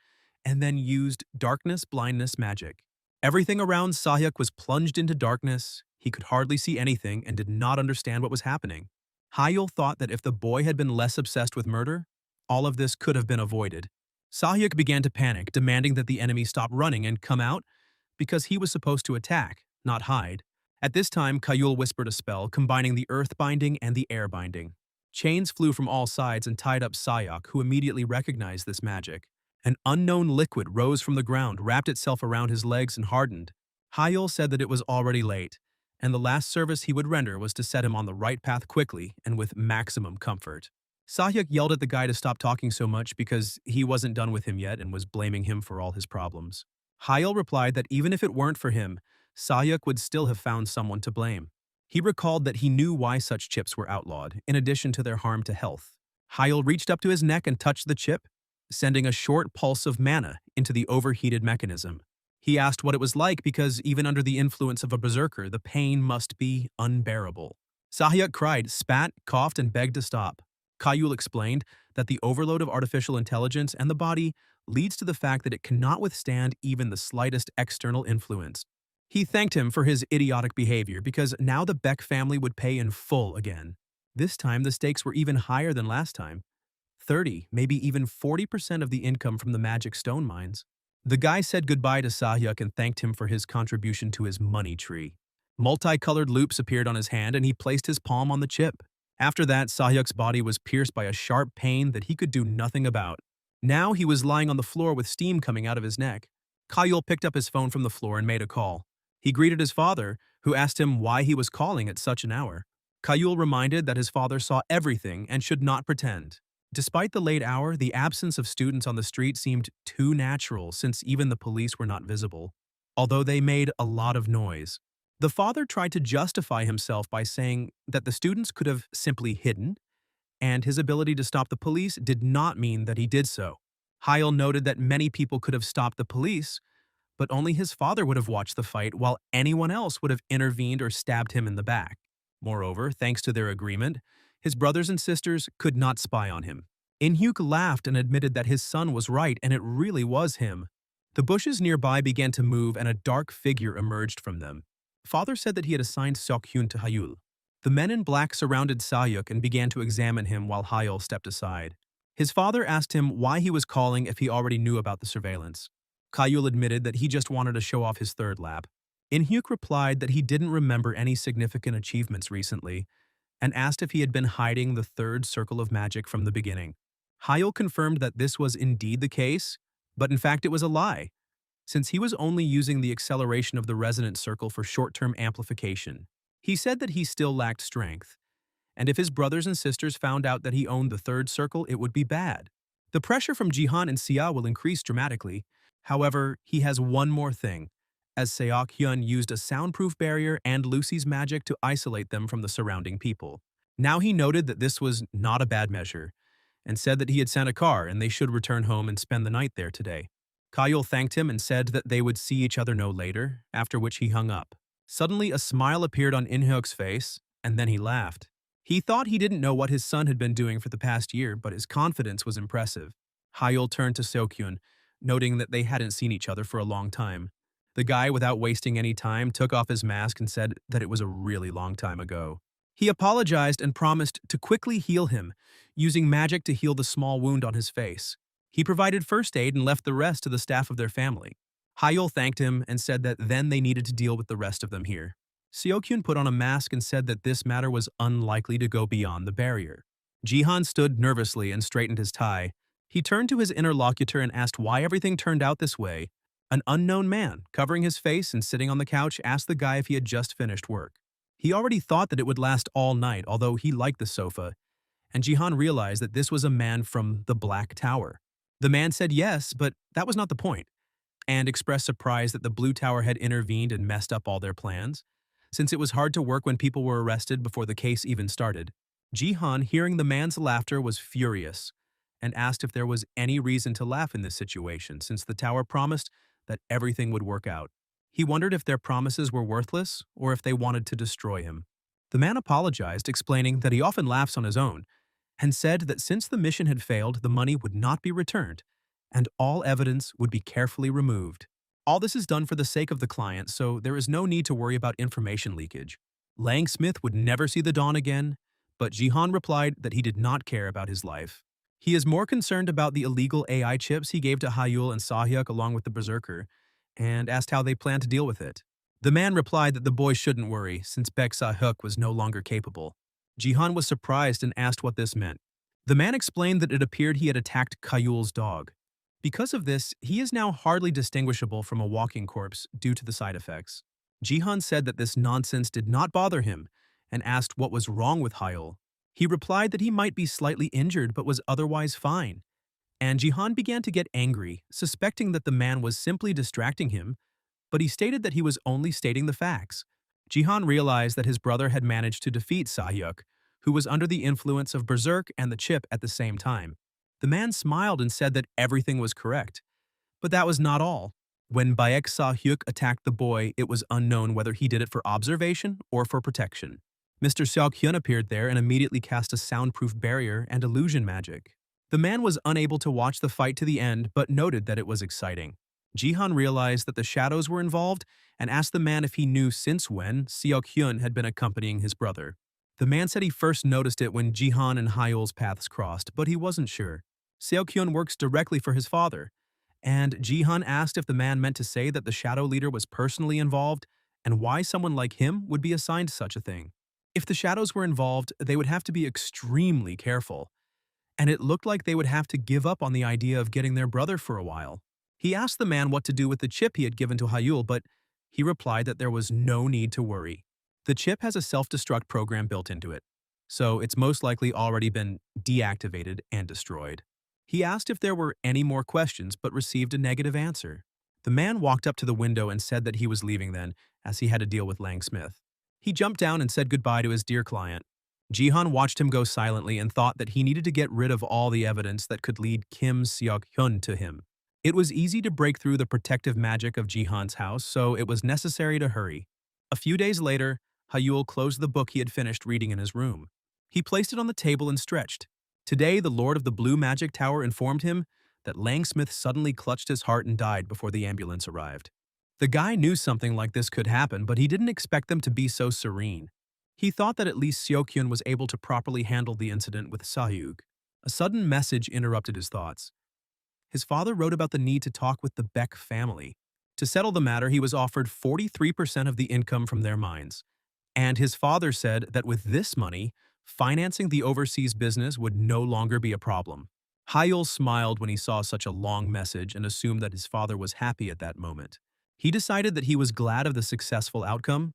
and then used darkness blindness magic. Everything around Sahyuk was plunged into darkness. He could hardly see anything and did not understand what was happening. Hyul thought that if the boy had been less obsessed with murder, all of this could have been avoided. Sahyuk began to panic, demanding that the enemy stop running and come out because he was supposed to attack, not hide. At this time, Kayul whispered a spell, combining the earth binding and the air binding. Chains flew from all sides and tied up Sahyuk, who immediately recognized this magic. An unknown liquid rose from the ground, wrapped itself around his legs and hardened. Hyul said that it was already late, and the last service he would render was to set him on the right path quickly and with maximum comfort. Sahyuk yelled at the guy to stop talking so much because he wasn't done with him yet and was blaming him for all his problems. Hyul replied that even if it weren't for him, Sahyuk would still have found someone to blame. He recalled that he knew why such chips were outlawed, in addition to their harm to health. Hyul reached up to his neck and touched the chip, sending a short pulse of mana into the overheated mechanism. He asked what it was like because even under the influence of a berserker, the pain must be unbearable. Sahyuk cried, spat, coughed, and begged to stop. Kayul explained that the overload of artificial intelligence and the body leads to the fact that it cannot withstand even the slightest external influence. He thanked him for his idiotic behavior because now the Beck family would pay in full again. This time the stakes were even higher than last time. 30, maybe even 40% of the income from the magic stone mines. The guy said goodbye to Sahyuk and thanked him for his contribution to his money tree. Multicolored loops appeared on his hand and he placed his palm on the chip. After that, Sahyuk's body was pierced by a sharp pain that he could do nothing about. Now he was lying on the floor with steam coming out of his neck. Kayul picked up his phone from the floor and made a call. He greeted his father, who asked him why he was calling at such an hour. Kayul reminded that his father saw everything and should not pretend. Despite the late hour, the absence of students on the street seemed too natural since even the police were not visible, although they made a lot of noise. The father tried to justify himself by saying that the students could have simply hidden, and his ability to stop the police did not mean that he did so. Hyul noted that many people could have stopped the police, but only his father would have watched the fight while anyone else would have intervened or stabbed him in the back. Moreover, thanks to their agreement, his brothers and sisters could not spy on him. In-hyuk laughed and admitted that his son was right and it really was him. The bushes nearby began to move and a dark figure emerged from them. Father said that he had assigned Seok-hyun to Hyul. The men in black surrounded Sahyuk and began to examine him while Hyul stepped aside. His father asked him why he was calling if he already knew about the surveillance. Kayul admitted that he just wanted to show off his third lap. In-hyuk replied that he didn't remember any significant achievements recently and asked if he had been hiding the third circle of magic from the beginning. Hyul confirmed that this was indeed the case, but in fact it was a lie, since he was only using the acceleration of the resonance circle for short-term amplification. He said that he still lacked strength, and if his brothers and sisters found out that he owned the third circle, it would be bad. The pressure from Jihan and Sia will increase dramatically. However, he has one more thing, as Seok-hyun used a soundproof barrier and Lucy's magic to isolate them from the surrounding people. Now he noted that this was not a bad measure, and said that he had sent a car and they should return home and spend the night there today. Kayul thanked him and said that they would see each other no later, after which he hung up. Suddenly, a smile appeared on In-hyuk's face, and then he laughed. He thought he didn't know what his son had been doing for the past year, but his confidence was impressive. Hyul turned to Seok-hyun, noting that they hadn't seen each other for a long time. The guy, without wasting any time, took off his mask and said that it was a really long time ago. He apologized and promised to quickly heal him, using magic to heal the small wound on his face. He provided first aid and left the rest to the staff of their family. Hyul thanked him and said that then they needed to deal with the rest of them here. Seok-hyun put on a mask and said that this matter was unlikely to go beyond the barrier. Jihan stood nervously and straightened his tie. He turned to his interlocutor and asked why everything turned out this way. An unknown man, covering his face and sitting on the couch, asked the guy if he had just finished work. He already thought that it would last all night, although he liked the sofa, and Jihan realized that this was a man from the Black Tower. The man said yes, but that was not the point, and expressed surprise that the Blue Tower had intervened and messed up all their plans. Since it was hard to work when people were arrested before the case even started, Jihan, hearing the man's laughter, was furious and asked if there was any reason to laugh in this situation since the tower promised that everything would work out. He wondered if their promises were worthless or if they wanted to destroy him. The man apologized, explaining that he often laughs on his own, and said that since the mission had failed, the money would not be returned, and all evidence would be carefully removed. All this is done for the sake of the client, so there is no need to worry about information leakage. Lang Smith would never see the dawn again, but Jihan replied that he did not care about his life. He is more concerned about the illegal AI chips he gave to Hayul and Sahyuk along with the Berserker, and asked how they plan to deal with it. The man replied that the boy shouldn't worry, since Baek Sahyuk was no longer capable. Jihan was surprised and asked what this meant. The man explained that it appeared he had attacked Kayul's dog. Because of this, he is now hardly distinguishable from a walking corpse due to the side effects. Jihan said that this nonsense did not bother him and asked what was wrong with Hayul. He replied that he might be slightly injured but was otherwise fine. And Jihan began to get angry, suspecting that the man was simply distracting him, but he stated that he was only stating the facts. Jihan realized that his brother had managed to defeat Sahyuk, who was under the influence of Berserk and the chip at the same time. The man smiled and said that everything was correct. But that was not all. When Baek Sahyuk attacked the boy, it was unknown whether he did it for observation or for protection. Mr. Seok-hyun appeared there and immediately cast a soundproof barrier and illusion magic. The man was unable to watch the fight to the end, but noted that it was exciting. Jihan realized that the shadows were involved and asked the man if he knew since when Seok-hyun had been accompanying his brother. The man said he first noticed it when Jihan and Hyul's paths crossed, but he wasn't sure. Seok-hyun works directly for his father, and Jihan asked if the man meant to say that the shadow leader was personally involved and why someone like him would be assigned such a thing. If the shadows were involved, they would have to be extremely careful, and it looked like they would have to give up on the idea of getting their brother for a while. He asked the man what to do with the chip he had given to Hayul, but he replied that there was no need to worry. The chip has a self-destruct program built into it, so it's most likely already been deactivated and destroyed. He asked if there were any more questions but received a negative answer. The man walked up to the window and said that he was leaving then, as he had to deal with Lang Smith. He jumped down and said goodbye to his dear client. Jihan watched him go silently and thought that he needed to get rid of all the evidence that could lead Kim Seok-hyun to him. It was easy to break through the protective magic of Jihan's house, so it was necessary to hurry. A few days later, Hayul closed the book he had finished reading in his room. He placed it on the table and stretched. Today, the Lord of the Blue Magic Tower informed him that Lang Smith suddenly clutched his heart and died before the ambulance arrived. The guy knew something like this could happen, but he didn't expect them to be so serene. He thought that at least Seok-hyun was able to properly handle the incident with Sahyuk. A sudden message interrupted his thoughts. His father wrote about the need to talk with the Beck family. To settle the matter, he was offered 43% of the income from their mines. And his father said that with this money, financing the overseas business would no longer be a problem. Hayul smiled when he saw such a long message and assumed that his father was happy at that moment. He decided that he was glad of the successful outcome,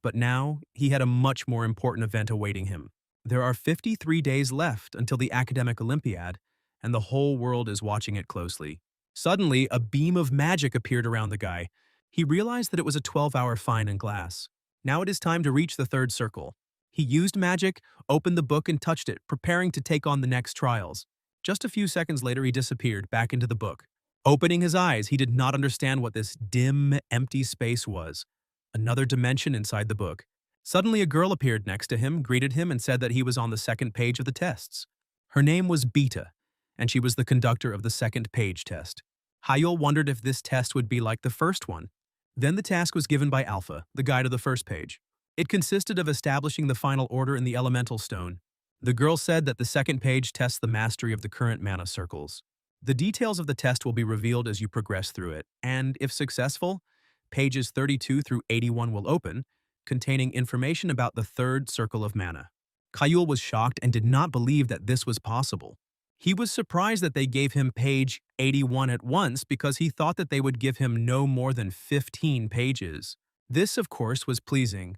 but now he had a much more important event awaiting him. There are 53 days left until the academic Olympiad, and the whole world is watching it closely. Suddenly, a beam of magic appeared around the guy. He realized that it was a 12-hour fine in glass. Now it is time to reach the third circle. He used magic, opened the book and touched it, preparing to take on the next trials. Just a few seconds later, he disappeared back into the book. Opening his eyes, he did not understand what this dim, empty space was. Another dimension inside the book. Suddenly, a girl appeared next to him, greeted him, and said that he was on the second page of the tests. Her name was Beta, and she was the conductor of the second page test. Hayul wondered if this test would be like the first one. Then the task was given by Alpha, the guide of the first page. It consisted of establishing the final order in the elemental stone. The girl said that the second page tests the mastery of the current mana circles. The details of the test will be revealed as you progress through it, and if successful, pages 32 through 81 will open, containing information about the third circle of mana. Kayul was shocked and did not believe that this was possible. He was surprised that they gave him page 81 at once because he thought that they would give him no more than 15 pages. This, of course, was pleasing,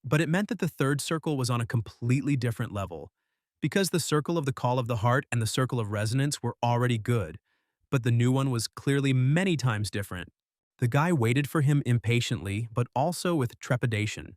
but it meant that the third circle was on a completely different level. Because the circle of the call of the heart and the circle of resonance were already good, but the new one was clearly many times different. The guy waited for him impatiently, but also with trepidation.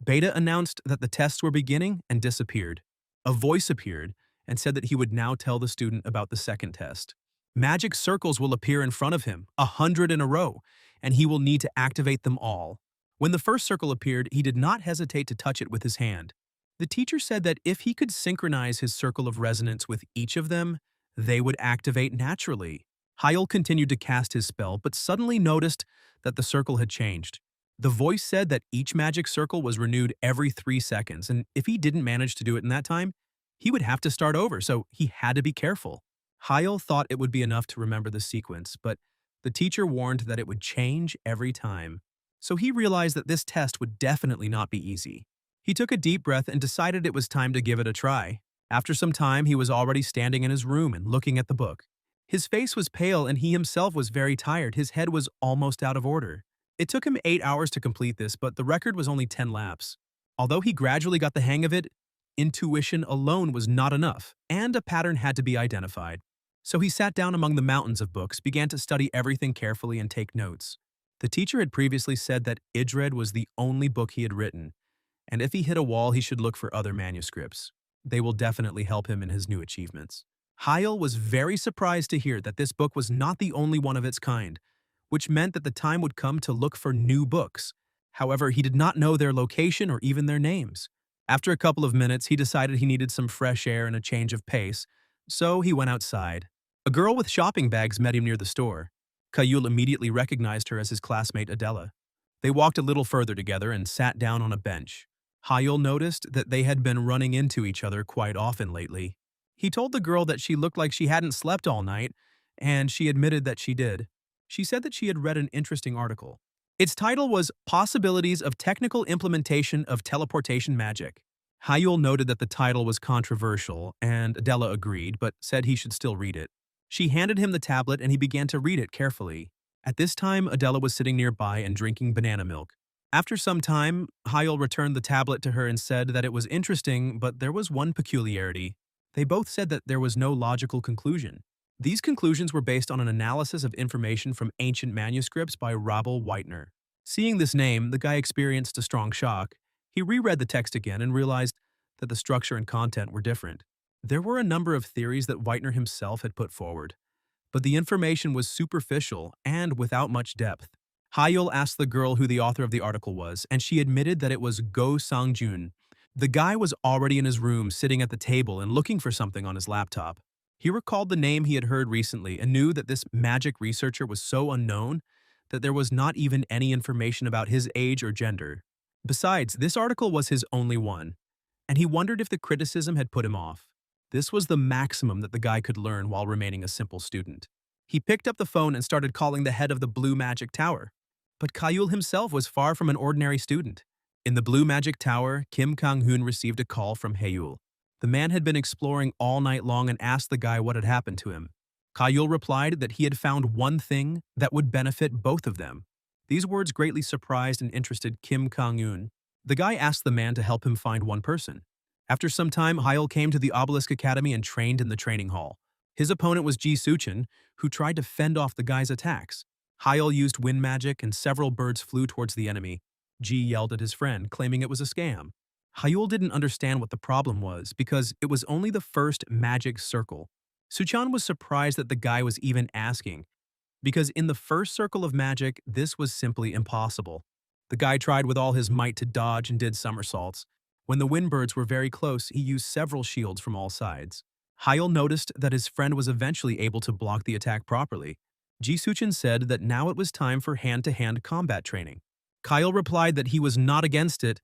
Beta announced that the tests were beginning and disappeared. A voice appeared and said that he would now tell the student about the second test. Magic circles will appear in front of him, 100 in a row, and he will need to activate them all. When the first circle appeared, he did not hesitate to touch it with his hand. The teacher said that if he could synchronize his circle of resonance with each of them, they would activate naturally. Hyel continued to cast his spell, but suddenly noticed that the circle had changed. The voice said that each magic circle was renewed every 3 seconds, and if he didn't manage to do it in that time, he would have to start over, so he had to be careful. Hyel thought it would be enough to remember the sequence, but the teacher warned that it would change every time. So he realized that this test would definitely not be easy. He took a deep breath and decided it was time to give it a try. After some time, he was already standing in his room and looking at the book. His face was pale and he himself was very tired. His head was almost out of order. It took him 8 hours to complete this, but the record was only 10 laps. Although he gradually got the hang of it, intuition alone was not enough, and a pattern had to be identified. So he sat down among the mountains of books, began to study everything carefully and take notes. The teacher had previously said that Idred was the only book he had written, and if he hit a wall, he should look for other manuscripts. They will definitely help him in his new achievements. Hyel was very surprised to hear that this book was not the only one of its kind, which meant that the time would come to look for new books. However, he did not know their location or even their names. After a couple of minutes, he decided he needed some fresh air and a change of pace, so he went outside. A girl with shopping bags met him near the store. Kayul immediately recognized her as his classmate Adela. They walked a little further together and sat down on a bench. Hyel noticed that they had been running into each other quite often lately. He told the girl that she looked like she hadn't slept all night, and she admitted that she did. She said that she had read an interesting article. Its title was Possibilities of Technical Implementation of Teleportation Magic. Hyul noted that the title was controversial, and Adela agreed, but said he should still read it. She handed him the tablet and he began to read it carefully. At this time, Adela was sitting nearby and drinking banana milk. After some time, Hyel returned the tablet to her and said that it was interesting, but there was one peculiarity. They both said that there was no logical conclusion. These conclusions were based on an analysis of information from ancient manuscripts by Rabel Whitener. Seeing this name, the guy experienced a strong shock. He reread the text again and realized that the structure and content were different. There were a number of theories that Whitener himself had put forward, but the information was superficial and without much depth. Hyul asked the girl who the author of the article was, and she admitted that it was Go Sang-jun. The guy was already in his room sitting at the table and looking for something on his laptop. He recalled the name he had heard recently and knew that this magic researcher was so unknown that there was not even any information about his age or gender. Besides, this article was his only one, and he wondered if the criticism had put him off. This was the maximum that the guy could learn while remaining a simple student. He picked up the phone and started calling the head of the Blue Magic Tower. But Kayul himself was far from an ordinary student. In the Blue Magic Tower, Kim Kang-hoon received a call from Haeyul. The man had been exploring all night long and asked the guy what had happened to him. Kayul replied that he had found one thing that would benefit both of them. These words greatly surprised and interested Kim Kang-hoon. The guy asked the man to help him find one person. After some time, Hyel came to the Obelisk Academy and trained in the training hall. His opponent was Ji Suchin, who tried to fend off the guy's attacks. Hyel used wind magic and several birds flew towards the enemy. Ji yelled at his friend, claiming it was a scam. Hyul didn't understand what the problem was because it was only the first magic circle. Suchan was surprised that the guy was even asking, because in the first circle of magic, this was simply impossible. The guy tried with all his might to dodge and did somersaults. When the windbirds were very close, he used several shields from all sides. Hyel noticed that his friend was eventually able to block the attack properly. Ji Suchin said that now it was time for hand-to-hand combat training. Kyle replied that he was not against it,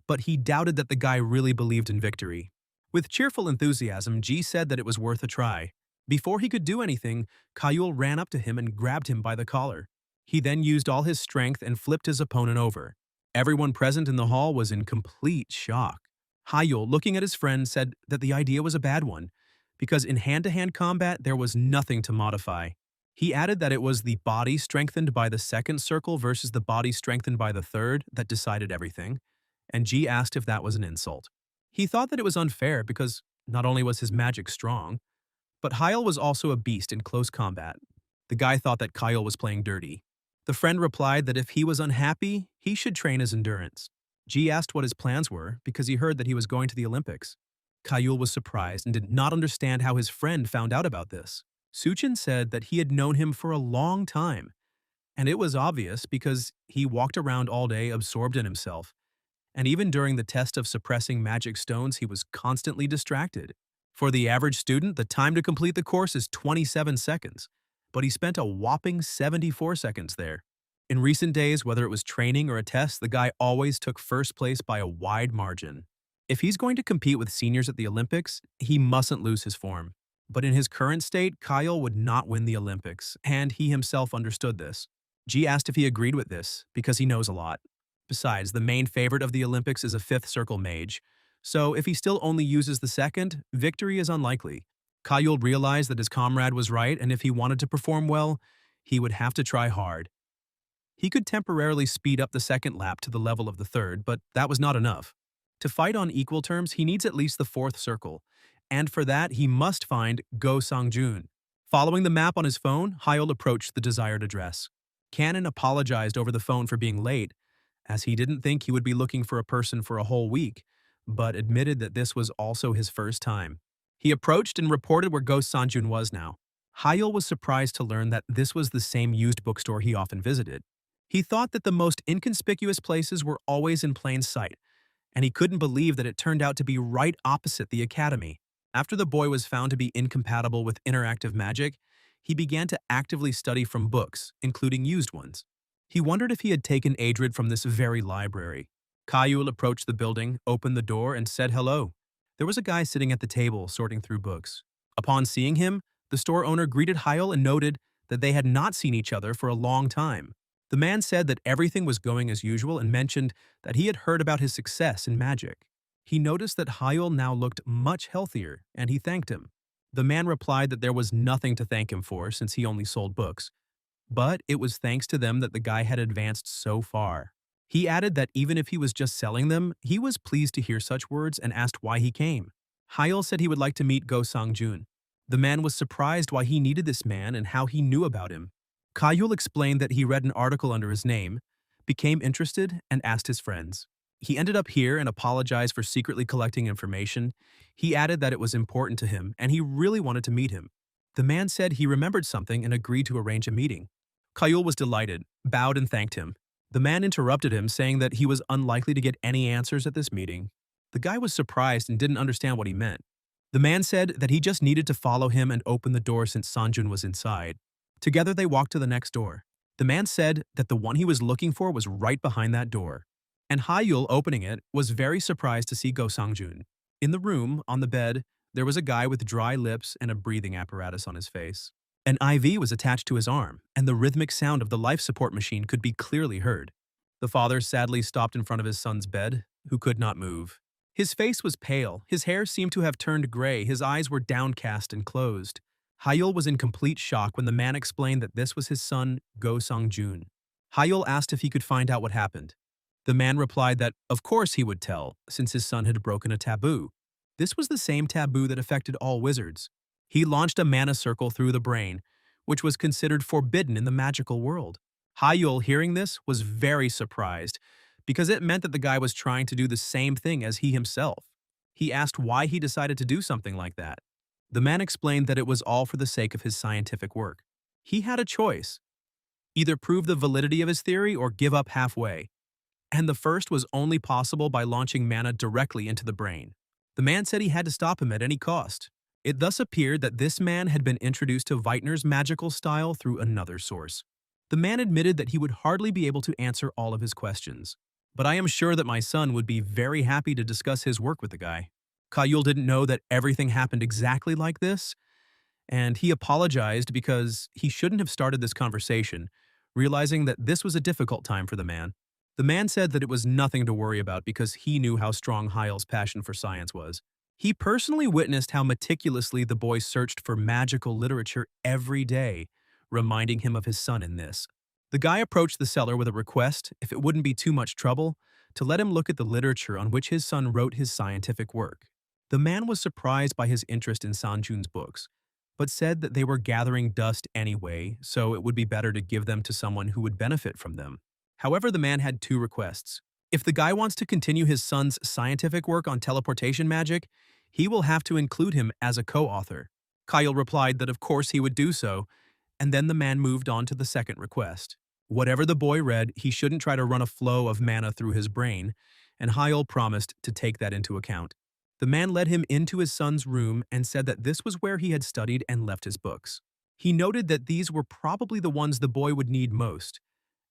but he doubted that the guy really believed in victory. With cheerful enthusiasm, Ji said that it was worth a try. Before he could do anything, Kayul ran up to him and grabbed him by the collar. He then used all his strength and flipped his opponent over. Everyone present in the hall was in complete shock. Hyul, looking at his friend, said that the idea was a bad one, because in hand-to-hand combat there was nothing to modify. He added that it was the body strengthened by the second circle versus the body strengthened by the third that decided everything, and Ji asked if that was an insult. He thought that it was unfair because not only was his magic strong, but Hyul was also a beast in close combat. The guy thought that Kyle was playing dirty. The friend replied that if he was unhappy, he should train his endurance. Ji asked what his plans were because he heard that he was going to the Olympics. Kayul was surprised and did not understand how his friend found out about this. Suchin said that he had known him for a long time, and it was obvious because he walked around all day absorbed in himself. And even during the test of suppressing magic stones, he was constantly distracted. For the average student, the time to complete the course is 27 seconds, but he spent a whopping 74 seconds there. In recent days, whether it was training or a test, the guy always took first place by a wide margin. If he's going to compete with seniors at the Olympics, he mustn't lose his form. But in his current state, Kyle would not win the Olympics, and he himself understood this. G asked if he agreed with this, because he knows a lot. Besides, the main favorite of the Olympics is a fifth circle mage, so if he still only uses the second, victory is unlikely. Kyle realized that his comrade was right, and if he wanted to perform well, he would have to try hard. He could temporarily speed up the second lap to the level of the third, but that was not enough. To fight on equal terms, he needs at least the fourth circle, and for that, he must find Go Sangjun. Following the map on his phone, Hyul approached the desired address. Cannon apologized over the phone for being late, as he didn't think he would be looking for a person for a whole week, but admitted that this was also his first time. He approached and reported where Go Sangjun was now. Hyul was surprised to learn that this was the same used bookstore he often visited. He thought that the most inconspicuous places were always in plain sight, and he couldn't believe that it turned out to be right opposite the academy. After the boy was found to be incompatible with interactive magic, he began to actively study from books, including used ones. He wondered if he had taken Adrid from this very library. Kayul approached the building, opened the door, and said hello. There was a guy sitting at the table sorting through books. Upon seeing him, the store owner greeted Hyul and noted that they had not seen each other for a long time. The man said that everything was going as usual and mentioned that he had heard about his success in magic. He noticed that Hyul now looked much healthier, and he thanked him. The man replied that there was nothing to thank him for since he only sold books, but it was thanks to them that the guy had advanced so far. He added that even if he was just selling them, he was pleased to hear such words and asked why he came. Hyul said he would like to meet Go Sangjun. The man was surprised why he needed this man and how he knew about him. Kayul explained that he read an article under his name, became interested, and asked his friends. He ended up here and apologized for secretly collecting information. He added that it was important to him and he really wanted to meet him. The man said he remembered something and agreed to arrange a meeting. Kayul was delighted, bowed and thanked him. The man interrupted him, saying that he was unlikely to get any answers at this meeting. The guy was surprised and didn't understand what he meant. The man said that he just needed to follow him and open the door since Sanjun was inside. Together they walked to the next door. The man said that the one he was looking for was right behind that door. And Hyul, opening it, was very surprised to see Go Sangjun. In the room, on the bed, there was a guy with dry lips and a breathing apparatus on his face. An IV was attached to his arm, and the rhythmic sound of the life support machine could be clearly heard. The father sadly stopped in front of his son's bed, who could not move. His face was pale, his hair seemed to have turned gray, his eyes were downcast and closed. Hyul was in complete shock when the man explained that this was his son, Go Sangjun. Hyul asked if he could find out what happened. The man replied that, of course he would tell, since his son had broken a taboo. This was the same taboo that affected all wizards. He launched a mana circle through the brain, which was considered forbidden in the magical world. Hyul, hearing this, was very surprised, because it meant that the guy was trying to do the same thing as he himself. He asked why he decided to do something like that. The man explained that it was all for the sake of his scientific work. He had a choice: either prove the validity of his theory or give up halfway. And the first was only possible by launching mana directly into the brain. The man said he had to stop him at any cost. It thus appeared that this man had been introduced to Weitner's magical style through another source. The man admitted that he would hardly be able to answer all of his questions. But I am sure that my son would be very happy to discuss his work with the guy. Kayul didn't know that everything happened exactly like this, and he apologized because he shouldn't have started this conversation, realizing that this was a difficult time for the man. The man said that it was nothing to worry about because he knew how strong Hyul's passion for science was. He personally witnessed how meticulously the boy searched for magical literature every day, reminding him of his son in this. The guy approached the seller with a request, if it wouldn't be too much trouble, to let him look at the literature on which his son wrote his scientific work. The man was surprised by his interest in Sanjun's books, but said that they were gathering dust anyway, so it would be better to give them to someone who would benefit from them. However, the man had two requests. If the guy wants to continue his son's scientific work on teleportation magic, he will have to include him as a co-author. Kyle replied that of course he would do so, and then the man moved on to the second request. Whatever the boy read, he shouldn't try to run a flow of mana through his brain, and Hyel promised to take that into account. The man led him into his son's room and said that this was where he had studied and left his books. He noted that these were probably the ones the boy would need most,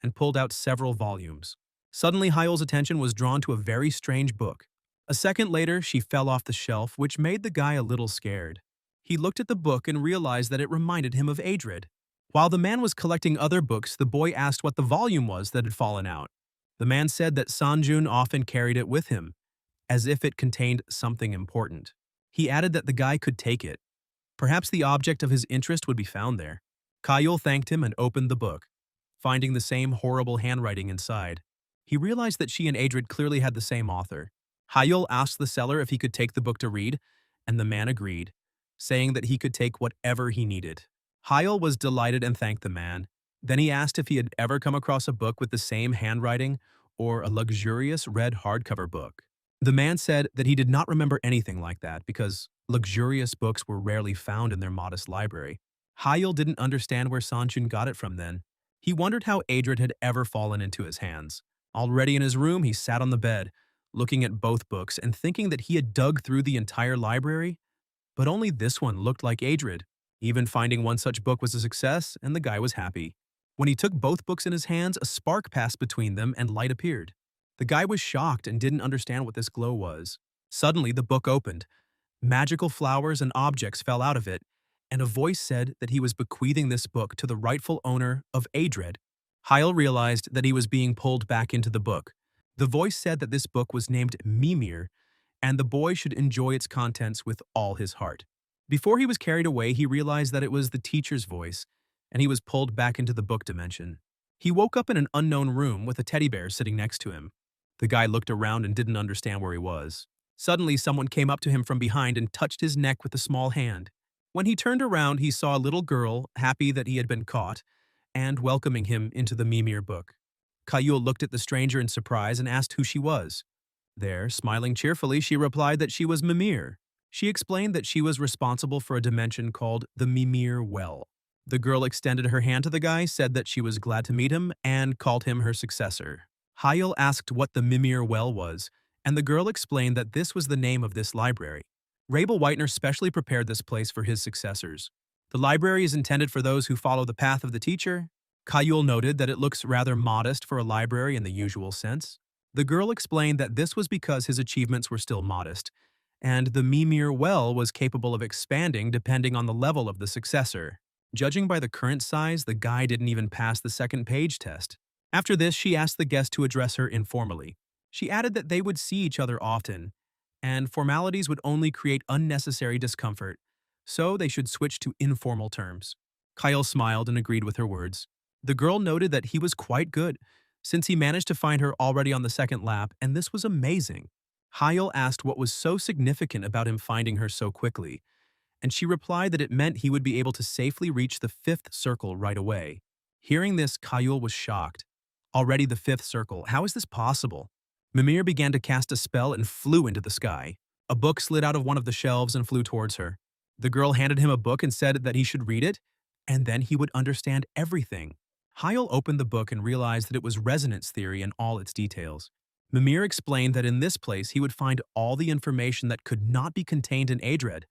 and pulled out several volumes. Suddenly, Hyel's attention was drawn to a very strange book. A second later, she fell off the shelf, which made the guy a little scared. He looked at the book and realized that it reminded him of Adrid. While the man was collecting other books, the boy asked what the volume was that had fallen out. The man said that Sanjun often carried it with him, as if it contained something important. He added that the guy could take it. Perhaps the object of his interest would be found there. Kyle thanked him and opened the book, finding the same horrible handwriting inside. He realized that she and Adrid clearly had the same author. Hyel asked the seller if he could take the book to read, and the man agreed, saying that he could take whatever he needed. Hyel was delighted and thanked the man. Then he asked if he had ever come across a book with the same handwriting or a luxurious red hardcover book. The man said that he did not remember anything like that because luxurious books were rarely found in their modest library. Hyel didn't understand where Sanchun got it from then. He wondered how Adrid had ever fallen into his hands. Already in his room, he sat on the bed, looking at both books and thinking that he had dug through the entire library, but only this one looked like Adrid. Even finding one such book was a success, and the guy was happy. When he took both books in his hands, a spark passed between them and light appeared. The guy was shocked and didn't understand what this glow was. Suddenly, the book opened. Magical flowers and objects fell out of it, and a voice said that he was bequeathing this book to the rightful owner of Adrid. Hyel realized that he was being pulled back into the book. The voice said that this book was named Mimir, and the boy should enjoy its contents with all his heart. Before he was carried away, he realized that it was the teacher's voice, and he was pulled back into the book dimension. He woke up in an unknown room with a teddy bear sitting next to him. The guy looked around and didn't understand where he was. Suddenly, someone came up to him from behind and touched his neck with a small hand. When he turned around, he saw a little girl, happy that he had been caught, and welcoming him into the Mimir book. Kayul looked at the stranger in surprise and asked who she was. There, smiling cheerfully, she replied that she was Mimir. She explained that she was responsible for a dimension called the Mimir Well. The girl extended her hand to the guy, said that she was glad to meet him, and called him her successor. Hyel asked what the Mimir Well was, and the girl explained that this was the name of this library. Rabel Whitener specially prepared this place for his successors. The library is intended for those who follow the path of the teacher. Kayul noted that it looks rather modest for a library in the usual sense. The girl explained that this was because his achievements were still modest, and the Mimir Well was capable of expanding depending on the level of the successor. Judging by the current size, the guy didn't even pass the second page test. After this, she asked the guest to address her informally. She added that they would see each other often, and formalities would only create unnecessary discomfort, so they should switch to informal terms. Kyle smiled and agreed with her words. The girl noted that he was quite good, since he managed to find her already on the second lap, and this was amazing. Hyel asked what was so significant about him finding her so quickly, and she replied that it meant he would be able to safely reach the fifth circle right away. Hearing this, Kayul was shocked. Already the fifth circle, how is this possible? Mimir began to cast a spell and flew into the sky. A book slid out of one of the shelves and flew towards her. The girl handed him a book and said that he should read it, and then he would understand everything. Hyel opened the book and realized that it was resonance theory in all its details. Mimir explained that in this place he would find all the information that could not be contained in Adred,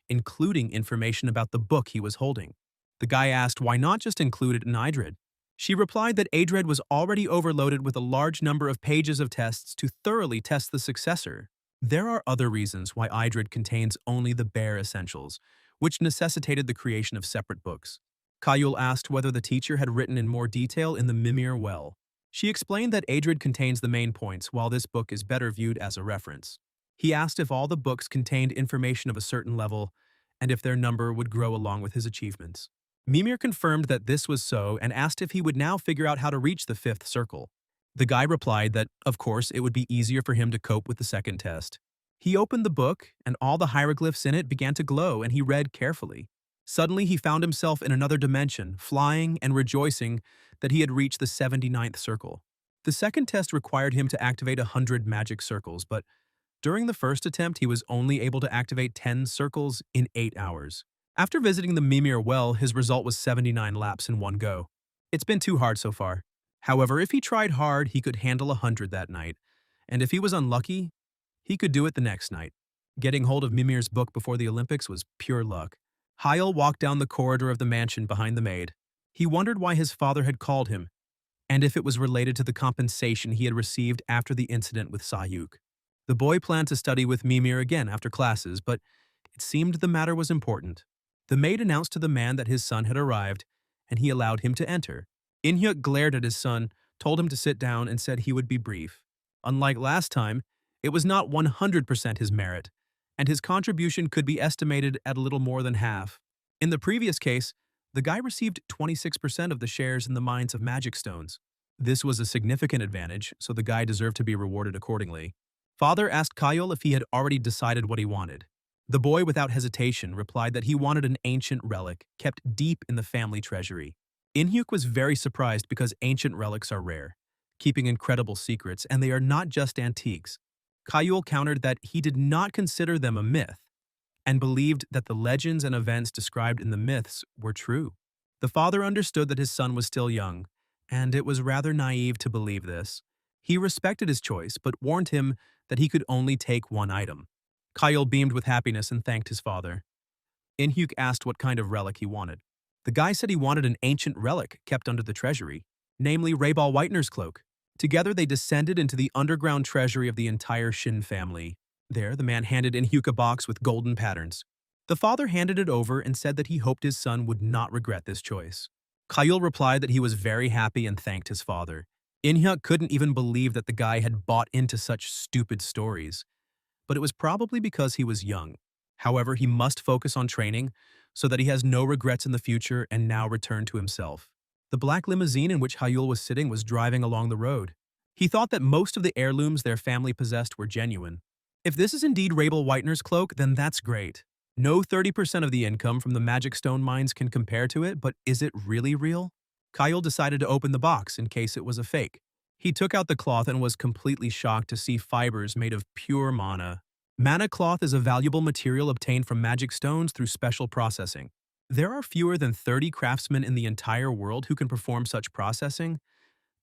including information about the book he was holding. The guy asked why not just include it in Adred. She replied that Adred was already overloaded with a large number of pages of tests to thoroughly test the successor. There are other reasons why Adred contains only the bare essentials, which necessitated the creation of separate books. Kayul asked whether the teacher had written in more detail in the Mimir Well. She explained that Adred contains the main points, while this book is better viewed as a reference. He asked if all the books contained information of a certain level, and if their number would grow along with his achievements. Mimir confirmed that this was so and asked if he would now figure out how to reach the fifth circle. The guy replied that, of course, it would be easier for him to cope with the second test. He opened the book, and all the hieroglyphs in it began to glow, and he read carefully. Suddenly, he found himself in another dimension, flying and rejoicing that he had reached the 79th circle. The second test required him to activate 100 magic circles, but during the first attempt, he was only able to activate 10 circles in 8 hours. After visiting the Mimir well, his result was 79 laps in one go. It's been too hard so far. However, if he tried hard, he could handle 100 that night. And if he was unlucky, he could do it the next night. Getting hold of Mimir's book before the Olympics was pure luck. Hyel walked down the corridor of the mansion behind the maid. He wondered why his father had called him, and if it was related to the compensation he had received after the incident with Sayuk. The boy planned to study with Mimir again after classes, but it seemed the matter was important. The maid announced to the man that his son had arrived, and he allowed him to enter. Inhyuk glared at his son, told him to sit down, and said he would be brief. Unlike last time, it was not 100% his merit, and his contribution could be estimated at a little more than half. In the previous case, the guy received 26% of the shares in the mines of magic stones. This was a significant advantage, so the guy deserved to be rewarded accordingly. Father asked Kyle if he had already decided what he wanted. The boy, without hesitation, replied that he wanted an ancient relic kept deep in the family treasury. Inhyuk was very surprised because ancient relics are rare, keeping incredible secrets, and they are not just antiques. Kyle countered that he did not consider them a myth, and believed that the legends and events described in the myths were true. The father understood that his son was still young, and it was rather naive to believe this. He respected his choice, but warned him that he could only take one item. Kyle beamed with happiness and thanked his father. Inhyuk asked what kind of relic he wanted. The guy said he wanted an ancient relic kept under the treasury, namely Raybal Whitener's cloak. Together they descended into the underground treasury of the entire Shin family. There, the man handed Inhyuk a box with golden patterns. The father handed it over and said that he hoped his son would not regret this choice. Kyle replied that he was very happy and thanked his father. Inhyuk couldn't even believe that the guy had bought into such stupid stories. But it was probably because he was young. However, he must focus on training so that he has no regrets in the future and now return to himself. The black limousine in which Hyul was sitting was driving along the road. He thought that most of the heirlooms their family possessed were genuine. If this is indeed Raybal Whitener's cloak, then that's great. No 30% of the income from the magic stone mines can compare to it, but is it really real? Kyle decided to open the box in case it was a fake. He took out the cloth and was completely shocked to see fibers made of pure mana. Mana cloth is a valuable material obtained from magic stones through special processing. There are fewer than 30 craftsmen in the entire world who can perform such processing,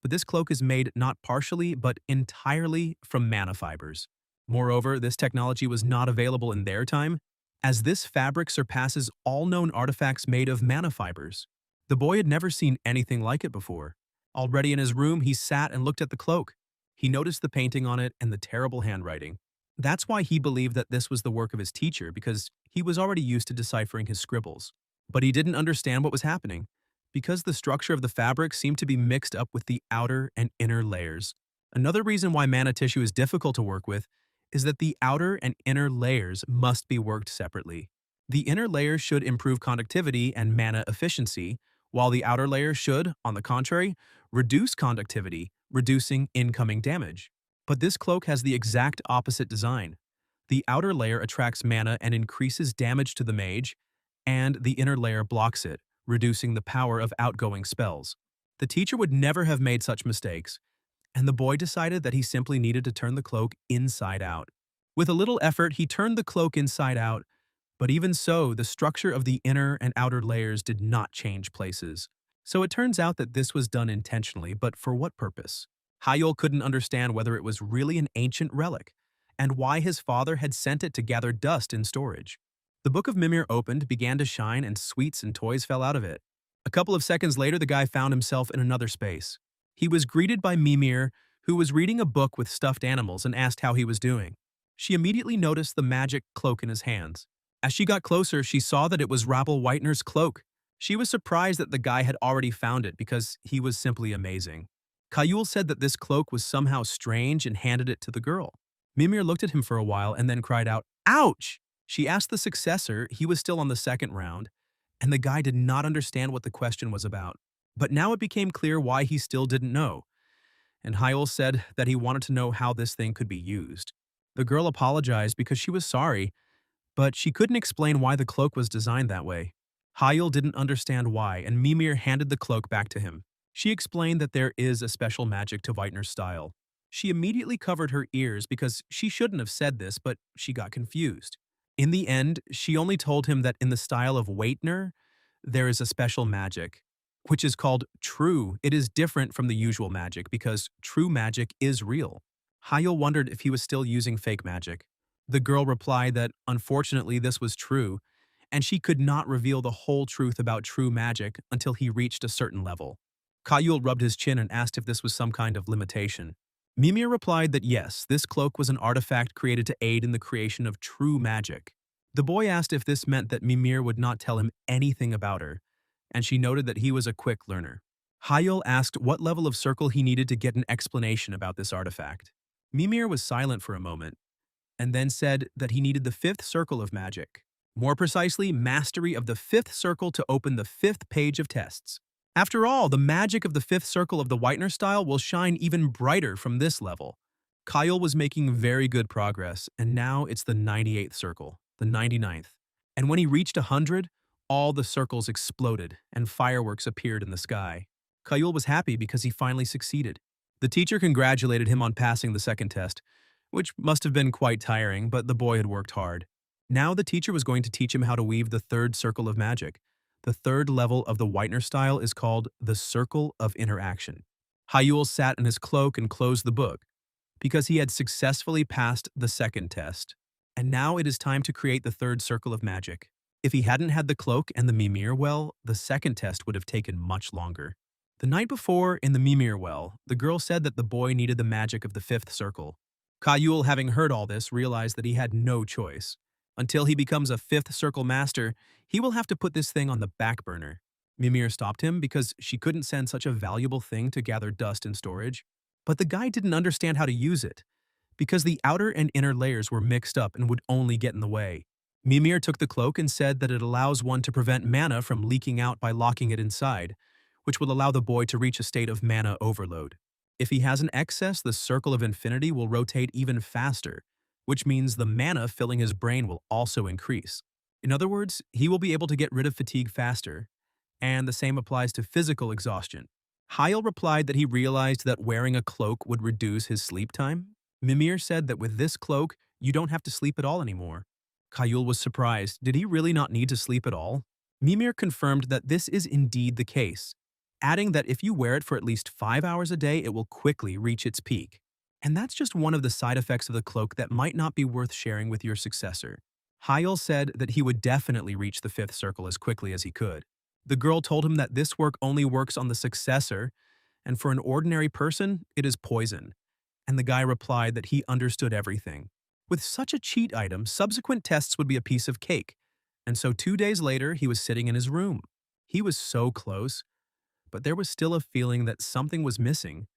but this cloak is made not partially but entirely from mana fibers. Moreover, this technology was not available in their time, as this fabric surpasses all known artifacts made of mana fibers. The boy had never seen anything like it before. Already in his room, he sat and looked at the cloak. He noticed the painting on it and the terrible handwriting. That's why he believed that this was the work of his teacher, because he was already used to deciphering his scribbles. But he didn't understand what was happening, because the structure of the fabric seemed to be mixed up with the outer and inner layers. Another reason why mana tissue is difficult to work with is that the outer and inner layers must be worked separately. The inner layer should improve conductivity and mana efficiency, while the outer layer should, on the contrary, reduce conductivity, reducing incoming damage. But this cloak has the exact opposite design. The outer layer attracts mana and increases damage to the mage, and the inner layer blocks it, reducing the power of outgoing spells. The teacher would never have made such mistakes, and the boy decided that he simply needed to turn the cloak inside out. With a little effort, he turned the cloak inside out, but even so, the structure of the inner and outer layers did not change places. So it turns out that this was done intentionally, but for what purpose? Hyul couldn't understand whether it was really an ancient relic, and why his father had sent it to gather dust in storage. The Book of Mimir opened, began to shine, and sweets and toys fell out of it. A couple of seconds later, the guy found himself in another space. He was greeted by Mimir, who was reading a book with stuffed animals, and asked how he was doing. She immediately noticed the magic cloak in his hands. As she got closer, she saw that it was Raybal Whitener's cloak. She was surprised that the guy had already found it because he was simply amazing. Kayul said that this cloak was somehow strange and handed it to the girl. Mimir looked at him for a while and then cried out, "Ouch!" She asked the successor, he was still on the second round, and the guy did not understand what the question was about. But now it became clear why he still didn't know. And Hyul said that he wanted to know how this thing could be used. The girl apologized because she was sorry, but she couldn't explain why the cloak was designed that way. Hyul didn't understand why, and Mimir handed the cloak back to him. She explained that there is a special magic to Whitener's style. She immediately covered her ears because she shouldn't have said this, but she got confused. In the end, she only told him that in the style of Whitener, there is a special magic, which is called true. It is different from the usual magic because true magic is real. Hayul wondered if he was still using fake magic. The girl replied that unfortunately this was true, and she could not reveal the whole truth about true magic until he reached a certain level. Kayul rubbed his chin and asked if this was some kind of limitation. Mimir replied that yes, this cloak was an artifact created to aid in the creation of true magic. The boy asked if this meant that Mimir would not tell him anything about her, and she noted that he was a quick learner. Hayul asked what level of circle he needed to get an explanation about this artifact. Mimir was silent for a moment, and then said that he needed the fifth circle of magic. More precisely, mastery of the fifth circle to open the fifth page of tests. After all, the magic of the fifth circle of the Whitener style will shine even brighter from this level. Kyle was making very good progress, and now it's the 98th circle, the 99th. And when he reached 100, all the circles exploded and fireworks appeared in the sky. Kyle was happy because he finally succeeded. The teacher congratulated him on passing the second test, which must have been quite tiring, but the boy had worked hard. Now the teacher was going to teach him how to weave the third circle of magic. The third level of the Whitener style is called the Circle of Interaction. Hayul sat in his cloak and closed the book, because he had successfully passed the second test. And now it is time to create the third circle of magic. If he hadn't had the cloak and the Mimir well, the second test would have taken much longer. The night before, in the Mimir well, the girl said that the boy needed the magic of the fifth circle. Kayul, having heard all this, realized that he had no choice. Until he becomes a fifth circle master, he will have to put this thing on the back burner. Mimir stopped him because she couldn't send such a valuable thing to gather dust in storage. But the guy didn't understand how to use it, because the outer and inner layers were mixed up and would only get in the way. Mimir took the cloak and said that it allows one to prevent mana from leaking out by locking it inside, which will allow the boy to reach a state of mana overload. If he has an excess, the circle of infinity will rotate even faster, which means the mana filling his brain will also increase. In other words, he will be able to get rid of fatigue faster, and the same applies to physical exhaustion. Hayal replied that he realized that wearing a cloak would reduce his sleep time. Mimir said that with this cloak, you don't have to sleep at all anymore. Kayul was surprised. Did he really not need to sleep at all? Mimir confirmed that this is indeed the case, adding that if you wear it for at least 5 hours a day, it will quickly reach its peak. And that's just one of the side effects of the cloak that might not be worth sharing with your successor. Hayal said that he would definitely reach the fifth circle as quickly as he could. The girl told him that this work only works on the successor, and for an ordinary person, it is poison. And the guy replied that he understood everything. With such a cheat item, subsequent tests would be a piece of cake. And so 2 days later, he was sitting in his room. He was so close, but there was still a feeling that something was missing,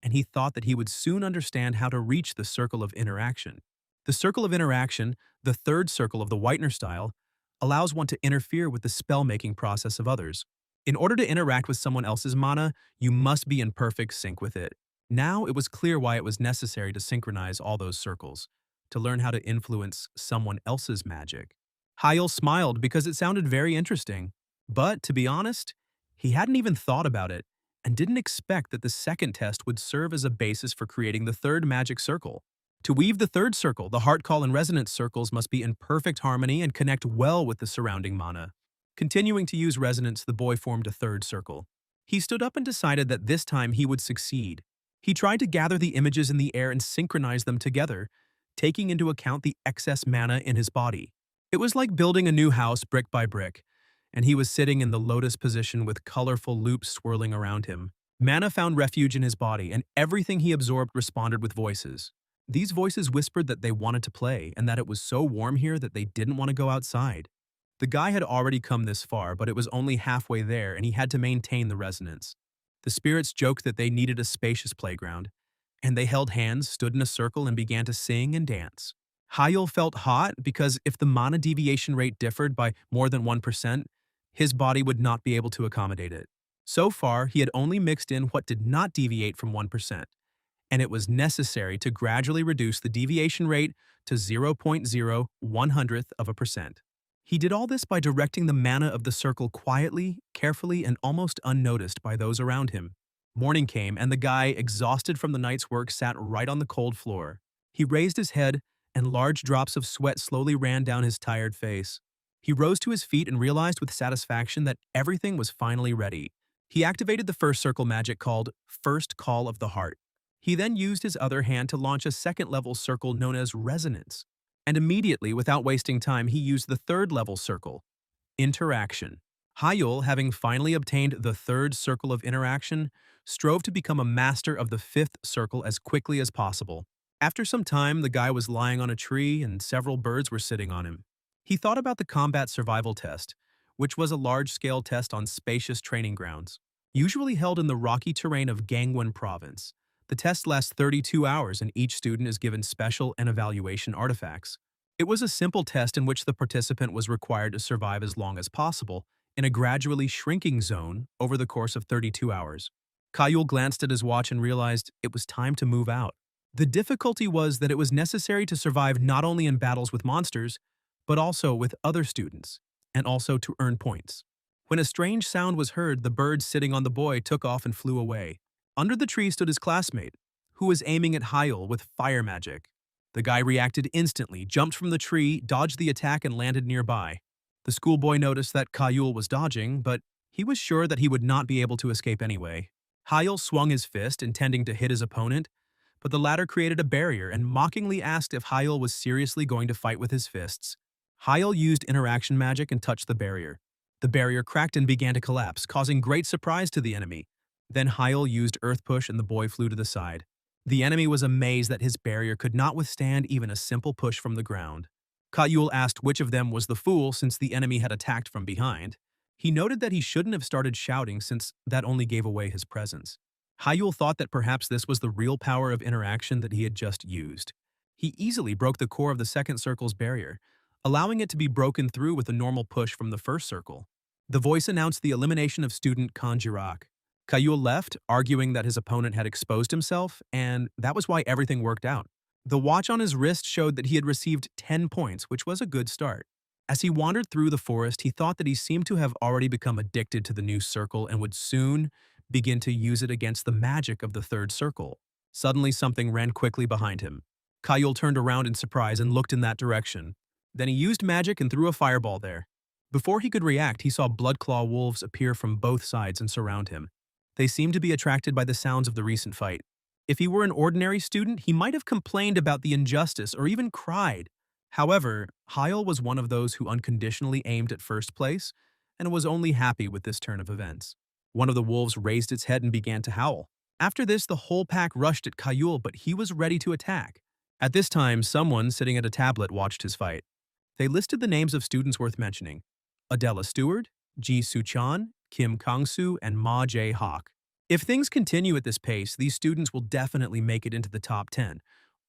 and he thought that he would soon understand how to reach the circle of interaction. The circle of interaction, the third circle of the Whitener style, allows one to interfere with the spell-making process of others. In order to interact with someone else's mana, you must be in perfect sync with it. Now it was clear why it was necessary to synchronize all those circles, to learn how to influence someone else's magic. Hayal smiled because it sounded very interesting, but to be honest, he hadn't even thought about it and didn't expect that the second test would serve as a basis for creating the third magic circle. To weave the third circle, the heart call and resonance circles must be in perfect harmony and connect well with the surrounding mana. Continuing to use resonance, the boy formed a third circle. He stood up and decided that this time he would succeed. He tried to gather the images in the air and synchronize them together, taking into account the excess mana in his body. It was like building a new house brick by brick, and he was sitting in the lotus position with colorful loops swirling around him. Mana found refuge in his body, and everything he absorbed responded with voices. These voices whispered that they wanted to play and that it was so warm here that they didn't want to go outside. The guy had already come this far, but it was only halfway there and he had to maintain the resonance. The spirits joked that they needed a spacious playground, and they held hands, stood in a circle, and began to sing and dance. Hayal felt hot because if the mana deviation rate differed by more than 1%, his body would not be able to accommodate it. So far, he had only mixed in what did not deviate from 1%, and it was necessary to gradually reduce the deviation rate to 0.01% of a percent. He did all this by directing the mana of the circle quietly, carefully, and almost unnoticed by those around him. Morning came, and the guy, exhausted from the night's work, sat right on the cold floor. He raised his head, and large drops of sweat slowly ran down his tired face. He rose to his feet and realized with satisfaction that everything was finally ready. He activated the first circle magic called First Call of the Heart. He then used his other hand to launch a second-level circle known as Resonance. And immediately, without wasting time, he used the third-level circle, Interaction. Hyul, having finally obtained the third circle of interaction, strove to become a master of the fifth circle as quickly as possible. After some time, the guy was lying on a tree and several birds were sitting on him. He thought about the combat survival test, which was a large-scale test on spacious training grounds, usually held in the rocky terrain of Gangwon Province. The test lasts 32 hours and each student is given special and evaluation artifacts. It was a simple test in which the participant was required to survive as long as possible in a gradually shrinking zone over the course of 32 hours. Kayul glanced at his watch and realized it was time to move out. The difficulty was that it was necessary to survive not only in battles with monsters, but also with other students, and also to earn points. When a strange sound was heard, the bird sitting on the boy took off and flew away. Under the tree stood his classmate, who was aiming at Hyul with fire magic. The guy reacted instantly, jumped from the tree, dodged the attack, and landed nearby. The schoolboy noticed that Kayul was dodging, but he was sure that he would not be able to escape anyway. Hyul swung his fist, intending to hit his opponent, but the latter created a barrier and mockingly asked if Hyul was seriously going to fight with his fists. Hyul used interaction magic and touched the barrier. The barrier cracked and began to collapse, causing great surprise to the enemy. Then Hyul used Earth Push and the boy flew to the side. The enemy was amazed that his barrier could not withstand even a simple push from the ground. Kayul asked which of them was the fool since the enemy had attacked from behind. He noted that he shouldn't have started shouting since that only gave away his presence. Hyul thought that perhaps this was the real power of interaction that he had just used. He easily broke the core of the second circle's barrier, allowing it to be broken through with a normal push from the first circle. The voice announced the elimination of student Kanjirak. Kayul left, arguing that his opponent had exposed himself, and that was why everything worked out. The watch on his wrist showed that he had received 10 points, which was a good start. As he wandered through the forest, he thought that he seemed to have already become addicted to the new circle and would soon begin to use it against the magic of the third circle. Suddenly, something ran quickly behind him. Kayul turned around in surprise and looked in that direction. Then he used magic and threw a fireball there. Before he could react, he saw Bloodclaw wolves appear from both sides and surround him. They seemed to be attracted by the sounds of the recent fight. If he were an ordinary student, he might have complained about the injustice or even cried. However, Hyul was one of those who unconditionally aimed at first place and was only happy with this turn of events. One of the wolves raised its head and began to howl. After this, the whole pack rushed at Kayul, but he was ready to attack. At this time, someone sitting at a tablet watched his fight. They listed the names of students worth mentioning: Adela Stewart, Ji Soo-chan, Kim Kang-soo, and Ma Jae-hak. If things continue at this pace, these students will definitely make it into the top 10,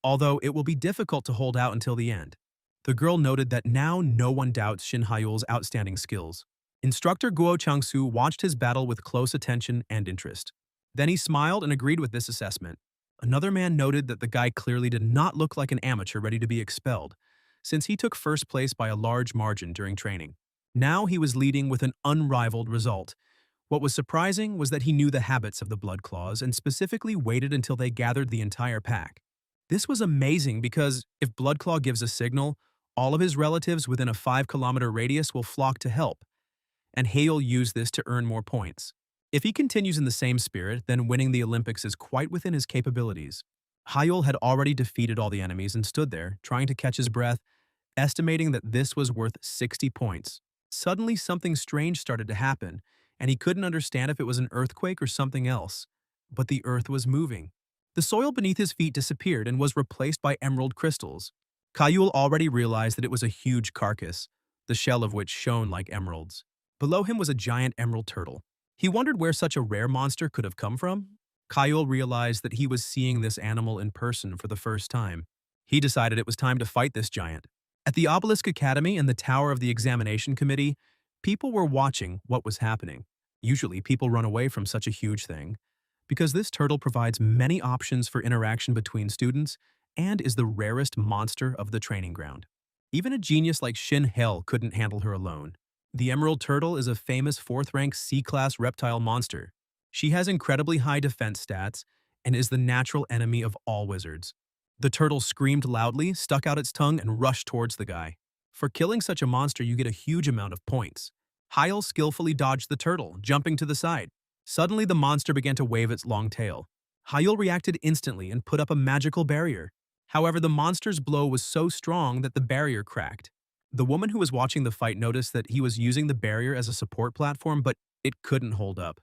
although it will be difficult to hold out until the end. The girl noted that now no one doubts Shin Hyul's outstanding skills. Instructor Guo Chang-soo watched his battle with close attention and interest. Then he smiled and agreed with this assessment. Another man noted that the guy clearly did not look like an amateur ready to be expelled, since he took first place by a large margin during training. Now he was leading with an unrivaled result. What was surprising was that he knew the habits of the Bloodclaws and specifically waited until they gathered the entire pack. This was amazing because if Bloodclaw gives a signal, all of his relatives within a 5-kilometer radius will flock to help, and Hale used this to earn more points. If he continues in the same spirit, then winning the Olympics is quite within his capabilities. Hyul had already defeated all the enemies and stood there, trying to catch his breath, estimating that this was worth 60 points. Suddenly, something strange started to happen, and he couldn't understand if it was an earthquake or something else. But the earth was moving. The soil beneath his feet disappeared and was replaced by emerald crystals. Kayul already realized that it was a huge carcass, the shell of which shone like emeralds. Below him was a giant emerald turtle. He wondered where such a rare monster could have come from. Kayul realized that he was seeing this animal in person for the first time. He decided it was time to fight this giant. At the Obelisk Academy and the Tower of the Examination Committee, people were watching what was happening. Usually, people run away from such a huge thing, because this turtle provides many options for interaction between students and is the rarest monster of the training ground. Even a genius like Shin Hel couldn't handle her alone. The emerald turtle is a famous 4th-rank C-class reptile monster. She has incredibly high defense stats and is the natural enemy of all wizards. The turtle screamed loudly, stuck out its tongue, and rushed towards the guy. For killing such a monster, you get a huge amount of points. Hyel skillfully dodged the turtle, jumping to the side. Suddenly, the monster began to wave its long tail. Hyel reacted instantly and put up a magical barrier. However, the monster's blow was so strong that the barrier cracked. The woman who was watching the fight noticed that he was using the barrier as a support platform, but it couldn't hold up,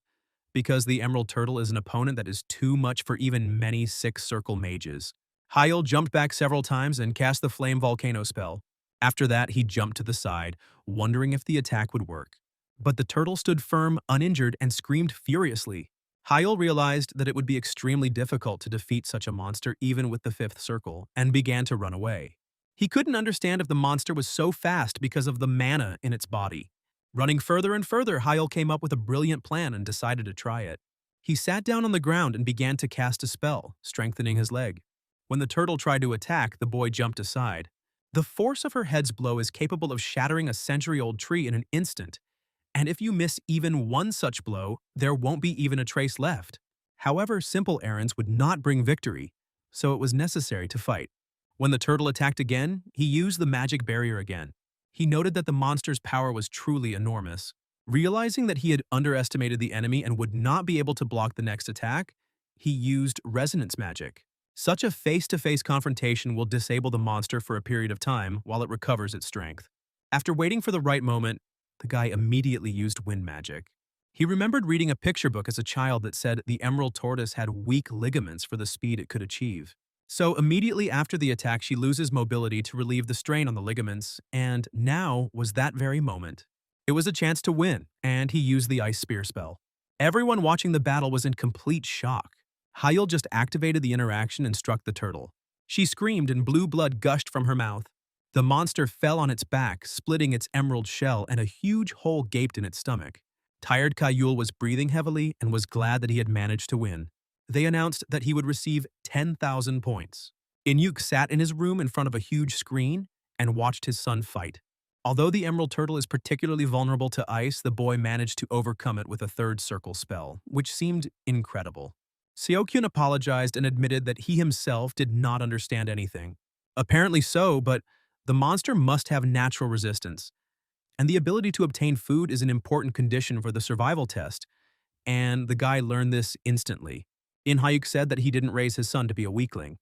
because the Emerald Turtle is an opponent that is too much for even many six-circle mages. Hyel jumped back several times and cast the Flame Volcano spell. After that, he jumped to the side, wondering if the attack would work. But the turtle stood firm, uninjured, and screamed furiously. Hyel realized that it would be extremely difficult to defeat such a monster even with the 5th circle, and began to run away. He couldn't understand if the monster was so fast because of the mana in its body. Running further and further, Hyel came up with a brilliant plan and decided to try it. He sat down on the ground and began to cast a spell, strengthening his leg. When the turtle tried to attack, the boy jumped aside. The force of her head's blow is capable of shattering a century-old tree in an instant, and if you miss even one such blow, there won't be even a trace left. However, simple errands would not bring victory, so it was necessary to fight. When the turtle attacked again, he used the magic barrier again. He noted that the monster's power was truly enormous. Realizing that he had underestimated the enemy and would not be able to block the next attack, he used resonance magic. Such a face-to-face confrontation will disable the monster for a period of time while it recovers its strength. After waiting for the right moment, the guy immediately used wind magic. He remembered reading a picture book as a child that said the emerald tortoise had weak ligaments for the speed it could achieve. So immediately after the attack, she loses mobility to relieve the strain on the ligaments, and now was that very moment. It was a chance to win, and he used the ice spear spell. Everyone watching the battle was in complete shock. Hyel just activated the interaction and struck the turtle. She screamed and blue blood gushed from her mouth. The monster fell on its back, splitting its emerald shell, and a huge hole gaped in its stomach. Tired Kayul was breathing heavily and was glad that he had managed to win. They announced that he would receive 10,000 points. Inyuk sat in his room in front of a huge screen and watched his son fight. Although the emerald turtle is particularly vulnerable to ice, the boy managed to overcome it with a 3rd circle spell, which seemed incredible. Seokyun apologized and admitted that he himself did not understand anything. Apparently so, but the monster must have natural resistance, and the ability to obtain food is an important condition for the survival test, and the guy learned this instantly. In-hyuk said that he didn't raise his son to be a weakling.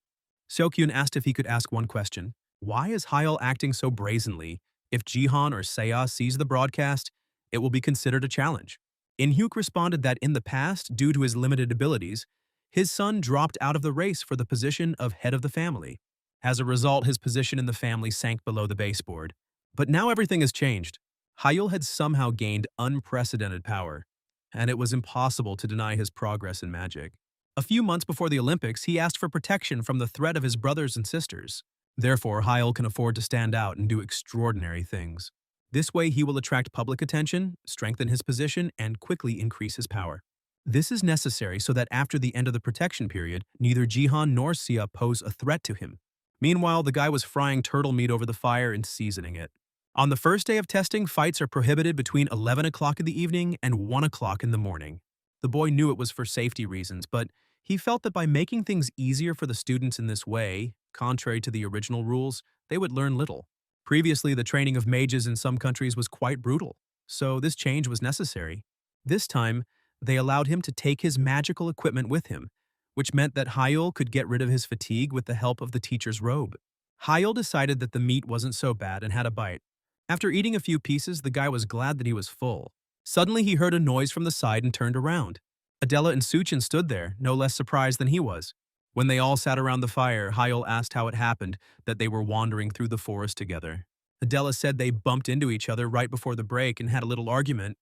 Seokyun asked if he could ask one question. Why is Hyel acting so brazenly? If Jihan or Seiya sees the broadcast, it will be considered a challenge. In-hyuk responded that in the past, due to his limited abilities, his son dropped out of the race for the position of head of the family. As a result, his position in the family sank below the baseboard. But now everything has changed. Hyel had somehow gained unprecedented power, and it was impossible to deny his progress in magic. A few months before the Olympics, he asked for protection from the threat of his brothers and sisters. Therefore, Hyel can afford to stand out and do extraordinary things. This way, he will attract public attention, strengthen his position, and quickly increase his power. This is necessary so that after the end of the protection period, neither Jihan nor Sia pose a threat to him. Meanwhile, the guy was frying turtle meat over the fire and seasoning it. On the first day of testing, fights are prohibited between 11 o'clock in the evening and 1 o'clock in the morning. The boy knew it was for safety reasons, but he felt that by making things easier for the students in this way, contrary to the original rules, they would learn little. Previously, the training of mages in some countries was quite brutal, so this change was necessary. This time, they allowed him to take his magical equipment with him, which meant that Hyel could get rid of his fatigue with the help of the teacher's robe. Hyel decided that the meat wasn't so bad and had a bite. After eating a few pieces, the guy was glad that he was full. Suddenly, he heard a noise from the side and turned around. Adela and Suchin stood there, no less surprised than he was. When they all sat around the fire, Hyel asked how it happened that they were wandering through the forest together. Adela said they bumped into each other right before the break and had a little argument,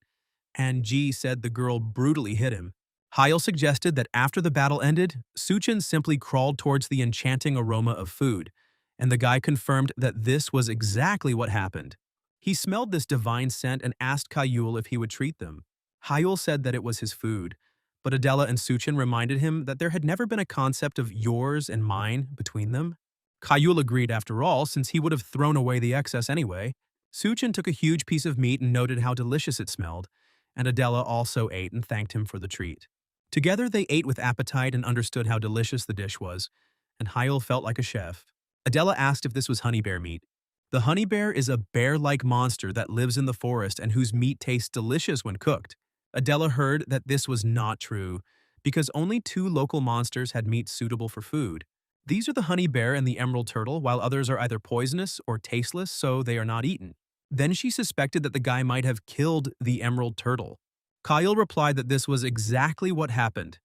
and Ji said the girl brutally hit him. Hyel suggested that after the battle ended, Suchin simply crawled towards the enchanting aroma of food, and the guy confirmed that this was exactly what happened. He smelled this divine scent and asked Kayul if he would treat them. Hyel said that it was his food, but Adela and Suchin reminded him that there had never been a concept of yours and mine between them. Kayul agreed after all, since he would have thrown away the excess anyway. Suchin took a huge piece of meat and noted how delicious it smelled, and Adela also ate and thanked him for the treat. Together they ate with appetite and understood how delicious the dish was, and Hyul felt like a chef. Adela asked if this was honey bear meat. The honey bear is a bear-like monster that lives in the forest and whose meat tastes delicious when cooked. Adela heard that this was not true, because only 2 local monsters had meat suitable for food. These are the honey bear and the emerald turtle, while others are either poisonous or tasteless, so they are not eaten. Then she suspected that the guy might have killed the emerald turtle. Kyle replied that this was exactly what happened,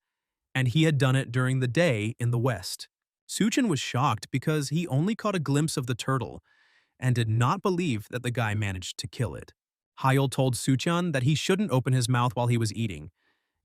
and he had done it during the day in the west. Suchin was shocked because he only caught a glimpse of the turtle and did not believe that the guy managed to kill it. Hyul told Suchan that he shouldn't open his mouth while he was eating,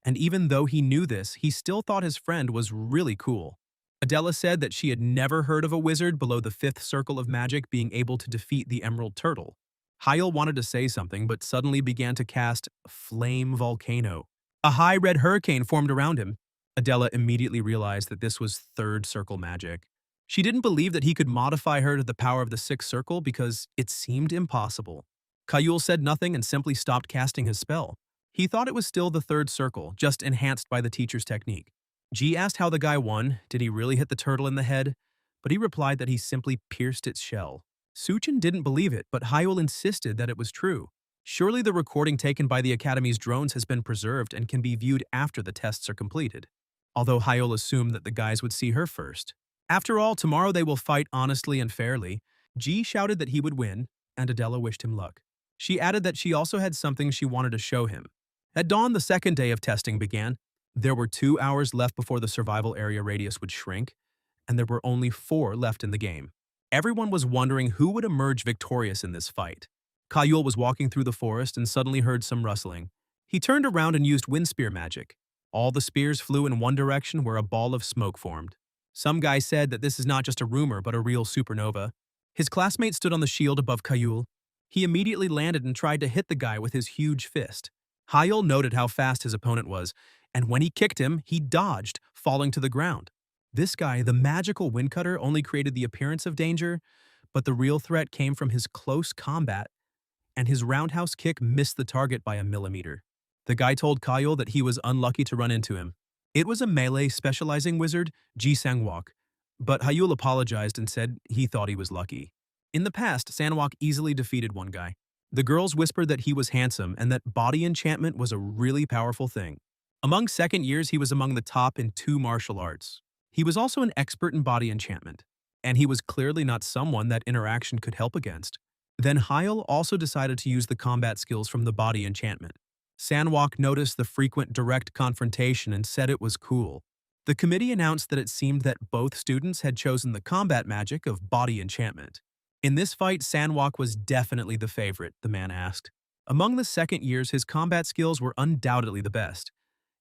and even though he knew this, he still thought his friend was really cool. Adela said that she had never heard of a wizard below the 5th circle of magic being able to defeat the emerald turtle. Hyul wanted to say something, but suddenly began to cast Flame Volcano. A high red hurricane formed around him. Adela immediately realized that this was 3rd circle magic. She didn't believe that he could modify her to the power of the 6th circle because it seemed impossible. Kayul said nothing and simply stopped casting his spell. He thought it was still the 3rd circle, just enhanced by the teacher's technique. G asked how the guy won. Did he really hit the turtle in the head? But he replied that he simply pierced its shell. Suchin didn't believe it, but Hyul insisted that it was true. Surely the recording taken by the Academy's drones has been preserved and can be viewed after the tests are completed. Although Hyul assumed that the guys would see her first. After all, tomorrow they will fight honestly and fairly. G shouted that he would win, and Adela wished him luck. She added that she also had something she wanted to show him. At dawn, the 2nd day of testing began. There were 2 hours left before the survival area radius would shrink, and there were only 4 left in the game. Everyone was wondering who would emerge victorious in this fight. Kayul was walking through the forest and suddenly heard some rustling. He turned around and used wind spear magic. All the spears flew in one direction where a ball of smoke formed. Some guy said that this is not just a rumor but a real supernova. His classmate stood on the shield above Kayul. He immediately landed and tried to hit the guy with his huge fist. Hyul noted how fast his opponent was, and when he kicked him, he dodged, falling to the ground. This guy, the magical windcutter, only created the appearance of danger, but the real threat came from his close combat, and his roundhouse kick missed the target by a millimeter. The guy told Kyle that he was unlucky to run into him. It was a melee specializing wizard, Ji Sangwok, but Hyul apologized and said he thought he was lucky. In the past, Sangwok easily defeated one guy. The girls whispered that he was handsome and that body enchantment was a really powerful thing. Among second years, he was among the top in 2 martial arts. He was also an expert in body enchantment, and he was clearly not someone that interaction could help against. Then Hyul also decided to use the combat skills from the body enchantment. Sangwok noticed the frequent direct confrontation and said it was cool. The committee announced that it seemed that both students had chosen the combat magic of body enchantment. In this fight, Sangwok was definitely the favorite, the man asked. Among the second years, his combat skills were undoubtedly the best,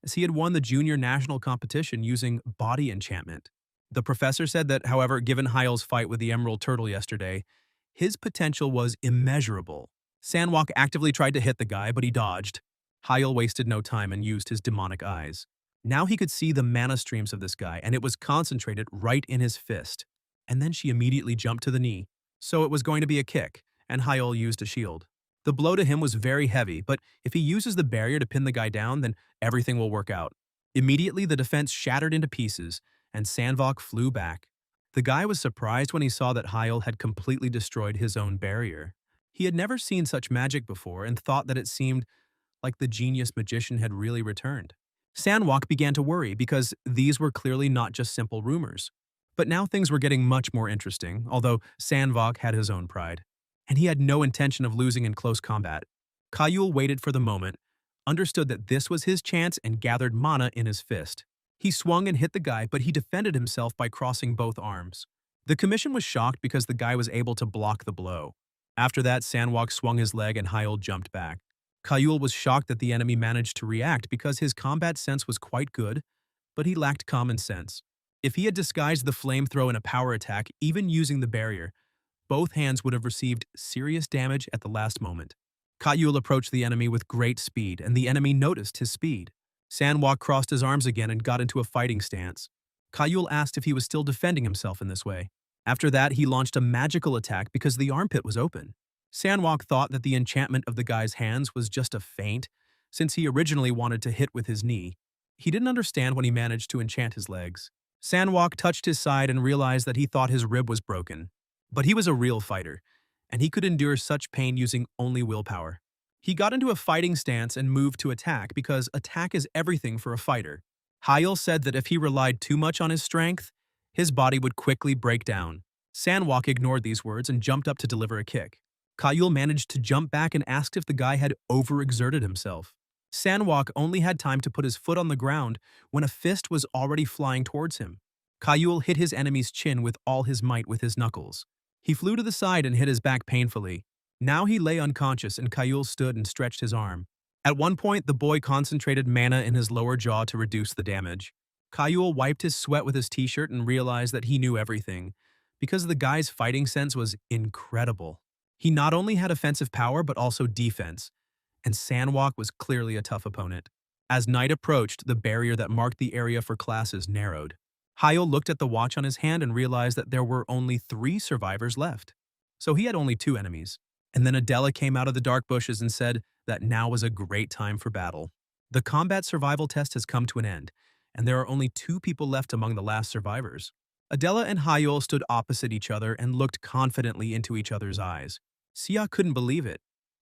as he had won the junior national competition using body enchantment. The professor said that, however, given Hyul's fight with the emerald turtle yesterday, his potential was immeasurable. Sangwok actively tried to hit the guy, but he dodged. Hyul wasted no time and used his demonic eyes. Now he could see the mana streams of this guy, and it was concentrated right in his fist. And then she immediately jumped to the knee. So it was going to be a kick, and Hyul used a shield. The blow to him was very heavy, but if he uses the barrier to pin the guy down, then everything will work out. Immediately, the defense shattered into pieces, and Sangwok flew back. The guy was surprised when he saw that Hyul had completely destroyed his own barrier. He had never seen such magic before and thought that it seemed like the genius magician had really returned. Sangwok began to worry because these were clearly not just simple rumors. But now things were getting much more interesting, although Sangwok had his own pride. And he had no intention of losing in close combat. Kayul waited for the moment, understood that this was his chance, and gathered mana in his fist. He swung and hit the guy, but he defended himself by crossing both arms. The commission was shocked because the guy was able to block the blow. After that, Sangwok swung his leg and Hyul jumped back. Kayul was shocked that the enemy managed to react because his combat sense was quite good, but he lacked common sense. If he had disguised the flame throw in a power attack, even using the barrier, both hands would have received serious damage at the last moment. Kayul approached the enemy with great speed, and the enemy noticed his speed. Sangwok crossed his arms again and got into a fighting stance. Kayul asked if he was still defending himself in this way. After that, he launched a magical attack because the armpit was open. Sanwok thought that the enchantment of the guy's hands was just a feint, since he originally wanted to hit with his knee. He didn't understand when he managed to enchant his legs. Sanwok touched his side and realized that he thought his rib was broken. But he was a real fighter, and he could endure such pain using only willpower. He got into a fighting stance and moved to attack because attack is everything for a fighter. Hyul said that if he relied too much on his strength, his body would quickly break down. Sanwok ignored these words and jumped up to deliver a kick. Kayul managed to jump back and asked if the guy had overexerted himself. Sanwok only had time to put his foot on the ground when a fist was already flying towards him. Kayul hit his enemy's chin with all his might with his knuckles. He flew to the side and hit his back painfully. Now he lay unconscious and Kayul stood and stretched his arm. At one point, the boy concentrated mana in his lower jaw to reduce the damage. Kayul wiped his sweat with his t-shirt and realized that he knew everything, because the guy's fighting sense was incredible. He not only had offensive power but also defense, and Sanwok was clearly a tough opponent. As night approached, the barrier that marked the area for classes narrowed. Hyul looked at the watch on his hand and realized that there were only 3 survivors left. So he had only 2 enemies. And then Adela came out of the dark bushes and said that now was a great time for battle. The combat survival test has come to an end, and there are only 2 people left among the last survivors. Adela and Hyul stood opposite each other and looked confidently into each other's eyes. Sia couldn't believe it,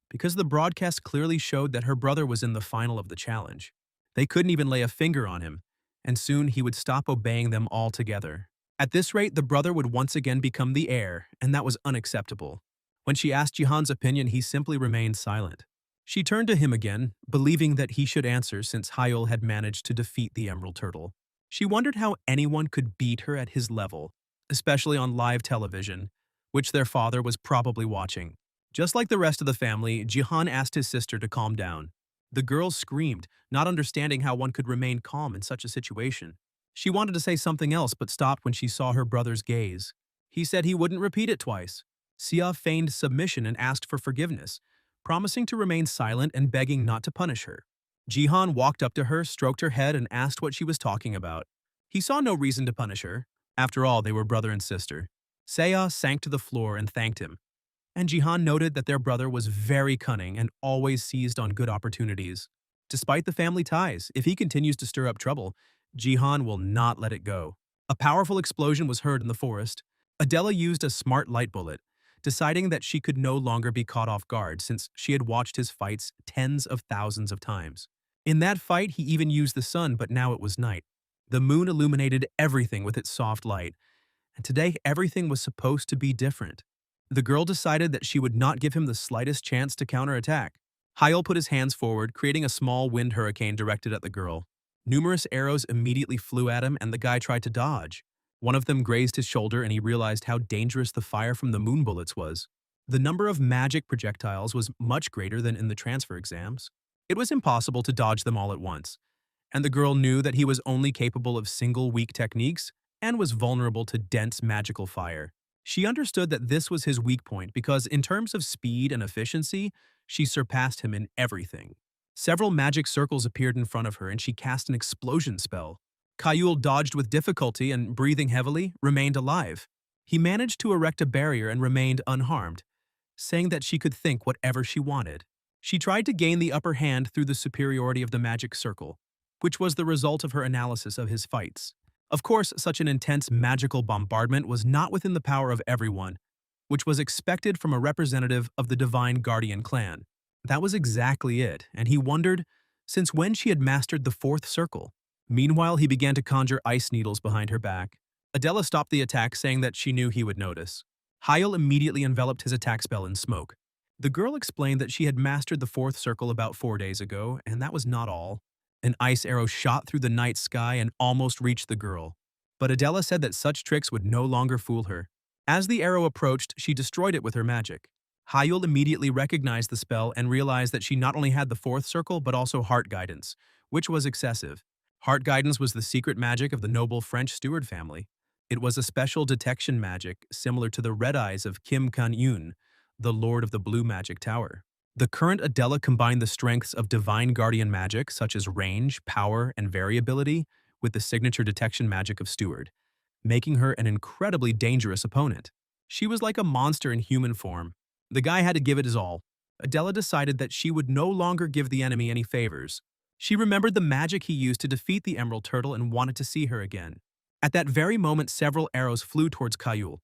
because the broadcast clearly showed that her brother was in the final of the challenge. They couldn't even lay a finger on him, and soon he would stop obeying them altogether. At this rate, the brother would once again become the heir, and that was unacceptable. When she asked Jihan's opinion, he simply remained silent. She turned to him again, believing that he should answer since Hyul had managed to defeat the Emerald Turtle. She wondered how anyone could beat her at his level, especially on live television, which their father was probably watching. Just like the rest of the family, Jihan asked his sister to calm down. The girl screamed, not understanding how one could remain calm in such a situation. She wanted to say something else but stopped when she saw her brother's gaze. He said he wouldn't repeat it twice. Sia feigned submission and asked for forgiveness, promising to remain silent and begging not to punish her. Jihan walked up to her, stroked her head, and asked what she was talking about. He saw no reason to punish her. After all, they were brother and sister. Seiya sank to the floor and thanked him. And Jihan noted that their brother was very cunning and always seized on good opportunities. Despite the family ties, if he continues to stir up trouble, Jihan will not let it go. A powerful explosion was heard in the forest. Adela used a smart light bullet, deciding that she could no longer be caught off guard since she had watched his fights tens of thousands of times. In that fight, he even used the sun, but now it was night. The moon illuminated everything with its soft light, and today everything was supposed to be different. The girl decided that she would not give him the slightest chance to counterattack. Hyul put his hands forward, creating a small wind hurricane directed at the girl. Numerous arrows immediately flew at him, and the guy tried to dodge. One of them grazed his shoulder, and he realized how dangerous the fire from the moon bullets was. The number of magic projectiles was much greater than in the transfer exams. It was impossible to dodge them all at once, and the girl knew that he was only capable of single weak techniques and was vulnerable to dense magical fire. She understood that this was his weak point because in terms of speed and efficiency, she surpassed him in everything. Several magic circles appeared in front of her and she cast an explosion spell. Kayul dodged with difficulty and, breathing heavily, remained alive. He managed to erect a barrier and remained unharmed, saying that she could think whatever she wanted. She tried to gain the upper hand through the superiority of the magic circle, which was the result of her analysis of his fights. Of course, such an intense magical bombardment was not within the power of everyone, which was expected from a representative of the Divine Guardian clan. That was exactly it, and he wondered since when she had mastered the 4th circle. Meanwhile, he began to conjure ice needles behind her back. Adela stopped the attack, saying that she knew he would notice. Hyul immediately enveloped his attack spell in smoke. The girl explained that she had mastered the 4th circle about 4 days ago, and that was not all. An ice arrow shot through the night sky and almost reached the girl. But Adela said that such tricks would no longer fool her. As the arrow approached, she destroyed it with her magic. Hyul immediately recognized the spell and realized that she not only had the 4th circle but also heart guidance, which was excessive. Heart guidance was the secret magic of the noble French steward family. It was a special detection magic similar to the red eyes of Kim Kan-yoon, the lord of the Blue Magic Tower. The current Adela combined the strengths of divine guardian magic such as range, power, and variability with the signature detection magic of Steward. making her an incredibly dangerous opponent. She was like a monster in human form. The guy had to give it his all. Adela decided that she would no longer give the enemy any favors. She remembered the magic he used to defeat the Emerald Turtle and wanted to see her again. At that very moment, several arrows flew towards Kayul.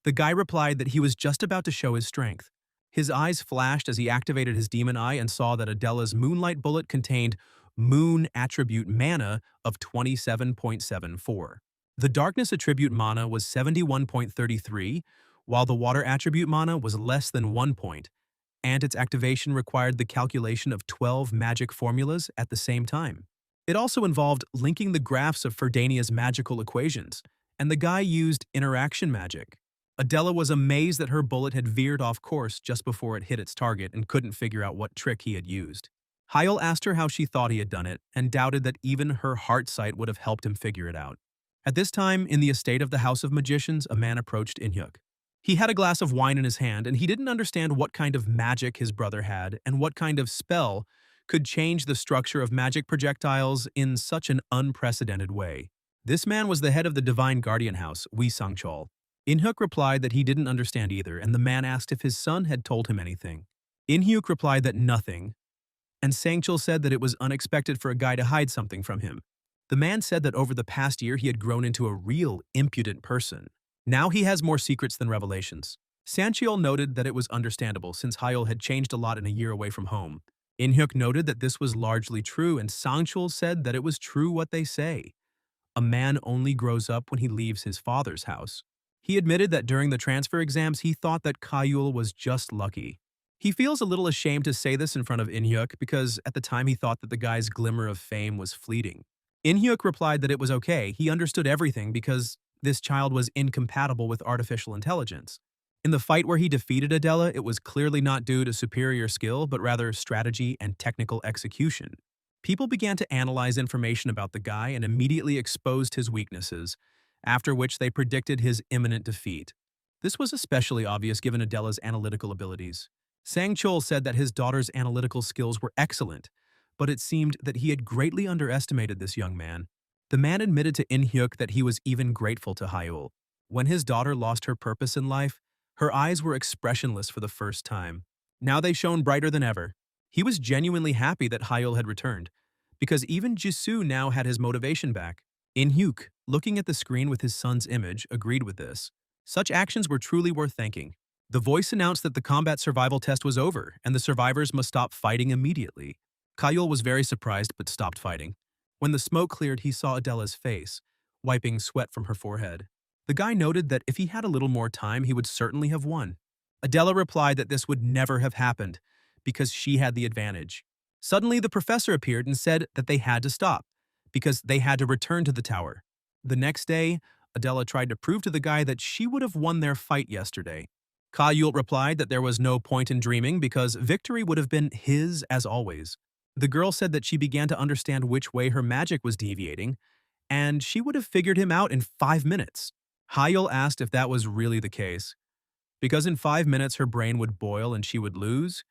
The guy replied that he was just about to show his strength. His eyes flashed as he activated his demon eye and saw that Adela's moonlight bullet contained moon attribute mana of 27.74. The darkness attribute mana was 71.33, while the water attribute mana was less than 1 point, and its activation required the calculation of 12 magic formulas at the same time. It also involved linking the graphs of Ferdania's magical equations, and the guy used interaction magic. Adela was amazed that her bullet had veered off course just before it hit its target and couldn't figure out what trick he had used. Hyel asked her how she thought he had done it and doubted that even her heart sight would have helped him figure it out. At this time, in the estate of the House of Magicians, a man approached Inhyuk. He had a glass of wine in his hand, and he didn't understand what kind of magic his brother had and what kind of spell could change the structure of magic projectiles in such an unprecedented way. This man was the head of the Divine Guardian House, Wee Sangchol. Inhyuk replied that he didn't understand either, and the man asked if his son had told him anything. Inhyuk replied that nothing, and Sangchol said that it was unexpected for a guy to hide something from him. The man said that over the past year he had grown into a real, impudent person. Now he has more secrets than revelations. Sangchol noted that it was understandable since Hyel had changed a lot in a year away from home. Inhyuk noted that this was largely true, and Sangchol said that it was true what they say. A man only grows up when he leaves his father's house. He admitted that during the transfer exams he thought that Kayul was just lucky. He feels a little ashamed to say this in front of Inhyuk because at the time he thought that the guy's glimmer of fame was fleeting. Inhyuk replied that it was okay, he understood everything because this child was incompatible with artificial intelligence. In the fight where he defeated Adela, it was clearly not due to superior skill, but rather strategy and technical execution. People began to analyze information about the guy and immediately exposed his weaknesses, after which they predicted his imminent defeat. This was especially obvious given Adela's analytical abilities. Sangchol said that his daughter's analytical skills were excellent, but it seemed that he had greatly underestimated this young man. The man admitted to Inhyuk that he was even grateful to Hyul. When his daughter lost her purpose in life, her eyes were expressionless for the first time. Now they shone brighter than ever. He was genuinely happy that Hyul had returned, because even Jisoo now had his motivation back. Inhyuk, looking at the screen with his son's image, agreed with this. Such actions were truly worth thanking. The voice announced that the combat survival test was over, and the survivors must stop fighting immediately. Kayul was very surprised but stopped fighting. When the smoke cleared, he saw Adela's face, wiping sweat from her forehead. The guy noted that if he had a little more time, he would certainly have won. Adela replied that this would never have happened, because she had the advantage. Suddenly, the professor appeared and said that they had to stop, because they had to return to the tower. The next day, Adela tried to prove to the guy that she would have won their fight yesterday. Kayul replied that there was no point in dreaming because victory would have been his as always. The girl said that she began to understand which way her magic was deviating, and she would have figured him out in 5 minutes. Hyul asked if that was really the case. Because in 5 minutes her brain would boil and she would lose,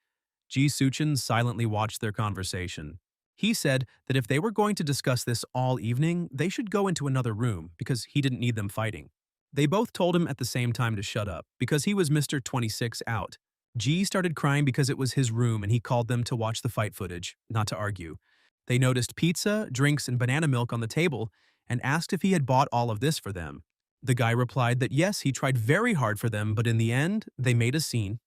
Ji Suchin silently watched their conversation. He said that if they were going to discuss this all evening, they should go into another room because he didn't need them fighting. They both told him at the same time to shut up because he was Mr. 26 out. Ji started crying because it was his room and he called them to watch the fight footage, not to argue. They noticed pizza, drinks, and banana milk on the table and asked if he had bought all of this for them. The guy replied that yes, he tried very hard for them, but in the end, they made a scene.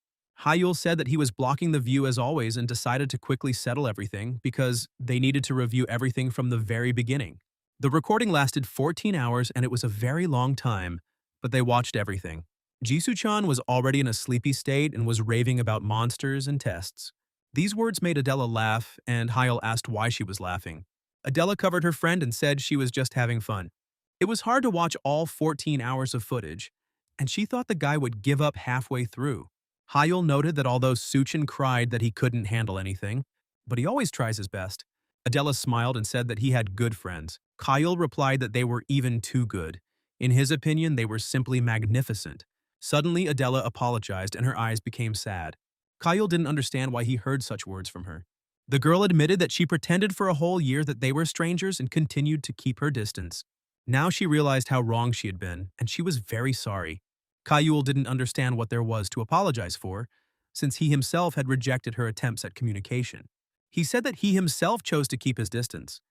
Hyul said that he was blocking the view as always and decided to quickly settle everything because they needed to review everything from the very beginning. The recording lasted 14 hours and it was a very long time, but they watched everything. Jisoo-chan was already in a sleepy state and was raving about monsters and tests. These words made Adela laugh, and Hyul asked why she was laughing. Adela covered her friend and said she was just having fun. It was hard to watch all 14 hours of footage, and she thought the guy would give up halfway through. Hyul noted that although Suchin cried that he couldn't handle anything, but he always tries his best. Adela smiled and said that he had good friends. Hyul replied that they were even too good. In his opinion, they were simply magnificent. Suddenly, Adela apologized and her eyes became sad. Kyle didn't understand why he heard such words from her. The girl admitted that she pretended for a whole year that they were strangers and continued to keep her distance. Now she realized how wrong she had been, and she was very sorry. Kayul didn't understand what there was to apologize for, since he himself had rejected her attempts at communication. He said that he himself chose to keep his distance,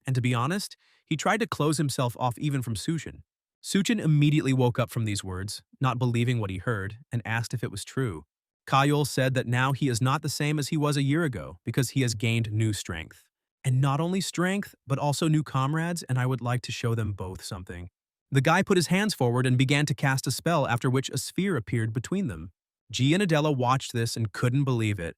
and to be honest, he tried to close himself off even from Sujin. Sujin immediately woke up from these words, not believing what he heard, and asked if it was true. Kayul said that now he is not the same as he was a year ago because he has gained new strength. And not only strength, but also new comrades, and I would like to show them both something. The guy put his hands forward and began to cast a spell, after which a sphere appeared between them. G and Adela watched this and couldn't believe it,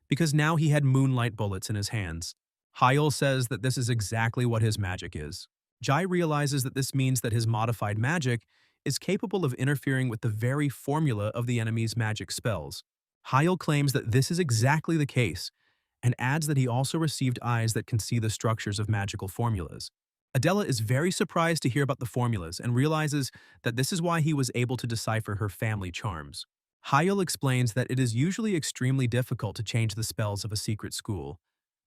because now he had moonlight bullets in his hands. Hyul says that this is exactly what his magic is. Jai realizes that this means that his modified magic is capable of interfering with the very formula of the enemy's magic spells. Hyul claims that this is exactly the case, and adds that he also received eyes that can see the structures of magical formulas. Adela is very surprised to hear about the formulas and realizes that this is why he was able to decipher her family charms. Hyul explains that it is usually extremely difficult to change the spells of a secret school,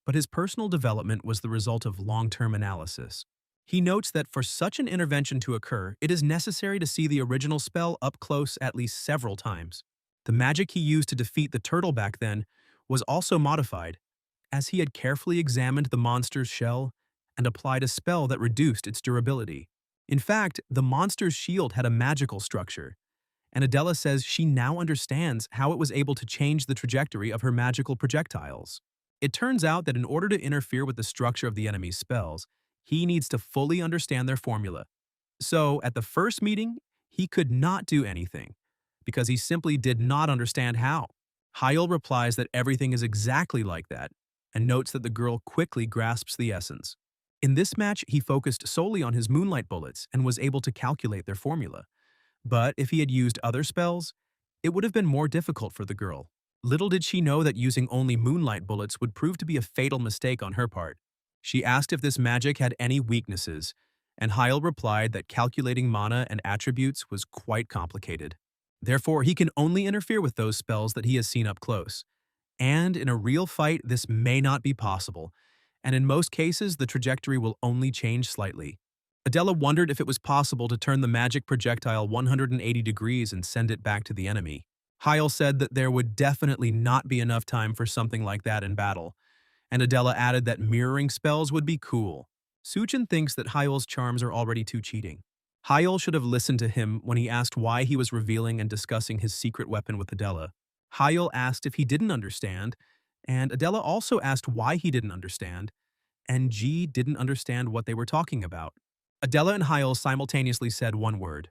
but his personal development was the result of long-term analysis. He notes that for such an intervention to occur, it is necessary to see the original spell up close at least several times. The magic he used to defeat the turtle back then was also modified, as he had carefully examined the monster's shell and applied a spell that reduced its durability. In fact, the monster's shield had a magical structure, and Adela says she now understands how it was able to change the trajectory of her magical projectiles. It turns out that in order to interfere with the structure of the enemy's spells, he needs to fully understand their formula. So, at the first meeting, he could not do anything, because he simply did not understand how. Hyul replies that everything is exactly like that, and notes that the girl quickly grasps the essence. In this match, he focused solely on his moonlight bullets and was able to calculate their formula. But if he had used other spells, it would have been more difficult for the girl. Little did she know that using only moonlight bullets would prove to be a fatal mistake on her part. She asked if this magic had any weaknesses, and Hyul replied that calculating mana and attributes was quite complicated. Therefore, he can only interfere with those spells that he has seen up close. And in a real fight, this may not be possible, and in most cases, the trajectory will only change slightly. Adela wondered if it was possible to turn the magic projectile 180 degrees and send it back to the enemy. Hyul said that there would definitely not be enough time for something like that in battle, and Adela added that mirroring spells would be cool. Sujin thinks that Hyul's charms are already too cheating. Hyul should have listened to him when he asked why he was revealing and discussing his secret weapon with Adela. Hyul asked if he didn't understand, and Adela also asked why he didn't understand, and G didn't understand what they were talking about. Adela and Hyul simultaneously said one word: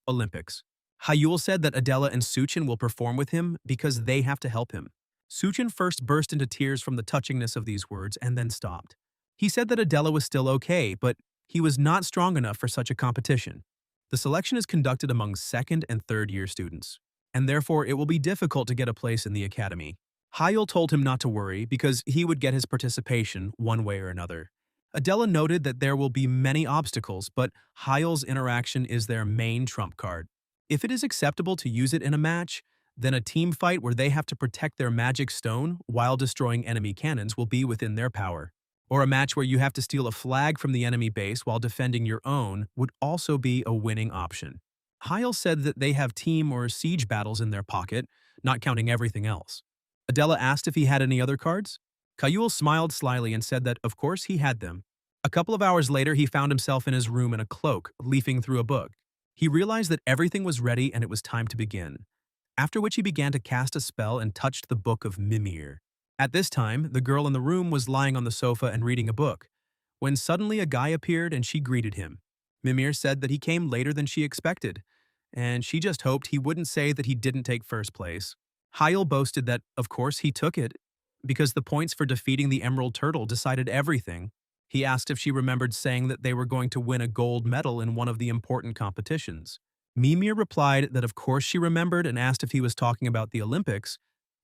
Olympics. Hyul said that Adela and Suchin will perform with him because they have to help him. Suchin first burst into tears from the touchingness of these words and then stopped. He said that Adela was still okay, but he was not strong enough for such a competition. The selection is conducted among second and third year students, and therefore it will be difficult to get a place in the academy. Hyul told him not to worry because he would get his participation one way or another. Adela noted that there will be many obstacles, but Hyul's interaction is their main trump card. If it is acceptable to use it in a match, then a team fight where they have to protect their magic stone while destroying enemy cannons will be within their power. Or a match where you have to steal a flag from the enemy base while defending your own would also be a winning option. Hyul said that they have team or siege battles in their pocket, not counting everything else. Adela asked if he had any other cards. Kayul smiled slyly and said that of course he had them. A couple of hours later, he found himself in his room in a cloak, leafing through a book. He realized that everything was ready and it was time to begin, after which he began to cast a spell and touched the book of Mimir. At this time, the girl in the room was lying on the sofa and reading a book, when suddenly a guy appeared and she greeted him. Mimir said that he came later than she expected, and she just hoped he wouldn't say that he didn't take first place. Hyul boasted that, of course, he took it, because the points for defeating the Emerald Turtle decided everything. He asked if she remembered saying that they were going to win a gold medal in one of the important competitions. Mimir replied that of course she remembered and asked if he was talking about the Olympics,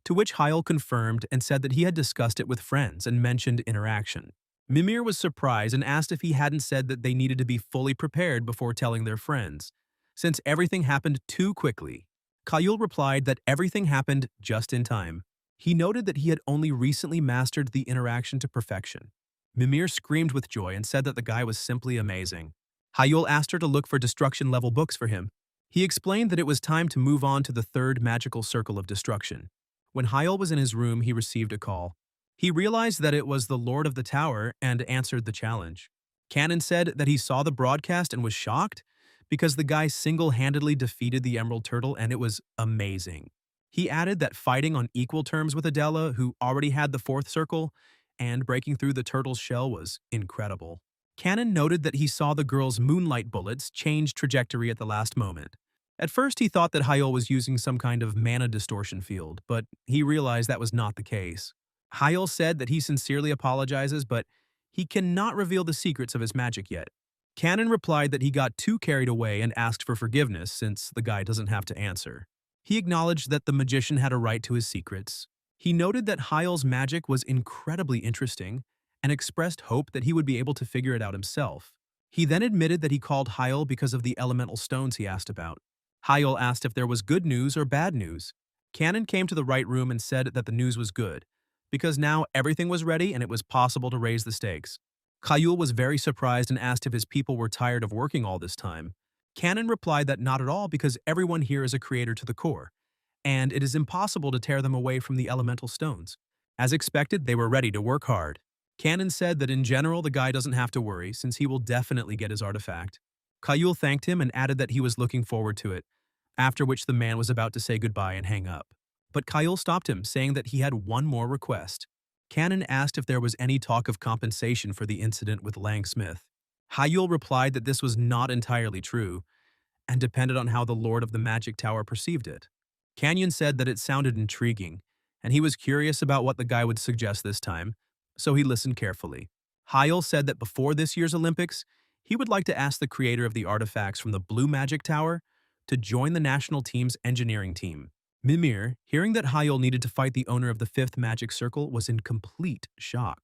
to which Hyul confirmed and said that he had discussed it with friends and mentioned interaction. Mimir was surprised and asked if he hadn't said that they needed to be fully prepared before telling their friends, since everything happened too quickly. Kayul replied that everything happened just in time. He noted that he had only recently mastered the interaction to perfection. Mimir screamed with joy and said that the guy was simply amazing. Hyul asked her to look for destruction-level books for him. He explained that it was time to move on to the third magical circle of destruction. When Hyul was in his room, he received a call. He realized that it was the Lord of the Tower and answered the challenge. Cannon said that he saw the broadcast and was shocked because the guy single-handedly defeated the Emerald Turtle and it was amazing. He added that fighting on equal terms with Adela, who already had the fourth circle, and breaking through the turtle's shell was incredible. Cannon noted that he saw the girl's moonlight bullets change trajectory at the last moment. At first, he thought that Hyul was using some kind of mana distortion field, but he realized that was not the case. Hyul said that he sincerely apologizes, but he cannot reveal the secrets of his magic yet. Cannon replied that he got too carried away and asked for forgiveness since the guy doesn't have to answer. He acknowledged that the magician had a right to his secrets. He noted that Hyul's magic was incredibly interesting and expressed hope that he would be able to figure it out himself. He then admitted that he called Hyul because of the elemental stones he asked about. Hyul asked if there was good news or bad news. Cannon came to the right room and said that the news was good, because now everything was ready and it was possible to raise the stakes. Hyul was very surprised and asked if his people were tired of working all this time. Cannon replied that not at all because everyone here is a creator to the core, and it is impossible to tear them away from the elemental stones. As expected, they were ready to work hard. Cannon said that in general the guy doesn't have to worry since he will definitely get his artifact. Hyul thanked him and added that he was looking forward to it, after which the man was about to say goodbye and hang up. But Hyul stopped him, saying that he had one more request. Cannon asked if there was any talk of compensation for the incident with Lang Smith. Hyul replied that this was not entirely true, and depended on how the Lord of the Magic Tower perceived it. Canyon said that it sounded intriguing, and he was curious about what the guy would suggest this time, so he listened carefully. Hyul said that before this year's Olympics, he would like to ask the creator of the artifacts from the Blue Magic Tower to join the national team's engineering team. Mimir, hearing that Hyul needed to fight the owner of the fifth magic circle, was in complete shock.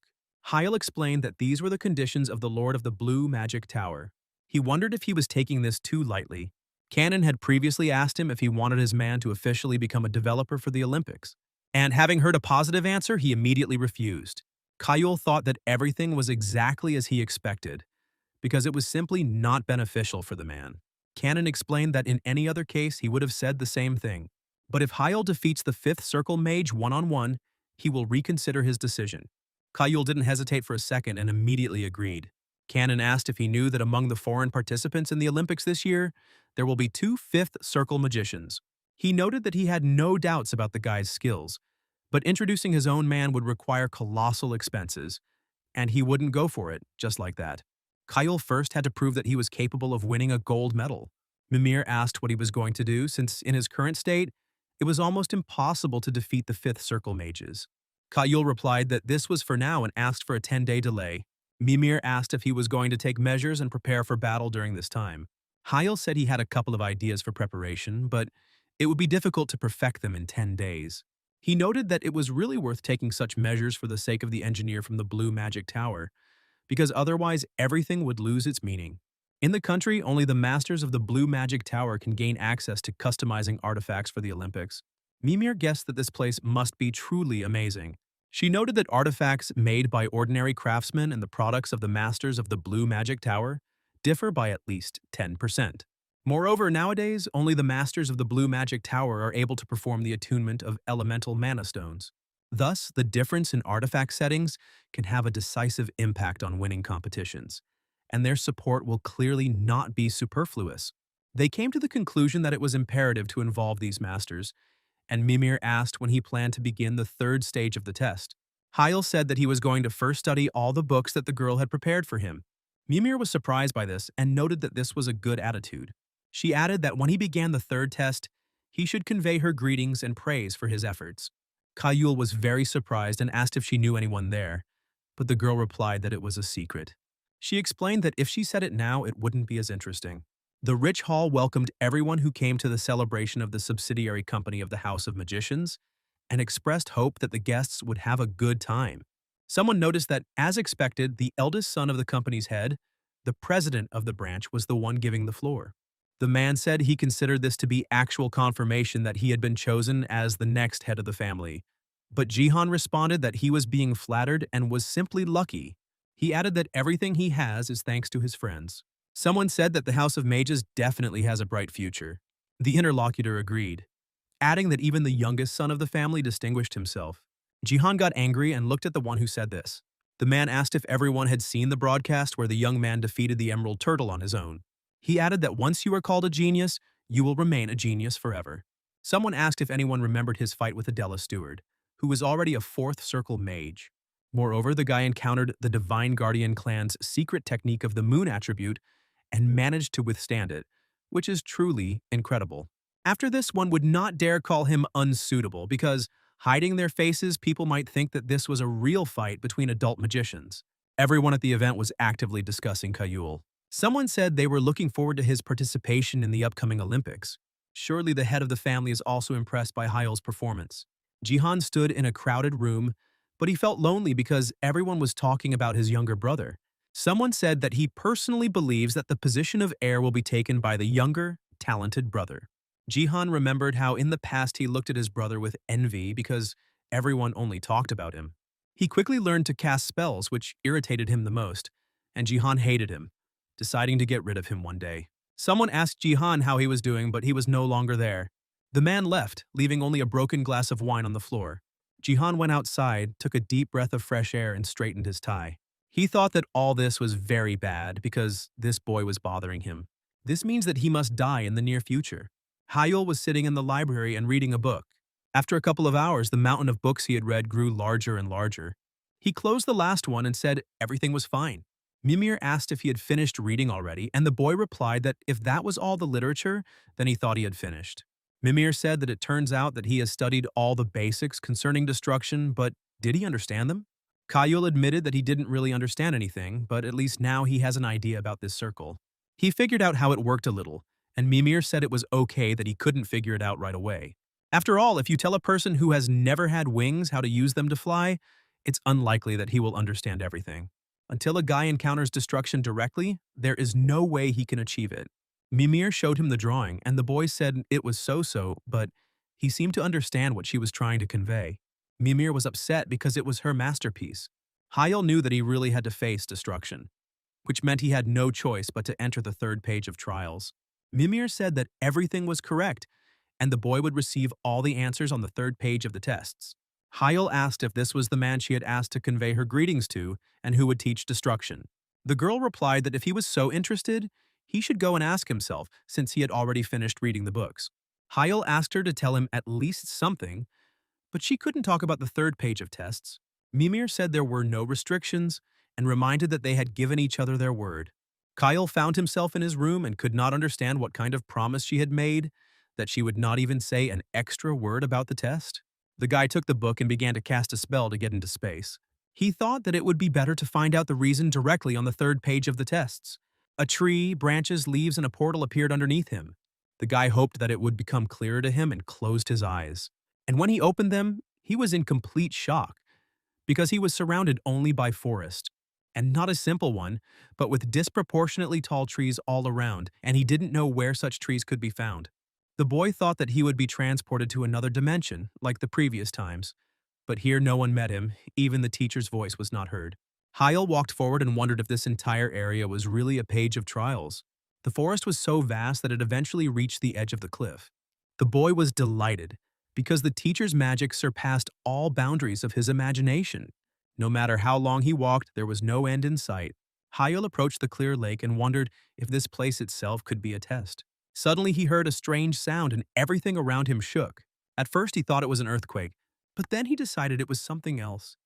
Hyul explained that these were the conditions of the Lord of the Blue Magic Tower. He wondered if he was taking this too lightly. Cannon had previously asked him if he wanted his man to officially become a developer for the Olympics, and having heard a positive answer, he immediately refused. Hyul thought that everything was exactly as he expected, because it was simply not beneficial for the man. Cannon explained that in any other case he would have said the same thing. But if Hyul defeats the fifth circle mage one-on-one, he will reconsider his decision. Hyul didn't hesitate for a second and immediately agreed. Cannon asked if he knew that among the foreign participants in the Olympics this year, there will be 2 fifth circle magicians. He noted that he had no doubts about the guy's skills, but introducing his own man would require colossal expenses, and he wouldn't go for it just like that. Hyul first had to prove that he was capable of winning a gold medal. Mimir asked what he was going to do since, in his current state, it was almost impossible to defeat the fifth circle mages. Hyul replied that this was for now and asked for a 10-day delay. Mimir asked if he was going to take measures and prepare for battle during this time. Hyul said he had a couple of ideas for preparation, but it would be difficult to perfect them in 10 days. He noted that it was really worth taking such measures for the sake of the engineer from the Blue Magic Tower, because otherwise everything would lose its meaning. In the country, only the masters of the Blue Magic Tower can gain access to customizing artifacts for the Olympics. Mimir guessed that this place must be truly amazing. She noted that artifacts made by ordinary craftsmen and the products of the masters of the Blue Magic Tower differ by at least 10%. Moreover, nowadays, only the masters of the Blue Magic Tower are able to perform the attunement of elemental mana stones. Thus, the difference in artifact settings can have a decisive impact on winning competitions, and their support will clearly not be superfluous. They came to the conclusion that it was imperative to involve these masters, and Mimir asked when he planned to begin the third stage of the test. Hyul said that he was going to first study all the books that the girl had prepared for him. Mimir was surprised by this and noted that this was a good attitude. She added that when he began the third test, he should convey her greetings and praise for his efforts. Hyul was very surprised and asked if she knew anyone there, but the girl replied that it was a secret. She explained that if she said it now, it wouldn't be as interesting. The rich hall welcomed everyone who came to the celebration of the subsidiary company of the House of Magicians and expressed hope that the guests would have a good time. Someone noticed that, as expected, the eldest son of the company's head, the president of the branch, was the one giving the floor. The man said he considered this to be actual confirmation that he had been chosen as the next head of the family. But Jihan responded that he was being flattered and was simply lucky. He added that everything he has is thanks to his friends. Someone said that the House of Mages definitely has a bright future. The interlocutor agreed, adding that even the youngest son of the family distinguished himself. Jihan got angry and looked at the one who said this. The man asked if everyone had seen the broadcast where the young man defeated the Emerald Turtle on his own. He added that once you are called a genius, you will remain a genius forever. Someone asked if anyone remembered his fight with Adela Steward, who was already a fourth circle mage. Moreover, the guy encountered the Divine Guardian clan's secret technique of the moon attribute and managed to withstand it, which is truly incredible. After this, one would not dare call him unsuitable because, hiding their faces, people might think that this was a real fight between adult magicians. Everyone at the event was actively discussing Kayul. Someone said they were looking forward to his participation in the upcoming Olympics. Surely the head of the family is also impressed by Hyul's performance. Jihan stood in a crowded room, but he felt lonely because everyone was talking about his younger brother. Someone said that he personally believes that the position of heir will be taken by the younger, talented brother. Jihan remembered how in the past he looked at his brother with envy because everyone only talked about him. He quickly learned to cast spells, which irritated him the most, and Jihan hated him, deciding to get rid of him one day. Someone asked Jihan how he was doing, but he was no longer there. The man left, leaving only a broken glass of wine on the floor. Jihan went outside, took a deep breath of fresh air, and straightened his tie. He thought that all this was very bad because this boy was bothering him. This means that he must die in the near future. Hyul was sitting in the library and reading a book. After a couple of hours, the mountain of books he had read grew larger and larger. He closed the last one and said everything was fine. Mimir asked if he had finished reading already, and the boy replied that if that was all the literature, then he thought he had finished. Mimir said that it turns out that he has studied all the basics concerning destruction, but did he understand them? Kayul admitted that he didn't really understand anything, but at least now he has an idea about this circle. He figured out how it worked a little, and Mimir said it was okay that he couldn't figure it out right away. After all, if you tell a person who has never had wings how to use them to fly, it's unlikely that he will understand everything. Until a guy encounters destruction directly, there is no way he can achieve it. Mimir showed him the drawing, and the boy said it was so-so, but he seemed to understand what she was trying to convey. Mimir was upset because it was her masterpiece. Hyul knew that he really had to face destruction, which meant he had no choice but to enter the third page of trials. Mimir said that everything was correct, and the boy would receive all the answers on the third page of the tests. Hyul asked if this was the man she had asked to convey her greetings to and who would teach destruction. The girl replied that if he was so interested, he should go and ask himself since he had already finished reading the books. Hyul asked her to tell him at least something, but she couldn't talk about the third page of tests. Mimir said there were no restrictions and reminded that they had given each other their word. Kyle found himself in his room and could not understand what kind of promise she had made, that she would not even say an extra word about the test. The guy took the book and began to cast a spell to get into space. He thought that it would be better to find out the reason directly on the third page of the tests. A tree, branches, leaves, and a portal appeared underneath him. The guy hoped that it would become clearer to him and closed his eyes. And when he opened them, he was in complete shock, because he was surrounded only by forest. And not a simple one, but with disproportionately tall trees all around, and he didn't know where such trees could be found. The boy thought that he would be transported to another dimension, like the previous times. But here no one met him, even the teacher's voice was not heard. Hyul walked forward and wondered if this entire area was really a page of trials. The forest was so vast that it eventually reached the edge of the cliff. The boy was delighted, because the teacher's magic surpassed all boundaries of his imagination. No matter how long he walked, there was no end in sight. Hyul approached the clear lake and wondered if this place itself could be a test. Suddenly he heard a strange sound and everything around him shook. At first he thought it was an earthquake, but then he decided it was something else,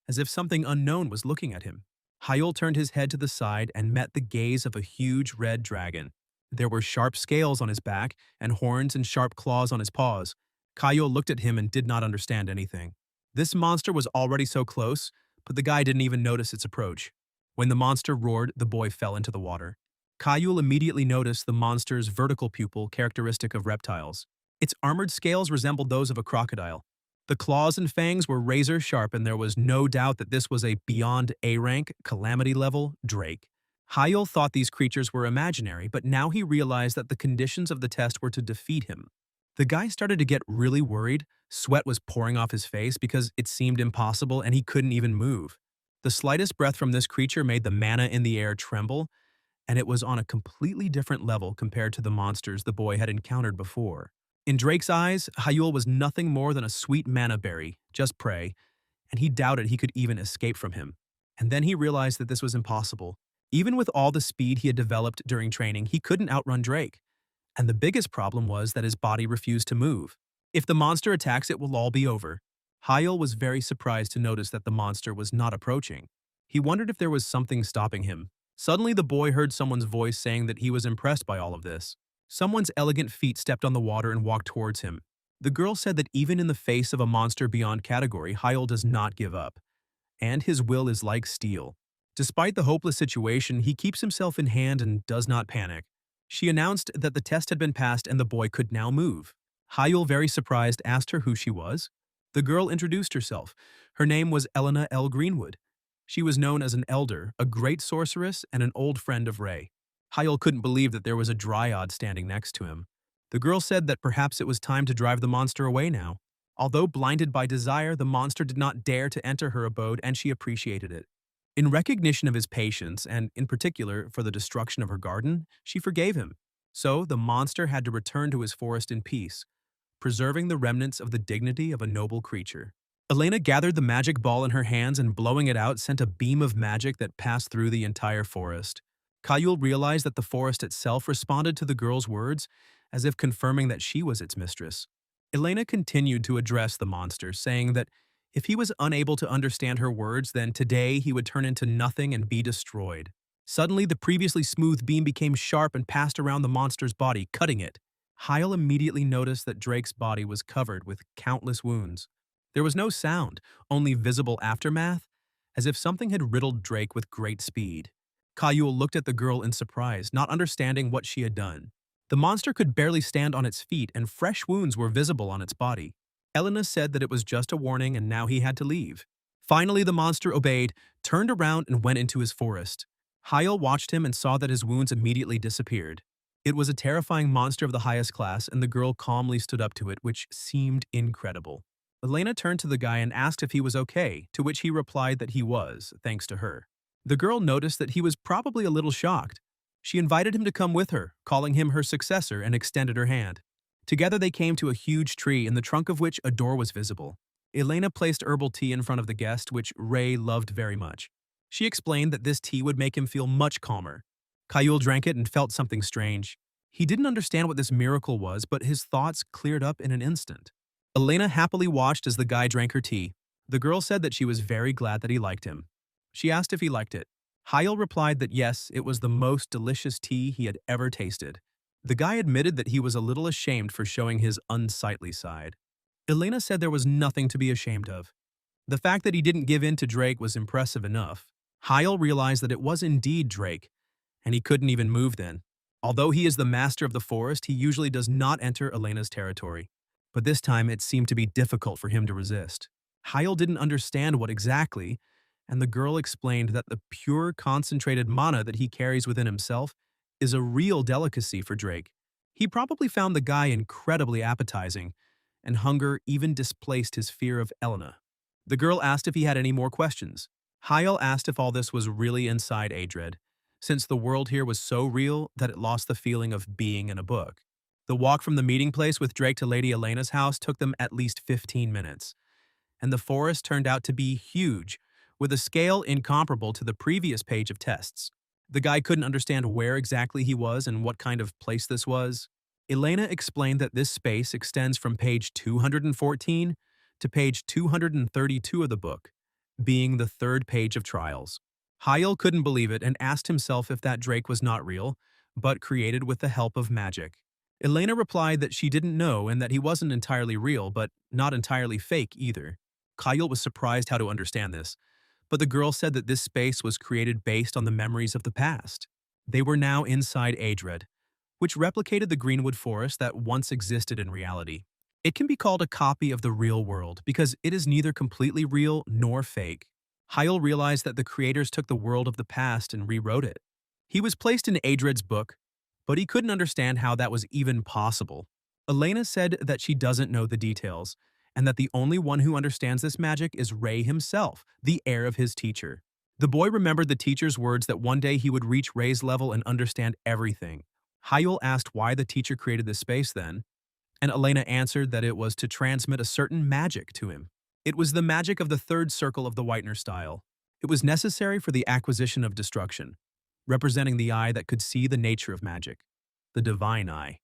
as if something unknown was looking at him. Hyul turned his head to the side and met the gaze of a huge red dragon. There were sharp scales on his back and horns and sharp claws on his paws. Hyul looked at him and did not understand anything. This monster was already so close, but the guy didn't even notice its approach. When the monster roared, the boy fell into the water. Kayul immediately noticed the monster's vertical pupil characteristic of reptiles. Its armored scales resembled those of a crocodile. The claws and fangs were razor sharp, and there was no doubt that this was a beyond A-rank, calamity level drake. Hyul thought these creatures were imaginary, but now he realized that the conditions of the test were to defeat him. The guy started to get really worried. Sweat was pouring off his face because it seemed impossible and he couldn't even move. The slightest breath from this creature made the mana in the air tremble, and it was on a completely different level compared to the monsters the boy had encountered before. In Drake's eyes, Hyul was nothing more than a sweet manna berry, just prey, and he doubted he could even escape from him. And then he realized that this was impossible. Even with all the speed he had developed during training, he couldn't outrun Drake. And the biggest problem was that his body refused to move. If the monster attacks, it will all be over. Hyul was very surprised to notice that the monster was not approaching. He wondered if there was something stopping him. Suddenly, the boy heard someone's voice saying that he was impressed by all of this. Someone's elegant feet stepped on the water and walked towards him. The girl said that even in the face of a monster beyond category, Hyul does not give up. And his will is like steel. Despite the hopeless situation, he keeps himself in hand and does not panic. She announced that the test had been passed and the boy could now move. Hyul, very surprised, asked her who she was. The girl introduced herself. Her name was Elena L. Greenwood. She was known as an elder, a great sorceress, and an old friend of Ray. Hyul couldn't believe that there was a dryad standing next to him. The girl said that perhaps it was time to drive the monster away now. Although blinded by desire, the monster did not dare to enter her abode, and she appreciated it. In recognition of his patience, and in particular for the destruction of her garden, she forgave him. So the monster had to return to his forest in peace, preserving the remnants of the dignity of a noble creature. Elena gathered the magic ball in her hands and, blowing it out, sent a beam of magic that passed through the entire forest. Hyul realized that the forest itself responded to the girl's words, as if confirming that she was its mistress. Elena continued to address the monster, saying that if he was unable to understand her words, then today he would turn into nothing and be destroyed. Suddenly, the previously smooth beam became sharp and passed around the monster's body, cutting it. Hyul immediately noticed that Drake's body was covered with countless wounds. There was no sound, only visible aftermath, as if something had riddled Drake with great speed. Hyul looked at the girl in surprise, not understanding what she had done. The monster could barely stand on its feet, and fresh wounds were visible on its body. Elena said that it was just a warning and now he had to leave. Finally, the monster obeyed, turned around, and went into his forest. Hyul watched him and saw that his wounds immediately disappeared. It was a terrifying monster of the highest class, and the girl calmly stood up to it, which seemed incredible. Elena turned to the guy and asked if he was okay, to which he replied that he was, thanks to her. The girl noticed that he was probably a little shocked. She invited him to come with her, calling him her successor, and extended her hand. Together they came to a huge tree, in the trunk of which a door was visible. Elena placed herbal tea in front of the guest, which Ray loved very much. She explained that this tea would make him feel much calmer. Hyul drank it and felt something strange. He didn't understand what this miracle was, but his thoughts cleared up in an instant. Elena happily watched as the guy drank her tea. The girl said that she was very glad that he liked him. She asked if he liked it. Hyul replied that yes, it was the most delicious tea he had ever tasted. The guy admitted that he was a little ashamed for showing his unsightly side. Elena said there was nothing to be ashamed of. The fact that he didn't give in to Drake was impressive enough. Hyul realized that it was indeed Drake, and he couldn't even move then. Although he is the master of the forest, he usually does not enter Elena's territory. But this time it seemed to be difficult for him to resist. Hyul didn't understand what exactly, and the girl explained that the pure, concentrated mana that he carries within himself is a real delicacy for Drake. He probably found the guy incredibly appetizing, and hunger even displaced his fear of Elena. The girl asked if he had any more questions. Hyul asked if all this was really inside Adred, since the world here was so real that it lost the feeling of being in a book. The walk from the meeting place with Drake to Lady Elena's house took them at least 15 minutes, and the forest turned out to be huge, with a scale incomparable to the previous page of tests. The guy couldn't understand where exactly he was and what kind of place this was. Elena explained that this space extends from page 214 to page 232 of the book, being the third page of trials. Hyul couldn't believe it and asked himself if that Drake was not real, but created with the help of magic. Elena replied that she didn't know and that he wasn't entirely real, but not entirely fake either. Hyul was surprised how to understand this, but the girl said that this space was created based on the memories of the past. They were now inside Adred, which replicated the Greenwood Forest that once existed in reality. It can be called a copy of the real world because it is neither completely real nor fake. Hyul realized that the creators took the world of the past and rewrote it. He was placed in Adred's book, but he couldn't understand how that was even possible. Elena said that she doesn't know the details, and that the only one who understands this magic is Ray himself, the heir of his teacher. The boy remembered the teacher's words that one day he would reach Ray's level and understand everything. Hyul asked why the teacher created this space then, and Elena answered that it was to transmit a certain magic to him. It was the magic of the third circle of the Whitener style. It was necessary for the acquisition of destruction, representing the eye that could see the nature of magic, the divine eye.